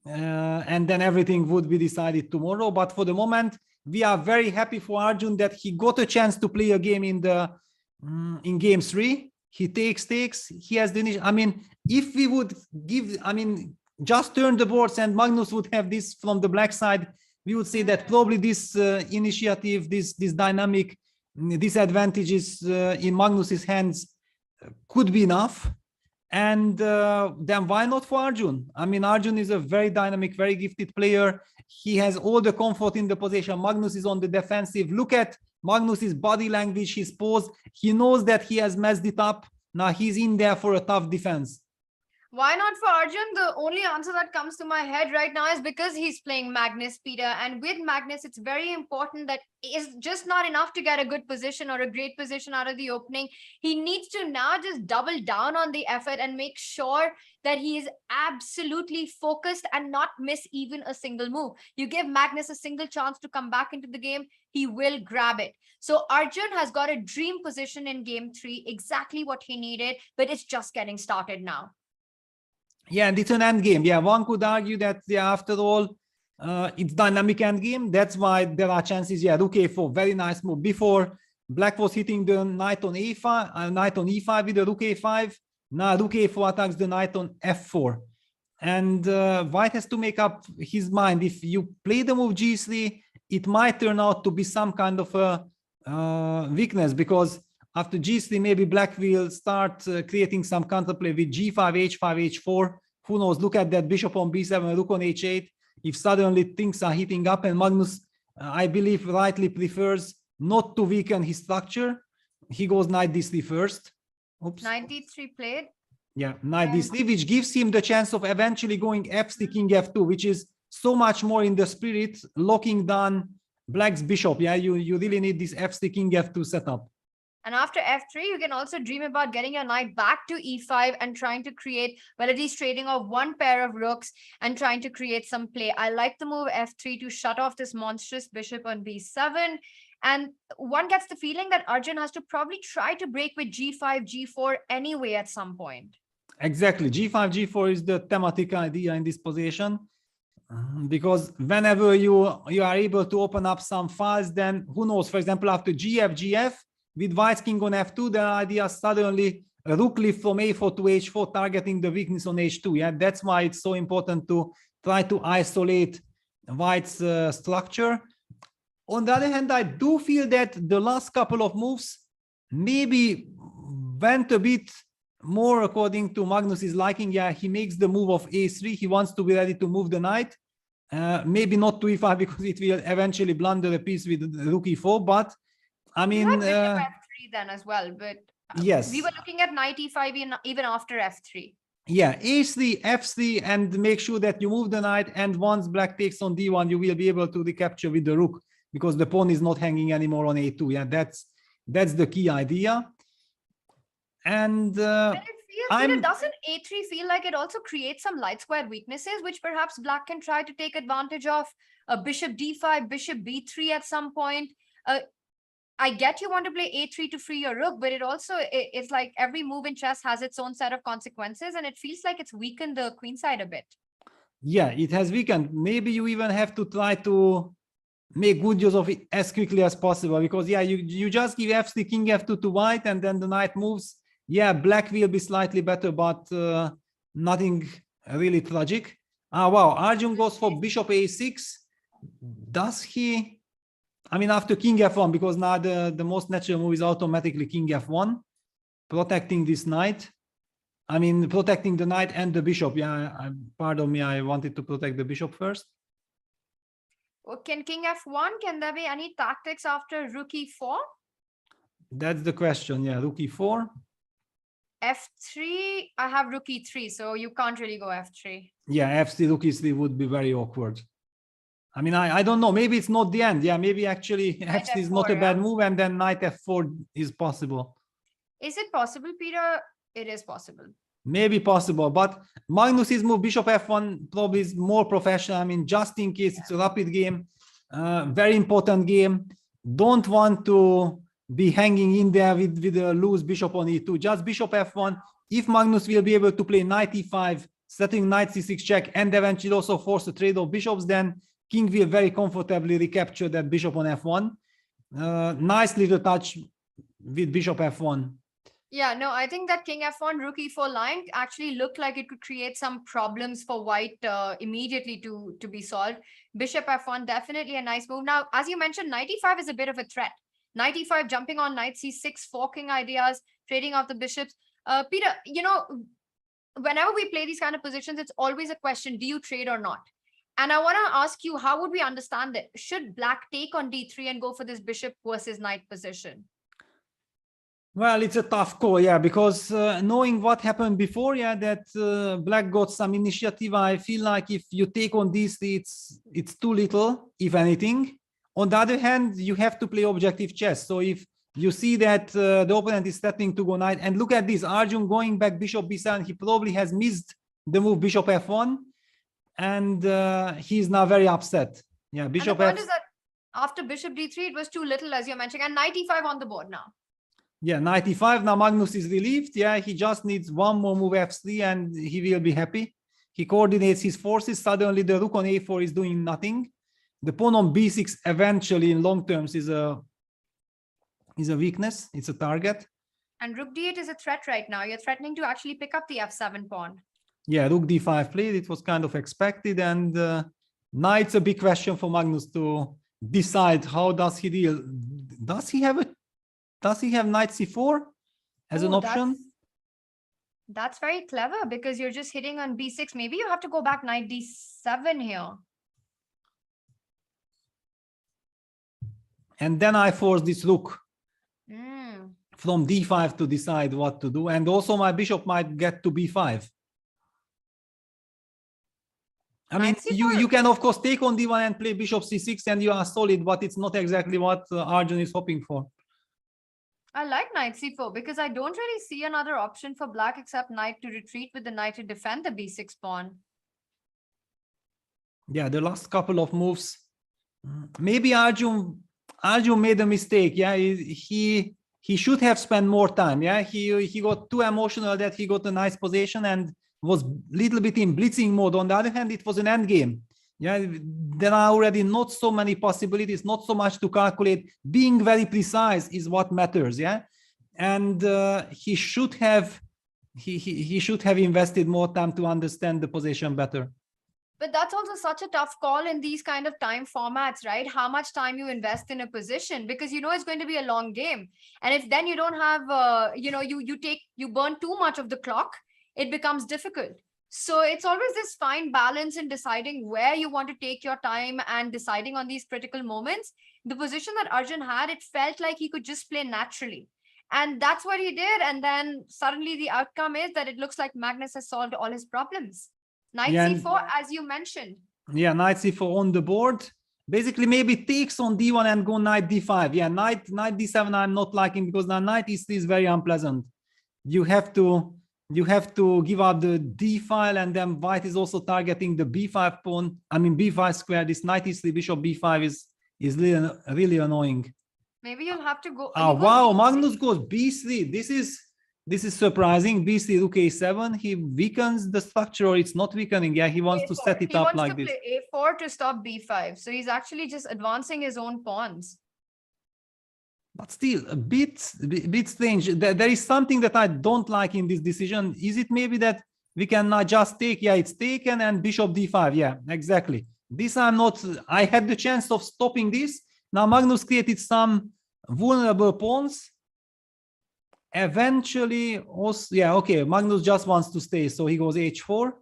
And then everything would be decided tomorrow. But for the moment, we are very happy for Arjun that he got a chance to play a game in game 3. He takes, he has the initiative. I mean, if we would give, I mean, just turn the boards and Magnus would have this from the black side, we would say that probably this initiative, this dynamic, these advantages in Magnus's hands could be enough. And then why not for Arjun? I mean, Arjun is a very dynamic, very gifted player. He has all the comfort in the position. Magnus is on the defensive. Look at Magnus's body language, his pose. He knows that he has messed it up. Now he's in there for a tough defense. Why not for Arjun? The only answer that comes to my head right now is because he's playing Magnus, Peter. And with Magnus, it's very important that it's just not enough to get a good position or a great position out of the opening. He needs to now just double down on the effort and make sure that he is absolutely focused and not miss even a single move. You give Magnus a single chance to come back into the game, he will grab it. So Arjun has got a dream position in game 3, exactly what he needed, but it's just getting started now. Yeah, and it's an end game. Yeah, one could argue that, yeah, after all, it's dynamic end game. That's why there are chances. Yeah, rook a4, very nice move. Before, black was hitting the knight on a5, knight on e5 with the rook a5. Now rook a4 attacks the knight on f4. And white has to make up his mind. If you play the move g3, it might turn out to be some kind of a weakness, because after g3, maybe black will start creating some counterplay with g5, h5, h4. Who knows? Look at that bishop on b7, rook on h8. If suddenly things are heating up, and Magnus, I believe, rightly prefers not to weaken his structure, he goes knight d3 first. Oops. Knight d3 played. Yeah, knight d3, which gives him the chance of eventually going f3, king f2, which is so much more in the spirit, locking down black's bishop. Yeah, you really need this f3, king f2 setup. And after f3, you can also dream about getting your knight back to e5 and trying to create, well, at least trading off one pair of rooks and trying to create some play. I like the move f3 to shut off this monstrous bishop on b7. And one gets the feeling that Arjun has to probably try to break with g5, g4 anyway at some point. Exactly. g5, g4 is the thematic idea in this position. Because whenever you are able to open up some files, then who knows, for example, after gf, gf, with white's king on f2, the idea suddenly a rook lift from a4 to h4, targeting the weakness on h2. Yeah, that's why it's so important to try to isolate white's structure. On the other hand, I do feel that the last couple of moves maybe went a bit more according to Magnus's liking. Yeah, he makes the move of a3. He wants to be ready to move the knight. Maybe not to e5 because it will eventually blunder a piece with rook e4, but I mean, f3 then as well, but yes, we were looking at knight e5 even after f3. Yeah, a3, f3, and make sure that you move the knight. And once black takes on d1, you will be able to recapture with the rook because the pawn is not hanging anymore on a2. Yeah, that's the key idea. And doesn't a3 feel like it also creates some light square weaknesses, which perhaps black can try to take advantage of? A bishop d5, bishop b3 at some point. I get you want to play a3 to free your rook, but it's like every move in chess has its own set of consequences, and it feels like it's weakened the queen side a bit. Yeah, it has weakened. Maybe you even have to try to make good use of it as quickly as possible, because yeah, you just give f3, king f2 to white, and then the knight moves. Yeah, black will be slightly better, but nothing really tragic. Wow, Arjun goes for bishop a6. Does he? I mean, after king f1, because now the most natural move is automatically king f1, protecting this knight. I mean, protecting the knight and the bishop. Yeah, pardon me, I wanted to protect the bishop first. Well, can king f1, can there be any tactics after rook e4? That's the question, yeah, rook e4. f3, I have rook e3, so you can't really go f3. Yeah, f3, rook e3 would be very awkward. I mean, I don't know. Maybe it's not the end. Yeah, maybe actually f3 is not a bad move, and then knight f4 is possible. Is it possible, Peter? It is possible. Maybe possible, but Magnus's move, bishop f1, probably is more professional. I mean, just in case it's a rapid game, very important game. Don't want to be hanging in there with a loose bishop on e2. Just bishop f1. If Magnus will be able to play knight e5, setting knight c6 check, and eventually also force a trade of bishops, then king will very comfortably recapture that bishop on f1. Nice little touch with bishop f1. Yeah, no, I think that king f1, rook e4 line actually looked like it could create some problems for white immediately to be solved. Bishop f1, definitely a nice move. Now, as you mentioned, knight e5 is a bit of a threat. Knight e5 jumping on knight c6, forking ideas, trading off the bishops. Peter, whenever we play these kind of positions, it's always a question, do you trade or not? And I want to ask you, how would we understand it? Should black take on d3 and go for this bishop versus knight position? Well, it's a tough call, yeah, because knowing what happened before, yeah, that black got some initiative, I feel like if you take on this, it's too little, if anything. On the other hand, you have to play objective chess. So if you see that the opponent is threatening to go knight, and look at this, Arjun going back bishop b7, he probably has missed the move bishop f1, and he's now very upset. Yeah, bishop and the point is that after bishop d3, it was too little, as you're mentioning, and knight e5 on the board now. Yeah, knight e5. Now Magnus is relieved. Yeah, he just needs one more move f3 and he will be happy. He coordinates his forces. Suddenly the rook on a4 is doing nothing. The pawn on b6 eventually in long terms is a weakness. It's a target. And rook d8 is a threat right now. You're threatening to actually pick up the f7 pawn. Yeah, rook d5 played. It was kind of expected. And now it's a big question for Magnus to decide how does he deal. Does he have knight c4 as an option? That's very clever because you're just hitting on b6. Maybe you have to go back knight d7 here. And then I force this rook from d5 to decide what to do. And also my bishop might get to b5. I mean, you can, of course, take on d1 and play bishop c6 and you are solid, but it's not exactly what Arjun is hoping for. I like knight c4 because I don't really see another option for black except knight to retreat with the knight to defend the b6 pawn. Yeah, the last couple of moves. Maybe Arjun made a mistake. Yeah, he should have spent more time. Yeah, he got too emotional that he got a nice position and was a little bit in blitzing mode. On the other hand, it was an end game. Yeah, there are already not so many possibilities, not so much to calculate. Being very precise is what matters. Yeah, and he should have invested more time to understand the position better. But that's also such a tough call in these kind of time formats, right? How much time you invest in a position, because you know it's going to be a long game. And if then you don't have, you burn too much of the clock, it becomes difficult. So it's always this fine balance in deciding where you want to take your time and deciding on these critical moments. The position that Arjun had, it felt like he could just play naturally. And that's what he did. And then suddenly the outcome is that it looks like Magnus has solved all his problems. Knight c4, as you mentioned. Yeah, knight c4 on the board. Basically, maybe takes on d1 and go knight d5. Yeah, knight d7 I'm not liking because now knight e3 is very unpleasant. You have to give up the d file, and then white is also targeting the b5 pawn. I mean b5 square. This knight e3 bishop b5 is really annoying. Maybe you'll have to go. Oh wow, Magnus goes b3. This is surprising. b3 rook a7. He weakens the structure, or it's not weakening. Yeah, he wants to set it up like this. He wants to play a4 to stop b5. So he's actually just advancing his own pawns. But still a bit strange. There is something that I don't like in this decision. Is it maybe that we can not just take? Yeah, it's taken and bishop d5. Yeah, exactly. This I had the chance of stopping this. Now Magnus created some vulnerable pawns. Eventually, also, yeah, okay, Magnus just wants to stay. So he goes h4.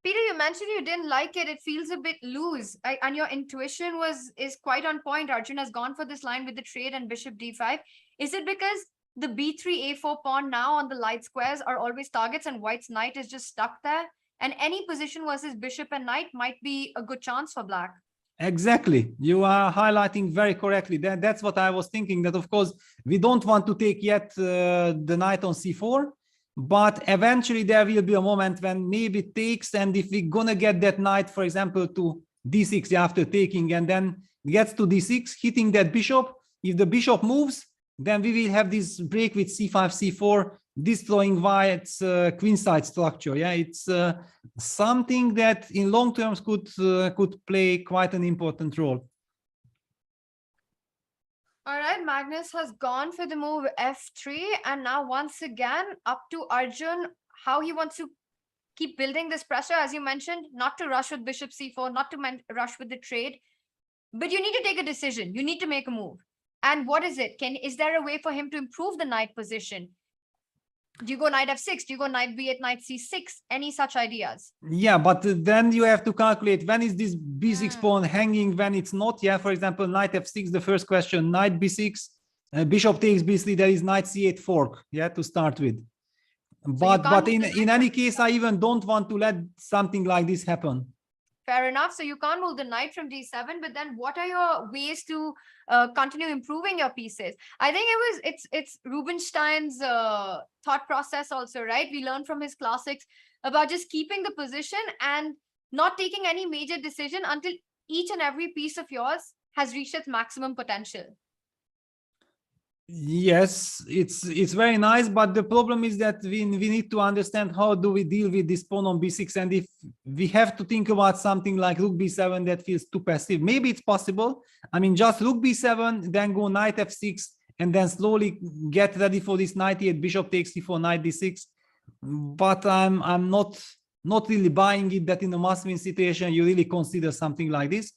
Peter, you mentioned you didn't like it. It feels a bit loose. And your intuition is quite on point. Arjun has gone for this line with the trade and bishop d5. Is it because the b3, a4 pawn now on the light squares are always targets and white's knight is just stuck there? And any position versus bishop and knight might be a good chance for black. Exactly. You are highlighting very correctly. That's what I was thinking, that of course, we don't want to take yet the knight on c4. But eventually there will be a moment when maybe takes, and if we're gonna get that knight, for example, to d6 after taking, and then gets to d6, hitting that bishop, if the bishop moves, then we will have this break with c5, c4, destroying white's queenside structure. Yeah, it's something that in long terms could play quite an important role. All right, Magnus has gone for the move f3, and now once again up to Arjun, how he wants to keep building this pressure, as you mentioned, not to rush with bishop c4, not to rush with the trade, but you need to take a decision. You need to make a move. And what is it? Is there a way for him to improve the knight position? Do you go knight f6? Do you go knight b8, knight c6? Any such ideas? Yeah, but then you have to calculate when is this b6 pawn hanging, when it's not. Yeah, for example, knight f6, the first question, knight b6, bishop takes b3, there is knight c8 fork, yeah, to start with. But in any case, I even don't want to let something like this happen. Fair enough. So you can't move the knight from d7, but then what are your ways to continue improving your pieces? I think it's Rubinstein's thought process also, right? We learned from his classics about just keeping the position and not taking any major decision until each and every piece of yours has reached its maximum potential. Yes, it's very nice, but the problem is that we need to understand how do we deal with this pawn on b6, and if we have to think about something like rook b7 that feels too passive, maybe it's possible. I mean, just rook b7, then go knight f6, and then slowly get ready for this knight e8, bishop takes c4, knight d6. But I'm not really buying it that in a must-win situation you really consider something like this.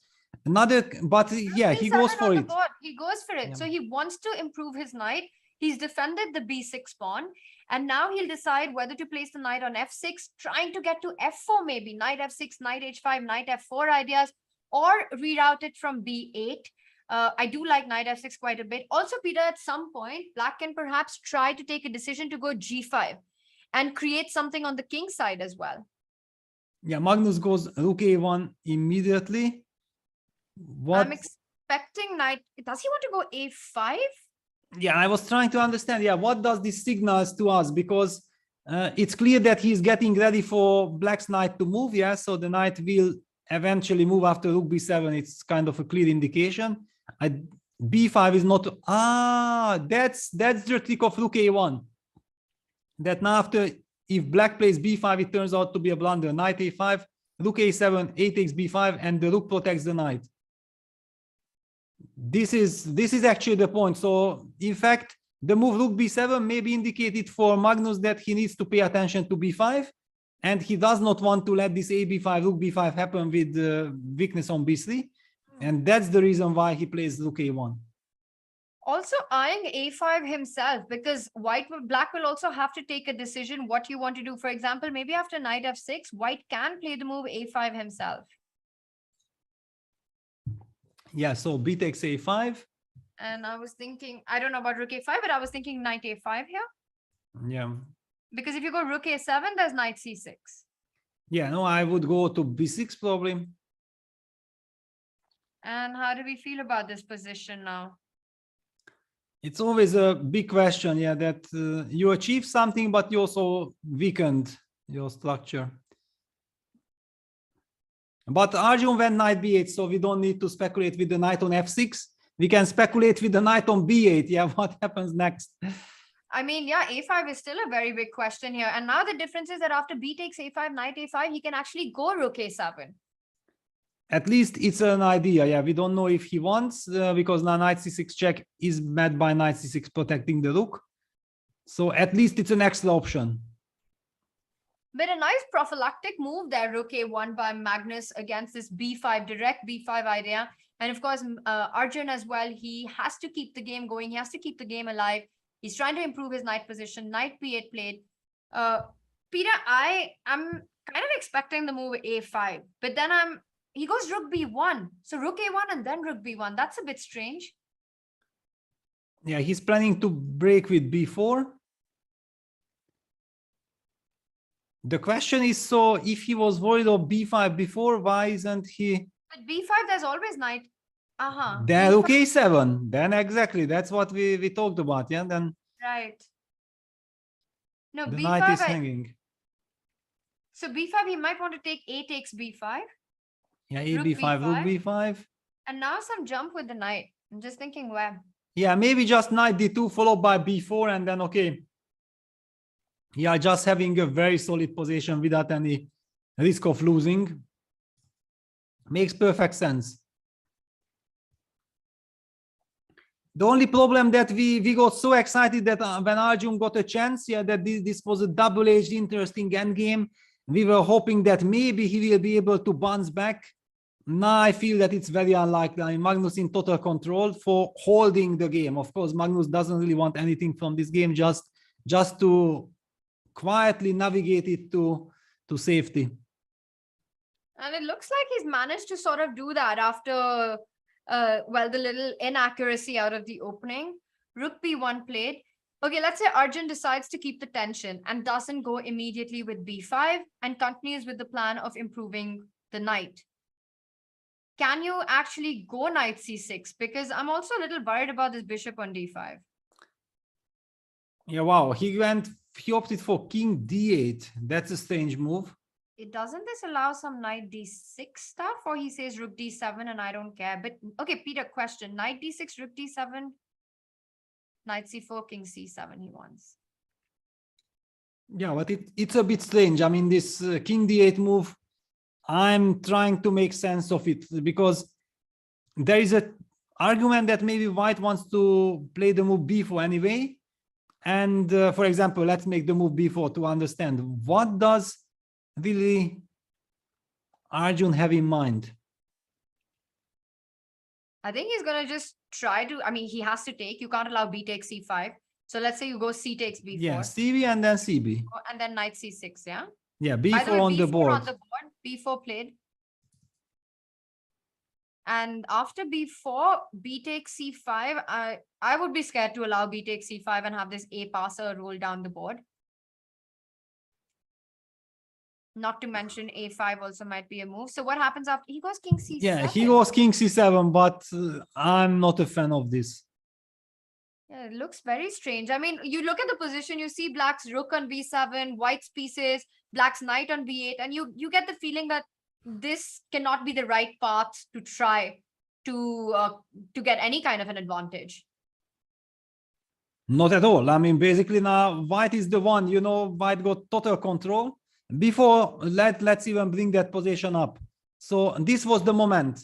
But yeah, he goes for it. He goes for it. Yeah. So he wants to improve his knight. He's defended the b6 pawn, and now he'll decide whether to place the knight on f6, trying to get to f4, maybe knight f6, knight h5, knight f4 ideas, or reroute it from b8. I do like knight f6 quite a bit. Also, Peter, at some point, black can perhaps try to take a decision to go g5 and create something on the king side as well. Yeah, Magnus goes rook a1 immediately. What? I'm expecting knight. Does he want to go a5? Yeah, I was trying to understand. Yeah, what does this signals to us? Because it's clear that he's getting ready for black's knight to move. Yeah, so the knight will eventually move after rook b7. It's kind of a clear indication. b5 is not. That's the trick of rook a1. That now after, if black plays b5, it turns out to be a blunder. Knight a5, rook a7, a takes b5, and the rook protects the knight. This is actually the point. So in fact, the move rook b7 may be indicated for Magnus that he needs to pay attention to b5, and he does not want to let this a b5, rook b5 happen with weakness on b3, and that's the reason why he plays rook a1. Also eyeing a5 himself, because black will also have to take a decision what you want to do. For example, maybe after knight f6, white can play the move a5 himself. Yeah, so b takes a5. And I was thinking, I don't know about rook a5, but I was thinking knight a5 here. Yeah. Because if you go rook a7, there's knight c6. Yeah, no, I would go to b6 probably. And how do we feel about this position now? It's always a big question, yeah, that you achieve something, but you also weakened your structure. But Arjun went knight b8, so we don't need to speculate with the knight on f6. We can speculate with the knight on b8. Yeah, what happens next? I mean, yeah, a5 is still a very big question here. And now the difference is that after b takes a5, knight a5, he can actually go rook a7. At least it's an idea. Yeah, we don't know if he wants, because now knight c6 check is met by knight c6 protecting the rook. So at least it's an extra option. But a nice prophylactic move there, rook a1 by Magnus against this b5, direct b5 idea. And of course, Arjun as well, he has to keep the game going. He has to keep the game alive. He's trying to improve his knight position. Knight b8 played. Peter, I'm kind of expecting the move a5, but then he goes rook b1. So rook a1 and then rook b1. That's a bit strange. Yeah, he's planning to break with b4. The question is, so if he was worried of b5 before, why isn't he? But b5, there's always knight. Then rook a7. Then exactly, that's what we talked about. Yeah, then. Right. No, the b5 knight is hanging. So b5, he might want to take a takes b5. Yeah, a b5, rook b5. And now some jump with the knight. I'm just thinking where. Yeah, maybe just knight d2 followed by b4, and then okay. Yeah, just having a very solid position without any risk of losing. Makes perfect sense. The only problem that we got so excited that when Arjun got a chance, yeah, that this was a double-edged interesting endgame. We were hoping that maybe he will be able to bounce back. Now I feel that it's very unlikely. I mean, Magnus in total control for holding the game. Of course, Magnus doesn't really want anything from this game, just to quietly navigate it to safety. And it looks like he's managed to sort of do that after, well, the little inaccuracy out of the opening. Rook b1 played. Okay, let's say Arjun decides to keep the tension and doesn't go immediately with b5 and continues with the plan of improving the knight. Can you actually go knight c6? Because I'm also a little worried about this bishop on d5. Yeah, wow. He opted for king d8. That's a strange move. Doesn't this allow some knight d6 stuff? Or he says rook d7 and I don't care. But okay, Peter, question. Knight d6, rook d7, knight c4, king c7 he wants. Yeah, but it's a bit strange. I mean, this king d8 move, I'm trying to make sense of it because there is an argument that maybe white wants to play the move b4 anyway. And for example, let's make the move b4 to understand what does really Arjun have in mind. I think he's going to just try to, I mean, he has to take, you can't allow b takes c5. So let's say you go c takes b4. Yeah, cb and then cb. And then knight c6, yeah? Yeah, By the way, b4 on the board. on the board, b4 played. And after b4, b takes c5, I would be scared to allow b takes c5 and have this a passer roll down the board. Not to mention a5 also might be a move. So what happens after he goes king c7? Yeah, he goes king c7, but I'm not a fan of this. Yeah, it looks very strange. I mean, you look at the position, you see black's rook on b7, white's pieces, black's knight on b8, and you get the feeling that this cannot be the right path to try to get any kind of an advantage. Not at all. I mean, basically now white is the one, you know, white got total control. Before, let's even bring that position up. So this was the moment.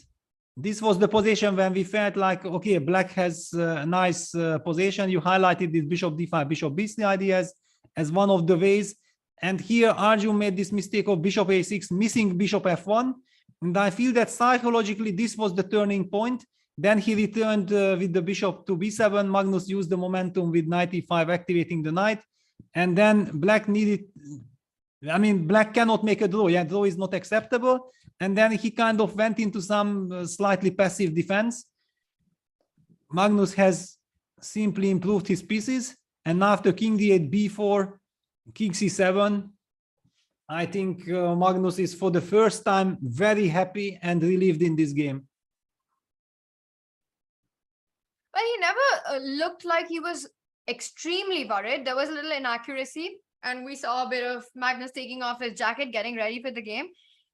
This was the position when we felt like, okay, black has a nice position. You highlighted this bishop d5, bishop b3 ideas as one of the ways. And here Arjun made this mistake of bishop a6, missing bishop f1. And I feel that psychologically this was the turning point. Then he returned with the bishop to b7. Magnus used the momentum with knight e5, activating the knight. And then black needed, I mean, black cannot make a draw. Yeah, draw is not acceptable. And then he kind of went into some slightly passive defense. Magnus has simply improved his pieces. And after king d8, b4, king c7, I think Magnus is for the first time very happy and relieved in this game. Well, he never looked like he was extremely worried. There was a little inaccuracy. And we saw a bit of Magnus taking off his jacket, getting ready for the game.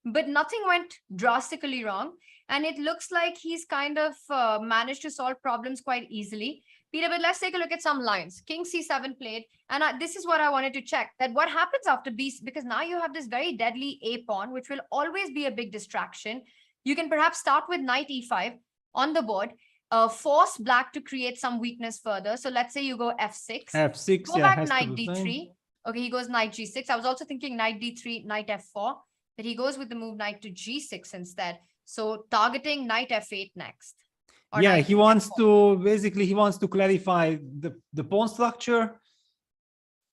But nothing went drastically wrong. And it looks like he's kind of managed to solve problems quite easily. Peter, but let's take a look at some lines. King c7 played. And this is what I wanted to check. That what happens after b, because now you have this very deadly a pawn, which will always be a big distraction. You can perhaps start with knight e5 on the board. Force black to create some weakness further. So let's say you go f6. f6, go back knight d3. Okay, he goes knight g6. I was also thinking knight d3, knight f4. But he goes with the move knight to g6 instead. So targeting knight f8 next. Yeah, he wants to, basically, he wants to clarify the pawn structure.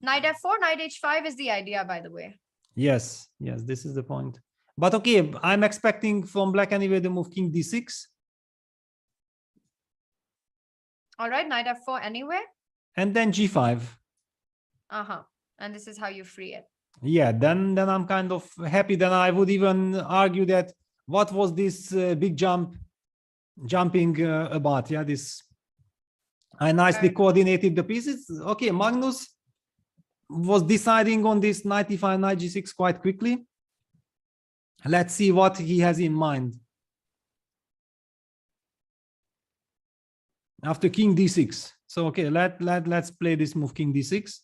Knight f4, knight h5 is the idea, by the way. Yes, yes, this is the point. But okay, I'm expecting from black anyway the move king d6. All right, knight f4 anyway. And then g5. Uh-huh. And this is how you free it. Yeah, then I'm kind of happy. Then I would even argue that what was this big jumping about? Yeah, this I nicely coordinated the pieces. Okay, Magnus was deciding on this knight e5, knight g6 quite quickly. Let's see what he has in mind. After king d6. So okay, let's play this move king d6.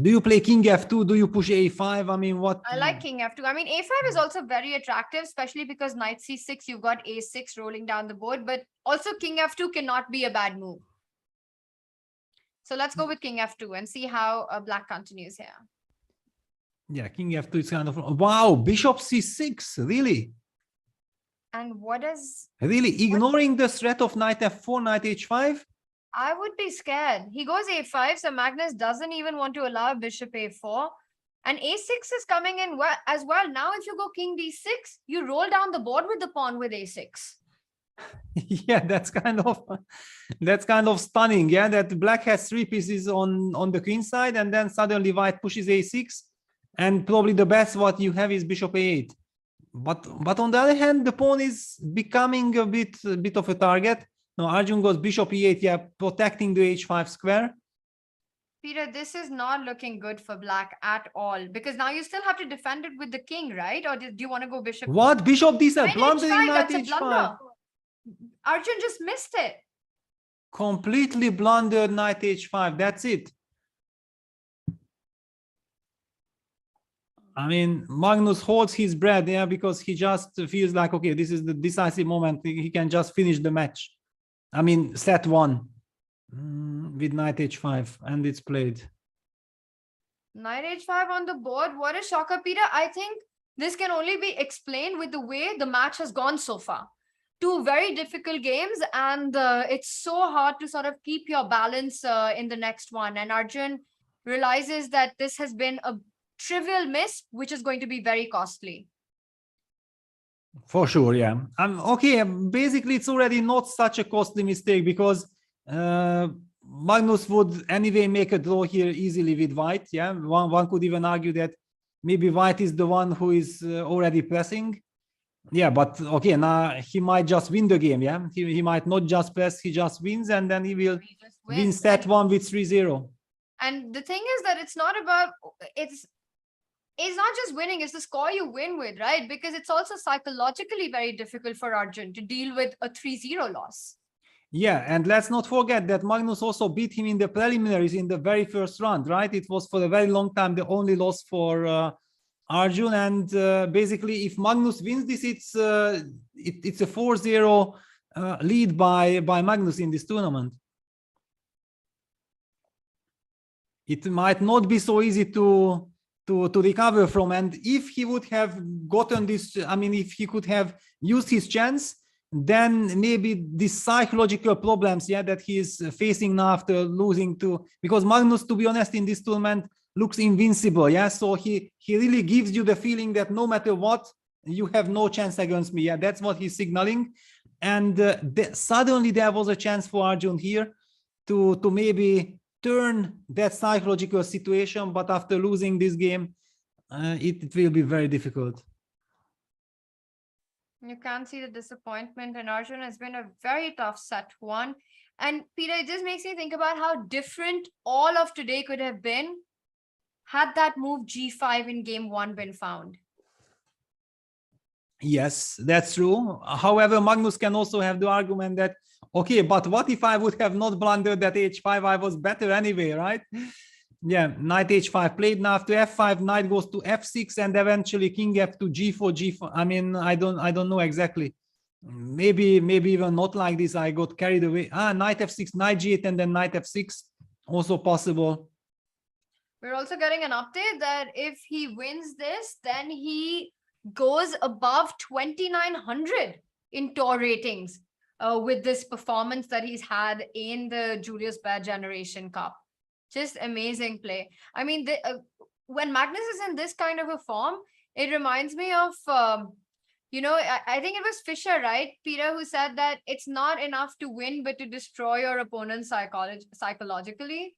Do you play king f2? Do you push a5? I mean, what? I like king f2. I mean, a5 is also very attractive, especially because knight c6, you've got a6 rolling down the board. But also king f2 cannot be a bad move. So let's go with king f2 and see how black continues here. Yeah, king f2 is kind of... Wow, bishop c6, really? And what is... Really, ignoring the threat of knight f4, knight h5? I would be scared. He goes a5, so Magnus doesn't even want to allow bishop a4. And a6 is coming in as well. Now, if you go king d6, you roll down the board with the pawn with a6. Yeah, that's kind of stunning. Yeah, that black has 3 pieces on the queen side, and then suddenly white pushes a6, and probably the best what you have is bishop a8. But on the other hand, the pawn is becoming a bit of a target. Now Arjun goes bishop e8, yeah, protecting the h5 square. Peter, this is not looking good for black at all, because now you still have to defend it with the king, right? Or do you want to go bishop? What? Bishop d7, Knight blundering h5, knight that's a h5. blunder. Arjun just missed it. Completely blundered knight h5, that's it. I mean, Magnus holds his breath, yeah, because he just feels like, okay, this is the decisive moment. He can just finish the match. I mean, set 1 with knight h5, and it's played. Knight h5 on the board. What a shocker, Peter. I think this can only be explained with the way the match has gone so far. 2 very difficult games, and it's so hard to sort of keep your balance in the next one. And Arjun realizes that this has been a trivial miss, which is going to be very costly. For sure, yeah. Okay, basically it's already not such a costly mistake, because Magnus would anyway make a draw here easily with white. Yeah, one could even argue that maybe white is the one who is already pressing. Yeah, but okay, now he might just win the game. Yeah, he might not just press, he just wins, and then he will win set 1 with 3-0. And the thing is that it's not about, it's not just winning, it's the score you win with, right? Because it's also psychologically very difficult for Arjun to deal with a 3-0 loss. Yeah, and let's not forget that Magnus also beat him in the preliminaries in the very first round, right? It was for a very long time the only loss for Arjun, and basically if Magnus wins this, it's a 4-0 lead by Magnus in this tournament. It might not be so easy to recover from, and if he would have gotten this, I mean, if he could have used his chance, then maybe these psychological problems, yeah, that he is facing now after losing to, because Magnus, to be honest, in this tournament looks invincible, yeah, so he really gives you the feeling that no matter what, you have no chance against me. Yeah, that's what he's signaling. And suddenly there was a chance for Arjun here to maybe turn that psychological situation, but after losing this game, it will be very difficult. You can't see the disappointment, and Arjun has been a very tough set 1. And Peter, it just makes me think about how different all of today could have been had that move g5 in game 1 been found. Yes, that's true. However, Magnus can also have the argument that, okay, but what if I would have not blundered that h5? I was better anyway, right? Yeah, knight h5 played. Now after f5, knight goes to f6, and eventually king f to g4, g4. I mean, I don't know exactly. Maybe even not like this. I got carried away. Knight f6, knight g8, and then knight f6. Also possible. We're also getting an update that if he wins this, then he goes above 2,900 in tour ratings with this performance that he's had in the Julius Baer Generation Cup. Just amazing play. I mean, when Magnus is in this kind of a form, it reminds me of, I think it was Fischer, right, Peter, who said that it's not enough to win, but to destroy your opponent psychologically.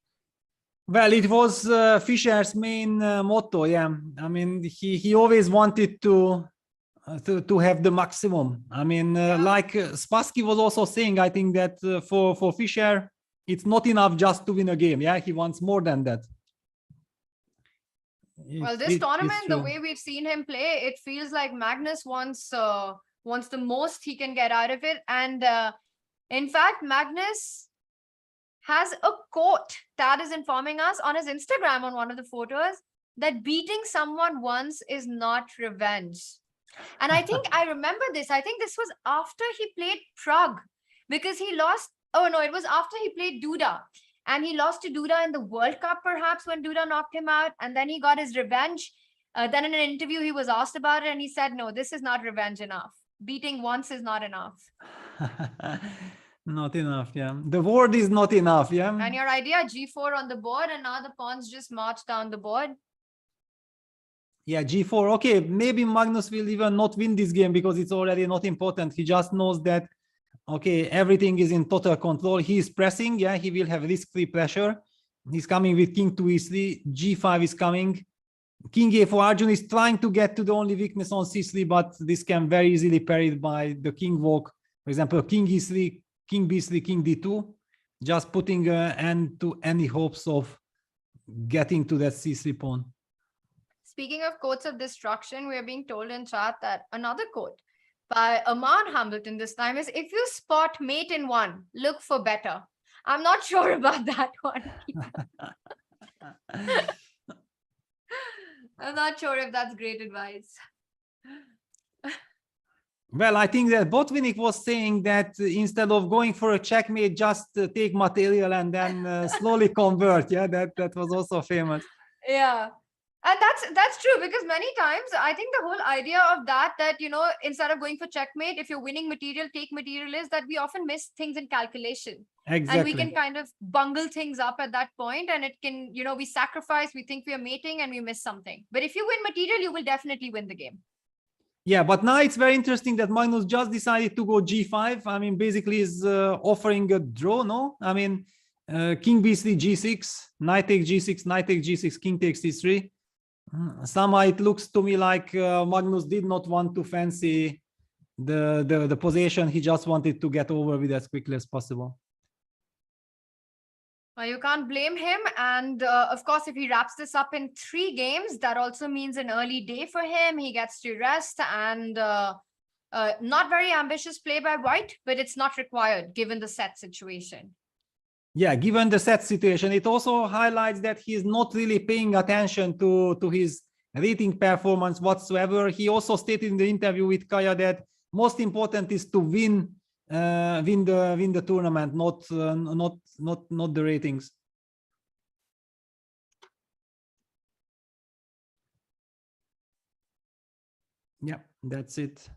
Well, it was Fischer's main motto. Yeah, I mean, he always wanted to have the maximum. I mean, like Spassky was also saying, I think that for Fischer, it's not enough just to win a game. Yeah, he wants more than that. Well, this tournament, the way we've seen him play, it feels like Magnus wants the most he can get out of it. And in fact, Magnus has a quote that is informing us on his Instagram on one of the photos that beating someone once is not revenge. And I think I remember this. I think this was after he played Prague, because he lost. Oh, no, it was after he played Duda. And he lost to Duda in the World Cup, perhaps, when Duda knocked him out. And then he got his revenge. Then in an interview, he was asked about it. And he said, no, this is not revenge enough. Beating once is not enough. Not enough, yeah. The word is not enough, yeah. And your idea, g4 on the board, and now the pawns just march down the board. Yeah, g4. Okay, maybe Magnus will even not win this game because it's already not important. He just knows that, okay, everything is in total control. He is pressing, yeah, he will have risk-free pressure. He's coming with king to e3, g5 is coming. King a4, Arjun is trying to get to the only weakness on c3, but this can very easily parried by the king walk. For example, king e3, king b3, king d2, just putting an end to any hopes of getting to that c3 pawn. Speaking of quotes of destruction, we are being told in chat that another quote by Aman Hambleton this time is, if you spot mate in one, look for better. I'm not sure about that one. I'm not sure if that's great advice. Well, I think that Botvinnik was saying that instead of going for a checkmate, just take material and then slowly convert. Yeah, that was also famous. Yeah. And that's true, because many times I think the whole idea of that, you know, instead of going for checkmate, if you're winning material, take material, is that we often miss things in calculation. Exactly. And we can kind of bungle things up at that point, and it can, you know, we sacrifice, we think we are mating and we miss something. But if you win material, you will definitely win the game. Yeah, but now it's very interesting that Magnus just decided to go g5. I mean, basically is offering a draw, no? I mean, king b3, g6, knight takes g6, knight takes g6, king takes c3. Somehow it looks to me like Magnus did not want to fancy the position. He just wanted to get over with as quickly as possible. Well, you can't blame him. And of course, if he wraps this up in 3 games, that also means an early day for him. He gets to rest, and not very ambitious play by white, but it's not required given the set situation. Yeah, given the set situation, it also highlights that he's not really paying attention to his rating performance whatsoever. He also stated in the interview with Kaya that most important is to win the tournament, not the ratings. Yeah, that's it.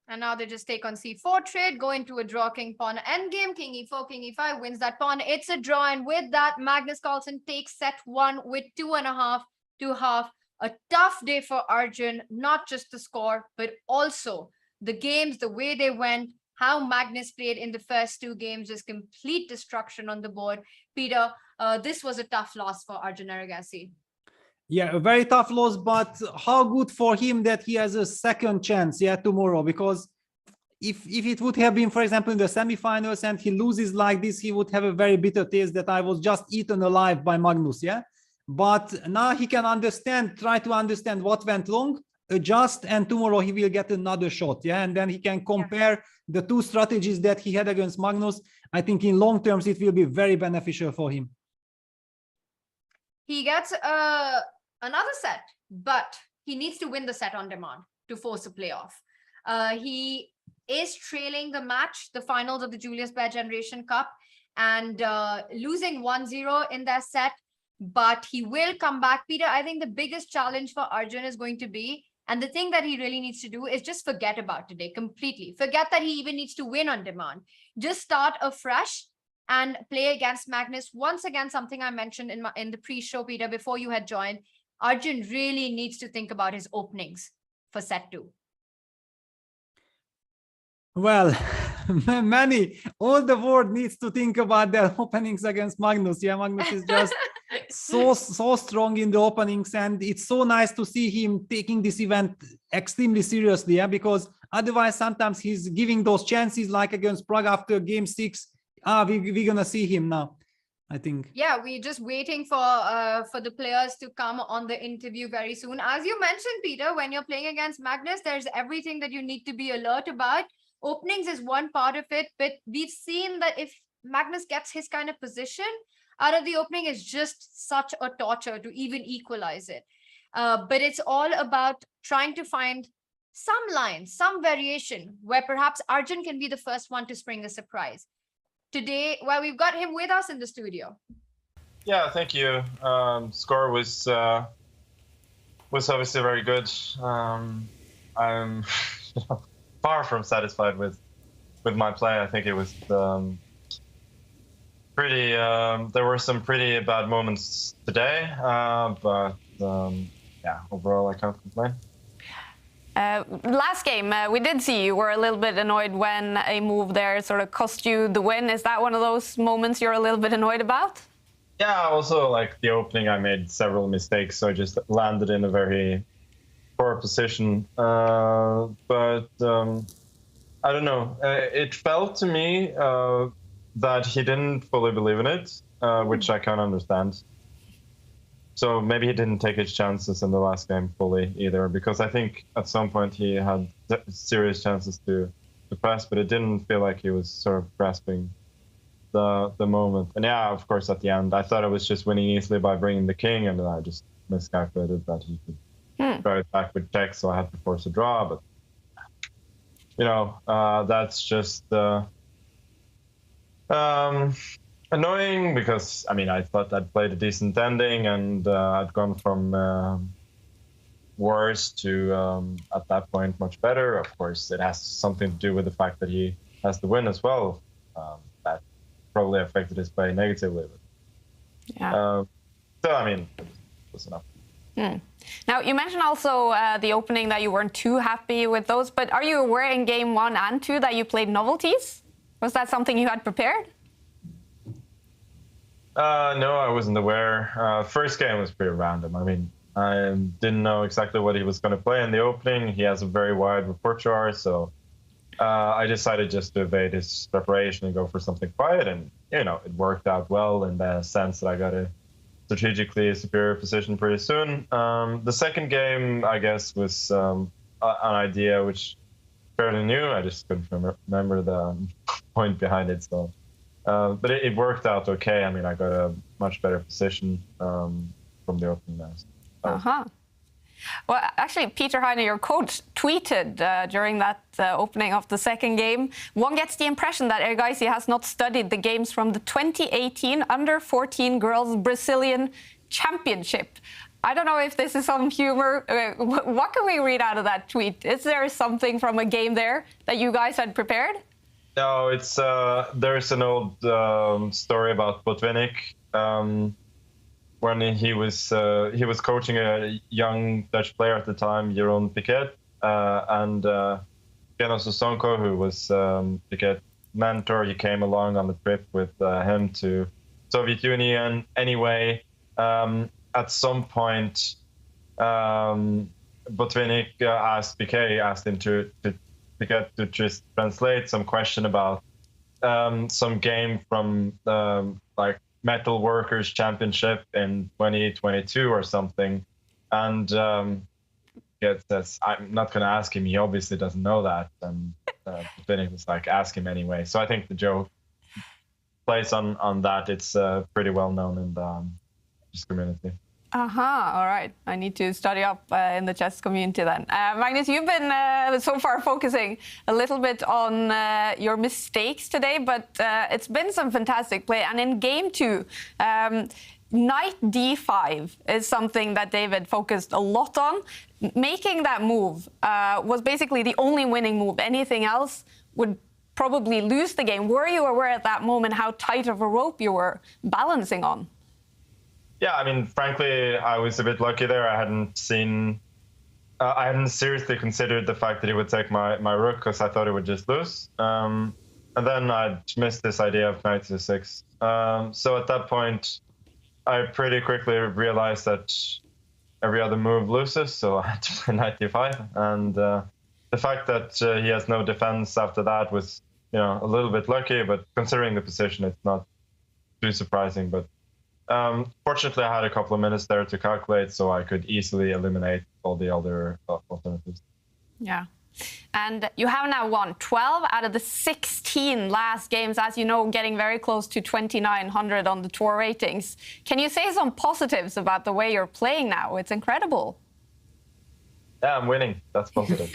And now they just take on c4 trade, go into a draw king pawn endgame, king e4, king e5, wins that pawn. It's a draw, and with that, Magnus Carlsen takes set 1 with 2.5 to half. A tough day for Arjun, not just the score, but also the games, the way they went, how Magnus played in the first 2 games, just complete destruction on the board. Peter, this was a tough loss for Arjun Erigaisi. Yeah, a very tough loss, but how good for him that he has a second chance, yeah, tomorrow. Because if it would have been, for example, in the semifinals and he loses like this, he would have a very bitter taste that I was just eaten alive by Magnus, yeah. But now he can understand, try to understand what went wrong, adjust, and tomorrow he will get another shot, yeah. And then he can compare the 2 strategies that he had against Magnus. I think in long terms it will be very beneficial for him. He gets another set, but he needs to win the set on demand to force a playoff. He is trailing the match, the finals of the Julius Baer Generation Cup, and losing 1-0 in that set, but he will come back. Peter, I think the biggest challenge for Arjun is going to be, and the thing that he really needs to do is just forget about today completely. Forget that he even needs to win on demand. Just start afresh and play against Magnus. Once again, something I mentioned in the pre-show, Peter, before you had joined, Arjun really needs to think about his openings for set 2. Well, all the world needs to think about their openings against Magnus. Yeah, Magnus is just so strong in the openings, and it's so nice to see him taking this event extremely seriously. Yeah, because otherwise sometimes he's giving those chances, like against Prague after game 6. We're gonna see him now, I think. Yeah, we're just waiting for the players to come on the interview very soon. As you mentioned, Peter, when you're playing against Magnus, there's everything that you need to be alert about. Openings is one part of it, but we've seen that if Magnus gets his kind of position out of the opening, is just such a torture to even equalize it. But it's all about trying to find some line, some variation where perhaps Arjun can be the first one to spring a surprise. Today, well, we've got him with us in the studio. Yeah, thank you. Score was obviously very good. I'm far from satisfied with with my play. I think it was pretty. There were some pretty bad moments today, but yeah, overall I can't complain. Last game, we did see you were a little bit annoyed when a move there sort of cost you the win. Is that one of those moments you're a little bit annoyed about? Yeah, also like the opening, I made several mistakes, so I just landed in a very poor position. But I don't know. It felt to me that he didn't fully believe in it, which I can't understand. So maybe he didn't take his chances in the last game fully either, because I think at some point he had serious chances to press, but it didn't feel like he was sort of grasping the moment. And yeah, of course, at the end, I thought I was just winning easily by bringing the king, and then I just miscalculated that he could throw it back with check, so I had to force a draw. But you know, that's just annoying, because I mean, I thought I'd played a decent ending, and I'd gone from worse to at that point much better. Of course, it has something to do with the fact that he has the win as well. That probably affected his play negatively. But, yeah. So I mean, it was enough. Now, you mentioned also the opening that you weren't too happy with those, but are you aware in game 1 and 2 that you played novelties? Was that something you had prepared? No, I wasn't aware. First game was pretty random. I mean, I didn't know exactly what he was going to play in the opening. He has a very wide repertoire, so I decided just to evade his preparation and go for something quiet. And, you know, it worked out well in the sense that I got a strategically superior position pretty soon. The second game, I guess, was an idea which fairly new. I just couldn't remember the point behind it. So, but it worked out okay. I mean, I got a much better position from the opening nest. Well, actually, Peter Heine, your coach, tweeted during that opening of the second game. One gets the impression that Erigaisi has not studied the games from the 2018 Under-14 Girls Brazilian Championship. I don't know if this is some humor. What can we read out of that tweet? Is there something from a game there that you guys had prepared? No, it's there's an old story about Botvinnik. When he was coaching a young Dutch player at the time, Jeroen Piquet, and Piano Sosonko, who was Piquet's mentor, he came along on the trip with him to Soviet Union. Anyway, at some point, Botvinnik asked him to Piquet to just translate some question about some game from like Metal Workers Championship in 2022 or something, and says, I'm not going to ask him. He obviously doesn't know that, and Botvinnik was like, ask him anyway. So I think the joke plays on that. It's pretty well known in the chess community. All right. I need to study up in the chess community then. Magnus, you've been so far focusing a little bit on your mistakes today, but it's been some fantastic play. And in game 2, knight d5 is something that David focused a lot on. Making that move was basically the only winning move. Anything else would probably lose the game. Were you aware at that moment how tight of a rope you were balancing on? Yeah, I mean, frankly, I was a bit lucky there. I hadn't seriously considered the fact that he would take my rook, because I thought he would just lose. And then I'd missed this idea of knight to 6. So at that point, I pretty quickly realized that every other move loses, so I had to play knight d5. And the fact that he has no defense after that was, you know, a little bit lucky, but considering the position, it's not too surprising. But fortunately, I had a couple of minutes there to calculate, so I could easily eliminate all the other alternatives. Yeah. And you have now won 12 out of the 16 last games, as you know, getting very close to 2,900 on the tour ratings. Can you say some positives about the way you're playing now? It's incredible. Yeah, I'm winning. That's positive.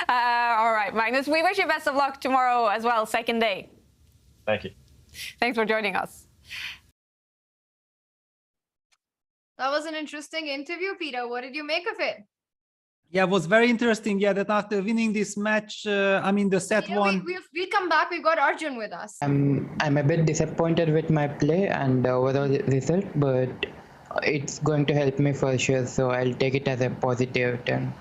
All right, Magnus, we wish you best of luck tomorrow as well, second day. Thank you. Thanks for joining us. That was an interesting interview, Peter. What did you make of it? Yeah, it was very interesting. Yeah, that after winning this match, I mean, the set one. We'll come back. We've got Arjun with us. I'm a bit disappointed with my play and the overall result, but it's going to help me for sure. So I'll take it as a positive turn.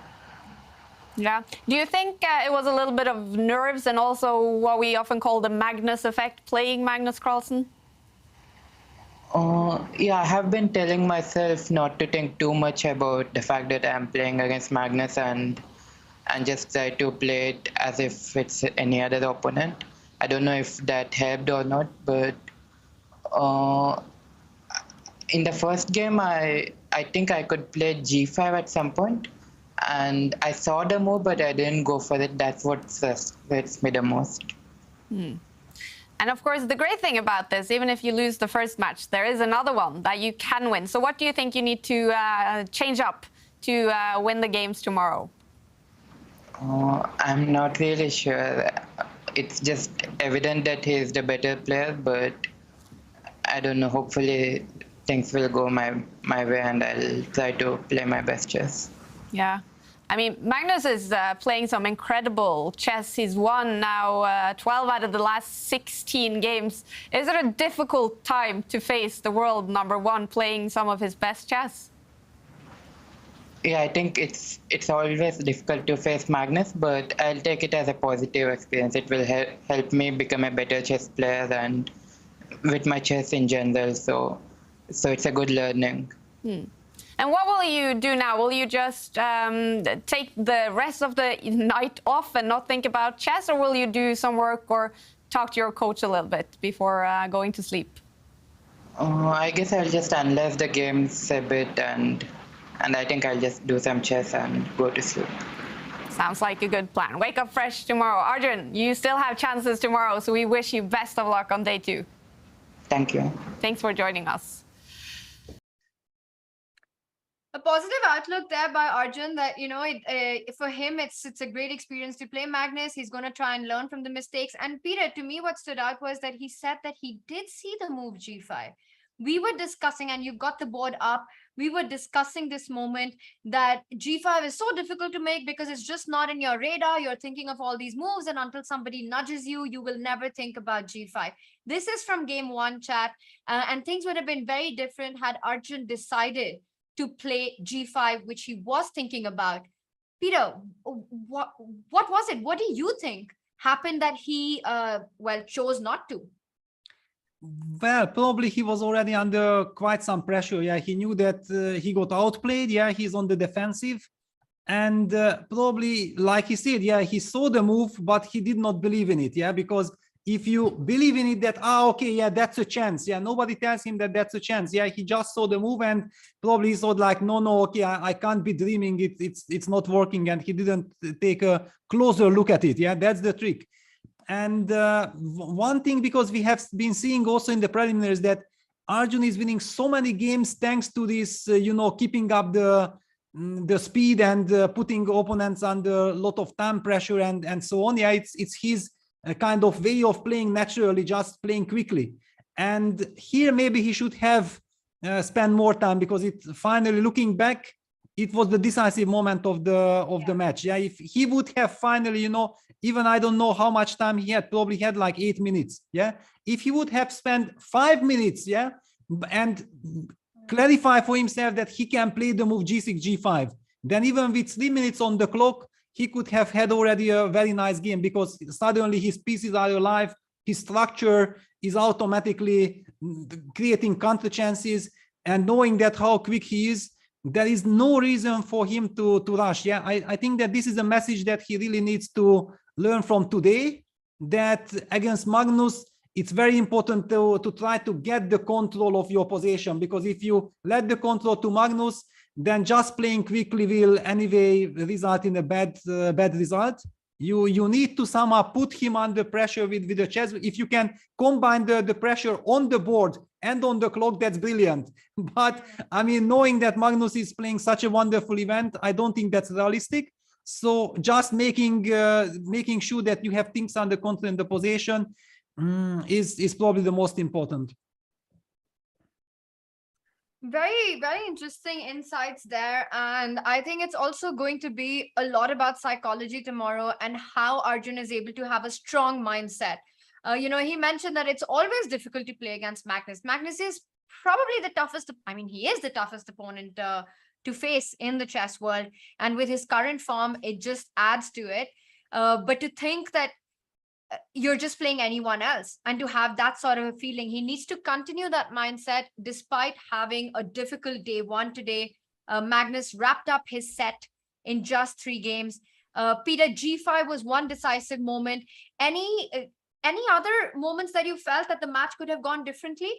Yeah. Do you think it was a little bit of nerves and also what we often call the Magnus effect playing Magnus Carlsen? Yeah, I have been telling myself not to think too much about the fact that I'm playing against Magnus and just try to play it as if it's any other opponent. I don't know if that helped or not, but in the first game, I think I could play G5 at some point, and I saw the move, but I didn't go for it. That's what frustrates me the most. And of course, the great thing about this, even if you lose the first match, there is another one that you can win. So what do you think you need to change up to win the games tomorrow? I'm not really sure. It's just evident that he is the better player, but I don't know. Hopefully things will go my way and I'll try to play my best chess. Yeah. I mean, Magnus is playing some incredible chess. He's won now 12 out of the last 16 games. Is it a difficult time to face the world #1 playing some of his best chess? Yeah, I think it's always difficult to face Magnus, but I'll take it as a positive experience. It will help me become a better chess player and with my chess in general. So it's a good learning. And what will you do now? Will you just take the rest of the night off and not think about chess, or will you do some work or talk to your coach a little bit before going to sleep? I guess I'll just analyze the games a bit, and I think I'll just do some chess and go to sleep. Sounds like a good plan. Wake up fresh tomorrow. Arjun, you still have chances tomorrow, so we wish you best of luck on day 2. Thank you. Thanks for joining us. A positive outlook there by Arjun that, you know, for him, it's a great experience to play Magnus. He's going to try and learn from the mistakes. And Peter, to me, what stood out was that he said that he did see the move G5. We were discussing, and you've got the board up, we were discussing this moment that G5 is so difficult to make because it's just not in your radar. You're thinking of all these moves, and until somebody nudges you, you will never think about G5. This is from game 1, chat, and things would have been very different had Arjun decided to play G5, which he was thinking about. Peter, what was it? What do you think happened that he, chose not to? Well, probably he was already under quite some pressure. Yeah, he knew that he got outplayed. Yeah, he's on the defensive. And probably, like he said, yeah, he saw the move, but he did not believe in it. Yeah, because if you believe in it that, okay, yeah, that's a chance. Yeah, nobody tells him that that's a chance. Yeah, he just saw the move and probably thought like, no, okay, I can't be dreaming. It's not working. And he didn't take a closer look at it. Yeah, that's the trick. And one thing, because we have been seeing also in the preliminaries that Arjun is winning so many games thanks to this, keeping up the speed and putting opponents under a lot of time pressure and so on. Yeah, it's his kind of way of playing naturally, just playing quickly. And here maybe he should have spent more time, because it finally, looking back, it was the decisive moment of the match. Yeah, if he would have finally, even I don't know how much time he had, probably had like 8 minutes. Yeah, if he would have spent 5 minutes, yeah, and clarify for himself that he can play the move G6, G5, then even with 3 minutes on the clock, he could have had already a very nice game, because suddenly his pieces are alive, his structure is automatically creating counter chances, and knowing that how quick he is, there is no reason for him to rush. Yeah, I think that this is a message that he really needs to learn from today, that against Magnus, it's very important to try to get the control of your position, because if you let the control to Magnus, then just playing quickly will anyway result in a bad result. You need to somehow put him under pressure with the chess. If you can combine the pressure on the board and on the clock, that's brilliant. But I mean, knowing that Magnus is playing such a wonderful event, I don't think that's realistic. So just making sure that you have things under control in the position is probably the most important. Very, very interesting insights there. And I think it's also going to be a lot about psychology tomorrow and how Arjun is able to have a strong mindset. He mentioned that it's always difficult to play against Magnus. Magnus is probably the toughest, I mean, he is the toughest opponent to face in the chess world. And with his current form, it just adds to it. But to think that you're just playing anyone else, and to have that sort of a feeling, he needs to continue that mindset despite having a difficult day one today. Magnus wrapped up his set in just 3 games. Peter, G5 was one decisive moment. Any other moments that you felt that the match could have gone differently?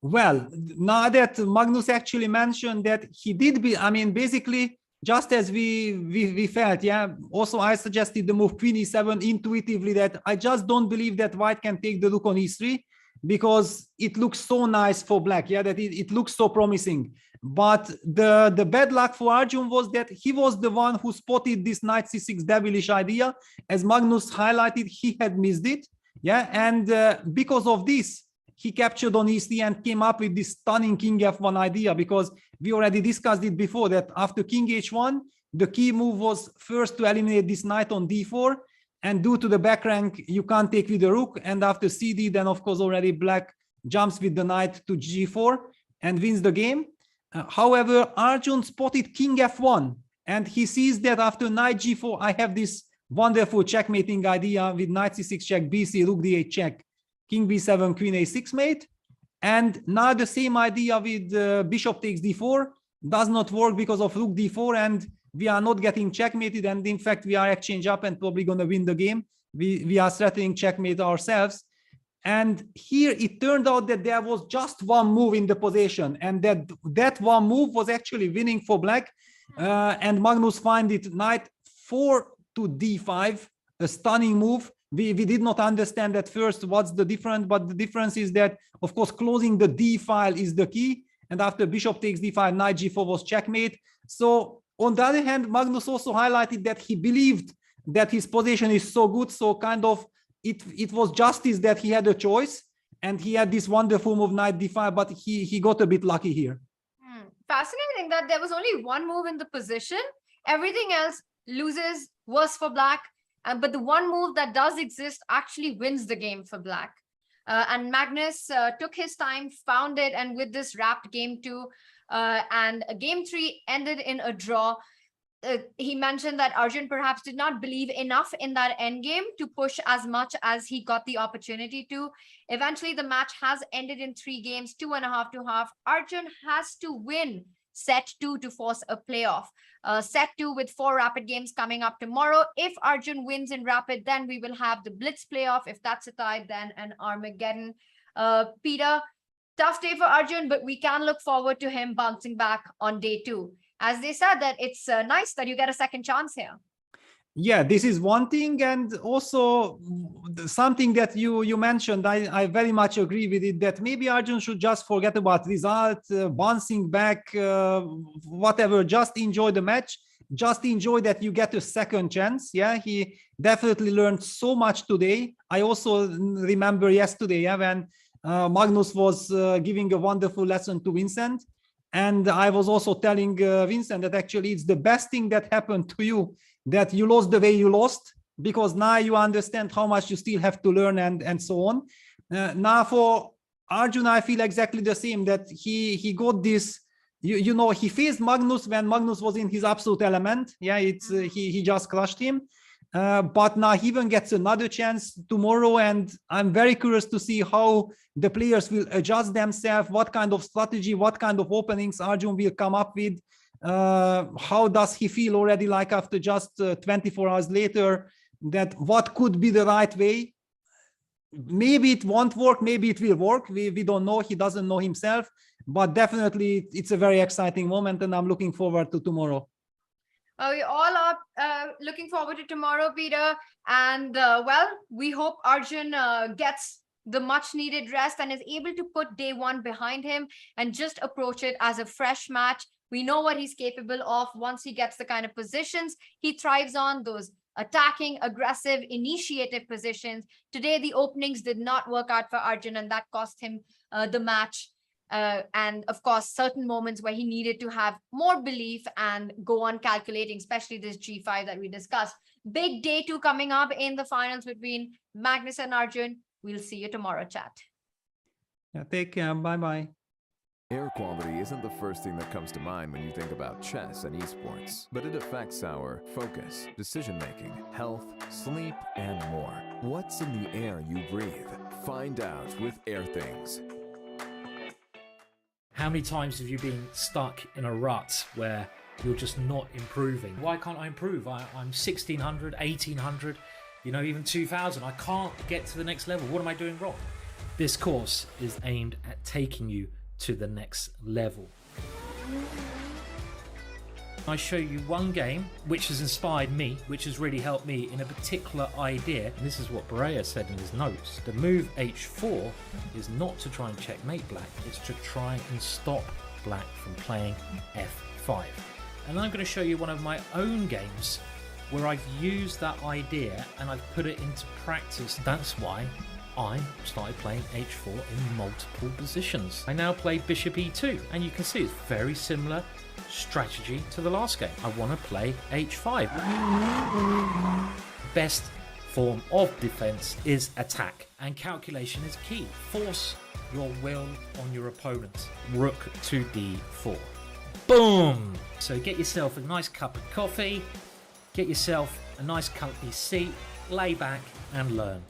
Well, now that Magnus actually mentioned that he did basically just as we felt, yeah. Also, I suggested the move Queen E7 intuitively, that I just don't believe that White can take the rook on E3 because it looks so nice for Black, yeah, that it looks so promising. But the bad luck for Arjun was that he was the one who spotted this Knight C6 devilish idea. As Magnus highlighted, he had missed it, yeah, and because of this, he captured on E3 and came up with this stunning King F1 idea, because we already discussed it before that after King H1, the key move was first to eliminate this knight on D4, and due to the back rank, you can't take with the rook. And after CD, then of course already Black jumps with the knight to G4 and wins the game. However, Arjun spotted King F1, and he sees that after Knight G4, I have this wonderful checkmating idea with Knight C6 check, BC, Rook D8 check, King B7, Queen A6 mate. And now the same idea with Bishop takes D4 does not work because of Rook D4, and we are not getting checkmated. And in fact, we are exchange up and probably going to win the game. We are threatening checkmate ourselves. And here it turned out that there was just one move in the position, and that one move was actually winning for Black. And Magnus find it Knight 4 to D5, a stunning move. We did not understand at first what's the difference, but the difference is that, of course, closing the D file is the key. And after Bishop takes D5, Knight G4 was checkmate. So on the other hand, Magnus also highlighted that he believed that his position is so good. So kind of it was justice that he had a choice, and he had this wonderful move Knight D5, but he got a bit lucky here. Fascinating that there was only one move in the position. Everything else loses, worse for Black. But the one move that does exist actually wins the game for Black. And Magnus took his time, found it, and with this wrapped game 2, and game 3 ended in a draw. He mentioned that Arjun perhaps did not believe enough in that endgame to push as much as he got the opportunity to. Eventually, the match has ended in 3 games, 2.5 to half. Arjun has to win set 2 to force a playoff. Set 2 with 4 rapid games coming up tomorrow. If Arjun wins in rapid, then we will have the Blitz playoff. If that's a tie, then an Armageddon. Peter, tough day for Arjun, but we can look forward to him bouncing back on day 2. As they said, that it's nice that you get a second chance here. Yeah, this is one thing, and also something that you mentioned, I very much agree with it, that maybe Arjun should just forget about result, bouncing back, whatever, just enjoy the match, just enjoy that you get a second chance. Yeah, he definitely learned so much today. I also remember yesterday, yeah, when Magnus was giving a wonderful lesson to Vincent, and I was also telling Vincent that actually it's the best thing that happened to you, that you lost the way you lost, because now you understand how much you still have to learn and so on. Now for Arjun, I feel exactly the same, that he got this, you know, he faced Magnus when Magnus was in his absolute element. Yeah, it's he just crushed him. But now he even gets another chance tomorrow, and I'm very curious to see how the players will adjust themselves, what kind of strategy, what kind of openings Arjun will come up with. How does he feel already, like after just 24 hours later, that what could be the right way? Maybe it won't work, maybe it will work. We don't know, he doesn't know himself, but definitely it's a very exciting moment, and I'm looking forward to tomorrow. We all are looking forward to tomorrow, Peter. And well, we hope Arjun gets the much needed rest and is able to put day 1 behind him and just approach it as a fresh match. We know what he's capable of once he gets the kind of positions he thrives on, those attacking, aggressive, initiative positions. Today, the openings did not work out for Arjun, and that cost him the match. And of course, certain moments where he needed to have more belief and go on calculating, especially this G5 that we discussed. Big day 2 coming up in the finals between Magnus and Arjun. We'll see you tomorrow, chat. Yeah, take care. Bye-bye. Air quality isn't the first thing that comes to mind when you think about chess and esports, but it affects our focus, decision-making, health, sleep, and more. What's in the air you breathe? Find out with AirThings. How many times have you been stuck in a rut where you're just not improving? Why can't I improve? I'm 1600, 1800, even 2000. I can't get to the next level. What am I doing wrong? This course is aimed at taking you to the next level. I show you one game which has inspired me, which has really helped me in a particular idea. And this is what Baer said in his notes. The move h4 is not to try and checkmate black, it's to try and stop black from playing f5. And I'm going to show you one of my own games where I've used that idea and I've put it into practice. That's why I started playing h4 in multiple positions. I now play bishop e2, and you can see it's very similar strategy to the last game. I want to play h5. Best form of defense is attack, and calculation is key. Force your will on your opponent. Rook to d4. Boom! So get yourself a nice cup of coffee, get yourself a nice comfy seat, lay back and learn.